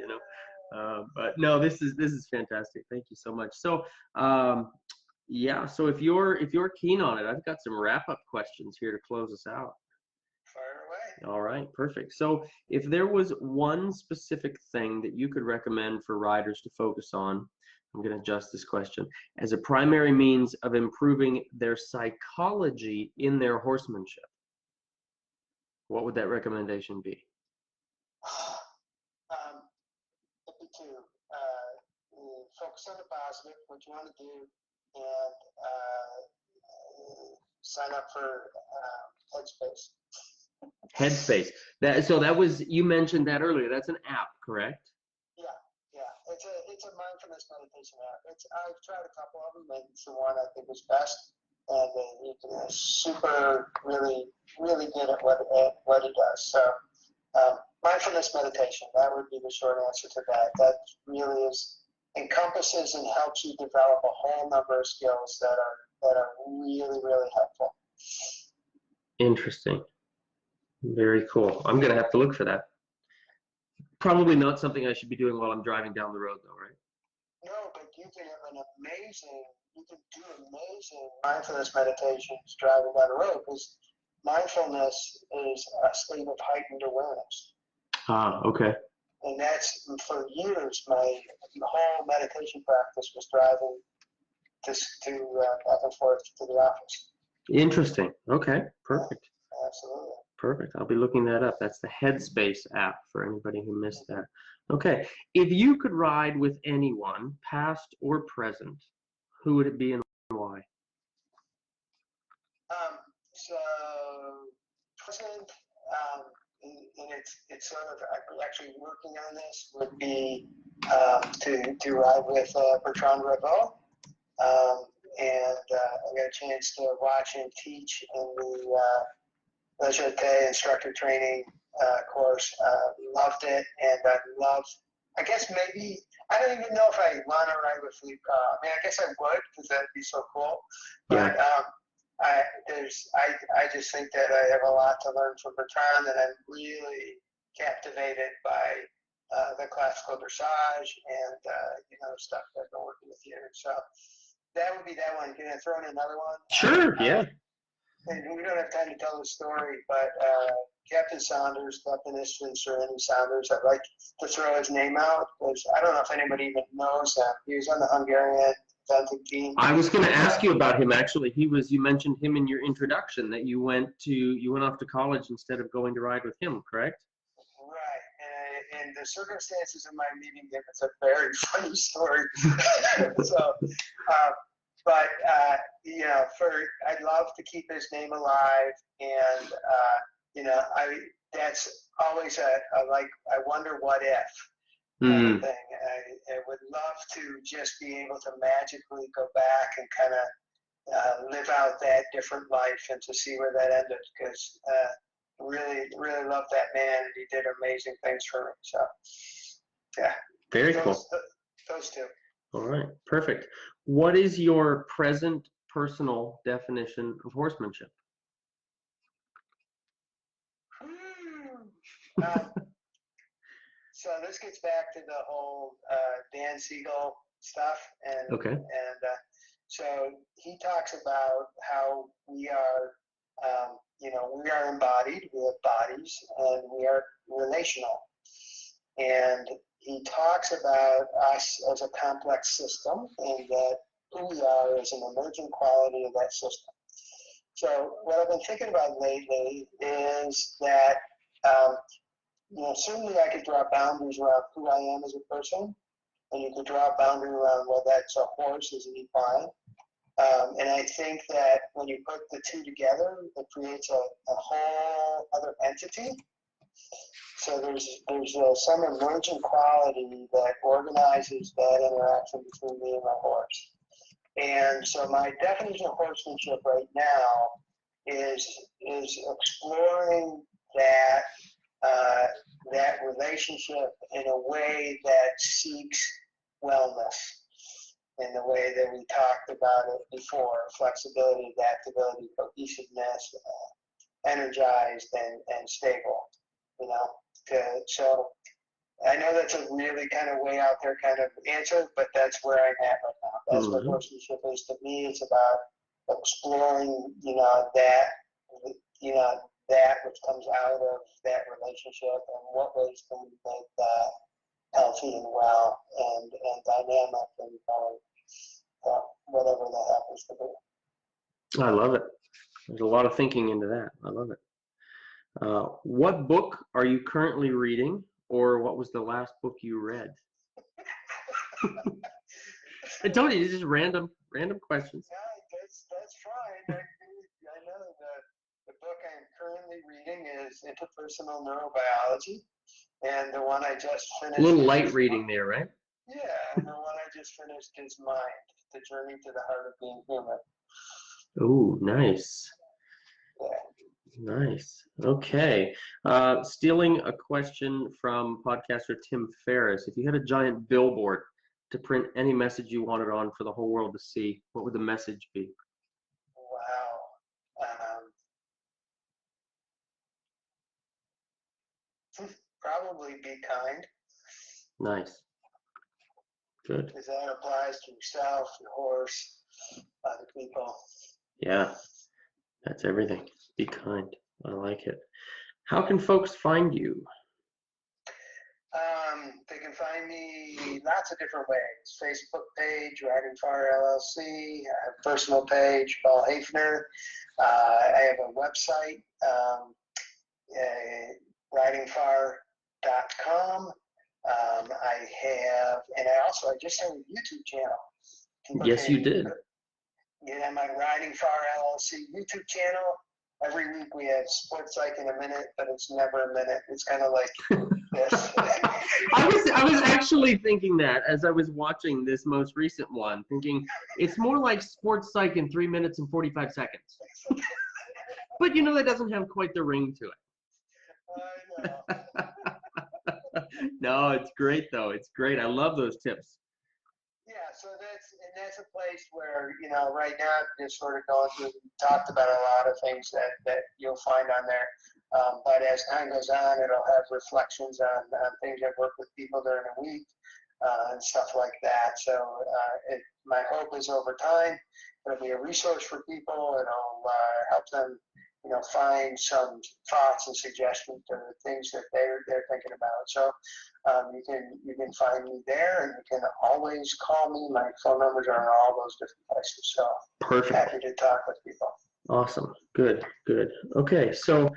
but no, this is fantastic. Thank you so much. So so if you're keen on it, I've got some wrap-up questions here to close us out. Fire away. All right, perfect. So if there was one specific thing that you could recommend for riders to focus on, I'm going to adjust this question, as a primary means of improving their psychology in their horsemanship, what would that recommendation be? It'd be two. Focus on the positive, what you want to do, and sign up for Headspace. Headspace. That was, you mentioned that earlier. That's an app, correct? Yeah. It's a mindfulness meditation app. I've tried a couple of them, and it's the one I think is best. And it's super, really, really good at what it does. So mindfulness meditation, that would be the short answer to that. That really encompasses and helps you develop a whole number of skills that are really, really helpful. Interesting. Very cool. I'm going to have to look for that. Probably not something I should be doing while I'm driving down the road, though, right? No, but you can do amazing mindfulness meditations driving down the road, because mindfulness is a state of heightened awareness. Okay. And that's, for years, my whole meditation practice was driving back and forth to the office. Interesting. Okay. Perfect. Yeah, absolutely. Perfect. I'll be looking that up. That's the Headspace app for anybody who missed that. Okay. If you could ride with anyone, past or present, who would it be and why? So present, and it's sort of, I'm actually working on this, would be to ride with Bertrand Revel. And I got a chance to watch him teach in the Dressage instructor training course. Loved it, and I guess maybe, I don't even know if I want to ride with Philippe. I mean, I guess I would, because that'd be so cool. But I just think that I have a lot to learn from Bertrand, and I'm really captivated by the classical dressage and stuff that I've been working with here. So that would be that one. Can I throw in another one? Sure. Yeah. And we don't have time to tell the story, but Captain Saunders, Captain Istvan Serenity Saunders, I'd like to throw his name out, because I don't know if anybody even knows him. He was on the Hungarian Atlantic team. I was going to ask you about him, actually. You mentioned him in your introduction, that you went off to college instead of going to ride with him, correct? Right. And the circumstances of my meeting him, it's a very funny story. So, but I'd love to keep his name alive, and that's always a I wonder what if kind of thing. I would love to just be able to magically go back and kind of live out that different life and to see where that ended, because really, really love that man, and he did amazing things for me. So, yeah. Very cool. Those two. All right, perfect. What is your present personal definition of horsemanship? So this gets back to the whole Dan Siegel stuff, and so he talks about how we are, we are embodied, we have bodies, and we are relational. And he talks about us as a complex system, and that who we are is an emergent quality of that system. So what I've been thinking about lately is that, certainly I could draw boundaries around who I am as a person, and you could draw a boundary around whether that's a horse as an equine. And I think that when you put the two together, it creates a whole other entity. So there's some emergent quality that organizes that interaction between me and my horse. And so my definition of horsemanship right now is exploring that relationship in a way that seeks wellness, in the way that we talked about it before: flexibility, adaptability, cohesiveness, energized and stable. So I know that's a really kind of way out there kind of answer, but that's where I'm at right now. That's what horsemanship is to me. It's about exploring, that which comes out of that relationship, and what ways can we make that healthy and well and dynamic and whatever that happens to be. I love it. There's a lot of thinking into that. I love it. What book are you currently reading, or what was the last book you read? I told you, it's just random questions. Yeah, that's fine. I know the book I'm currently reading is Interpersonal Neurobiology, and the one I just finished. A little light reading there, right? Yeah, and the one I just finished is Mind: The Journey to the Heart of Being Human. Oh, nice. Yeah. Nice. Okay. Stealing a question from podcaster Tim Ferriss. If you had a giant billboard to print any message you wanted on for the whole world to see, what would the message be? Wow. Probably be kind. Nice. Good. Because that applies to yourself, your horse, other people. Yeah. That's everything. Be kind. I like it. How can folks find you? They can find me lots of different ways. Facebook page, Riding Fire LLC. I have a personal page, Paul Haefner. I have a website, ridingfire.com. I just have a YouTube channel. Yes, you did. Yeah, my Riding Fire LLC YouTube channel. Every week we have Sports Psych in a minute, but it's never a minute. It's kind of like this. I was actually thinking that as I was watching this most recent one, thinking it's more like Sports Psych in 3 minutes and 45 seconds. But that doesn't have quite the ring to it. I know. No, it's great though. It's great. I love those tips. Yeah, so that's a place where, right now I'm just sort of going through, talked about a lot of things that you'll find on there. But as time goes on, it'll have reflections on things I've worked with people during a week and stuff like that. So my hope is over time, it'll be a resource for people. It'll help them, find some thoughts and suggestions to things that they're thinking about. So you can find me there, and you can always call me. My phone numbers are in all those different places. So perfect. Happy to talk with people. Awesome. Good. Okay, so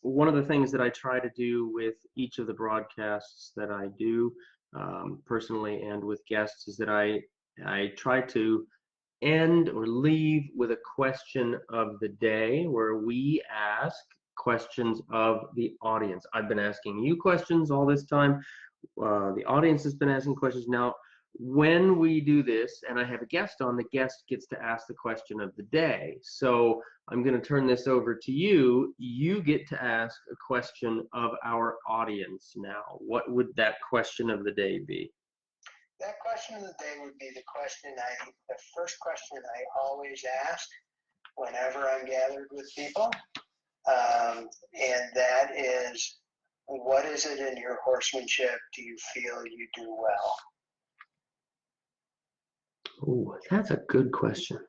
one of the things that I try to do with each of the broadcasts that I do personally and with guests is that I try to end or leave with a question of the day where we ask questions of the audience. I've been asking you questions all this time. The audience has been asking questions. Now, when we do this and I have a guest on, the guest gets to ask the question of the day. So I'm going to turn this over to you. You get to ask a question of our audience now. What would that question of the day be? That question of the day would be the first question I always ask whenever I'm gathered with people. And that is, what is it in your horsemanship do you feel you do well? Oh, that's a good question.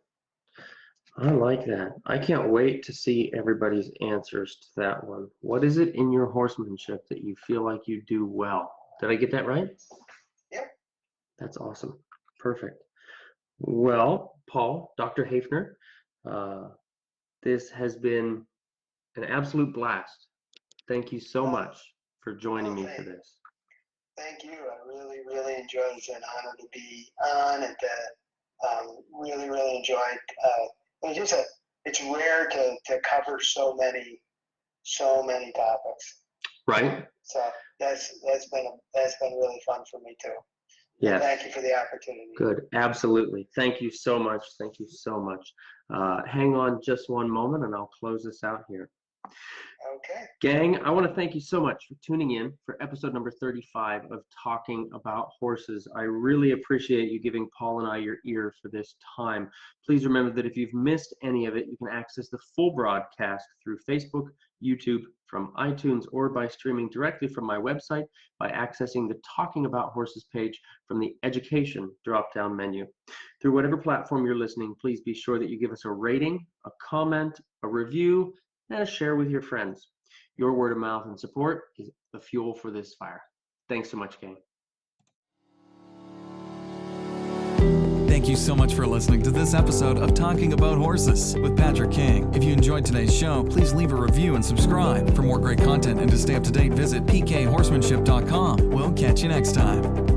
I like that. I can't wait to see everybody's answers to that one. What is it in your horsemanship that you feel like you do well? Did I get that right? Yep. That's awesome. Perfect. Well, Paul, Dr. Haefner, this has been an absolute blast. Thank you so much for joining me for this. Thank you. I really, really enjoyed it. It's an honor to be on, and really, really enjoyed. It's rare to cover so many topics. Right. So that's been really fun for me too. Yes. Thank you for the opportunity. Good. Absolutely. Thank you so much. Thank you so much. Hang on just one moment and I'll close this out here. Okay. Gang, I want to thank you so much for tuning in for episode number 35 of Talking About Horses. I really appreciate you giving Paul and I your ear for this time. Please remember that if you've missed any of it, you can access the full broadcast through Facebook, YouTube, from iTunes, or by streaming directly from my website by accessing the Talking About Horses page from the Education drop-down menu. Through whatever platform you're listening, please be sure that you give us a rating, a comment, a review, and share with your friends. Your word of mouth and support is the fuel for this fire. Thanks so much, gang. Thank you so much for listening to this episode of Talking About Horses with Patrick King. If you enjoyed today's show, please leave a review and subscribe. For more great content and to stay up to date, visit pkhorsemanship.com. We'll catch you next time.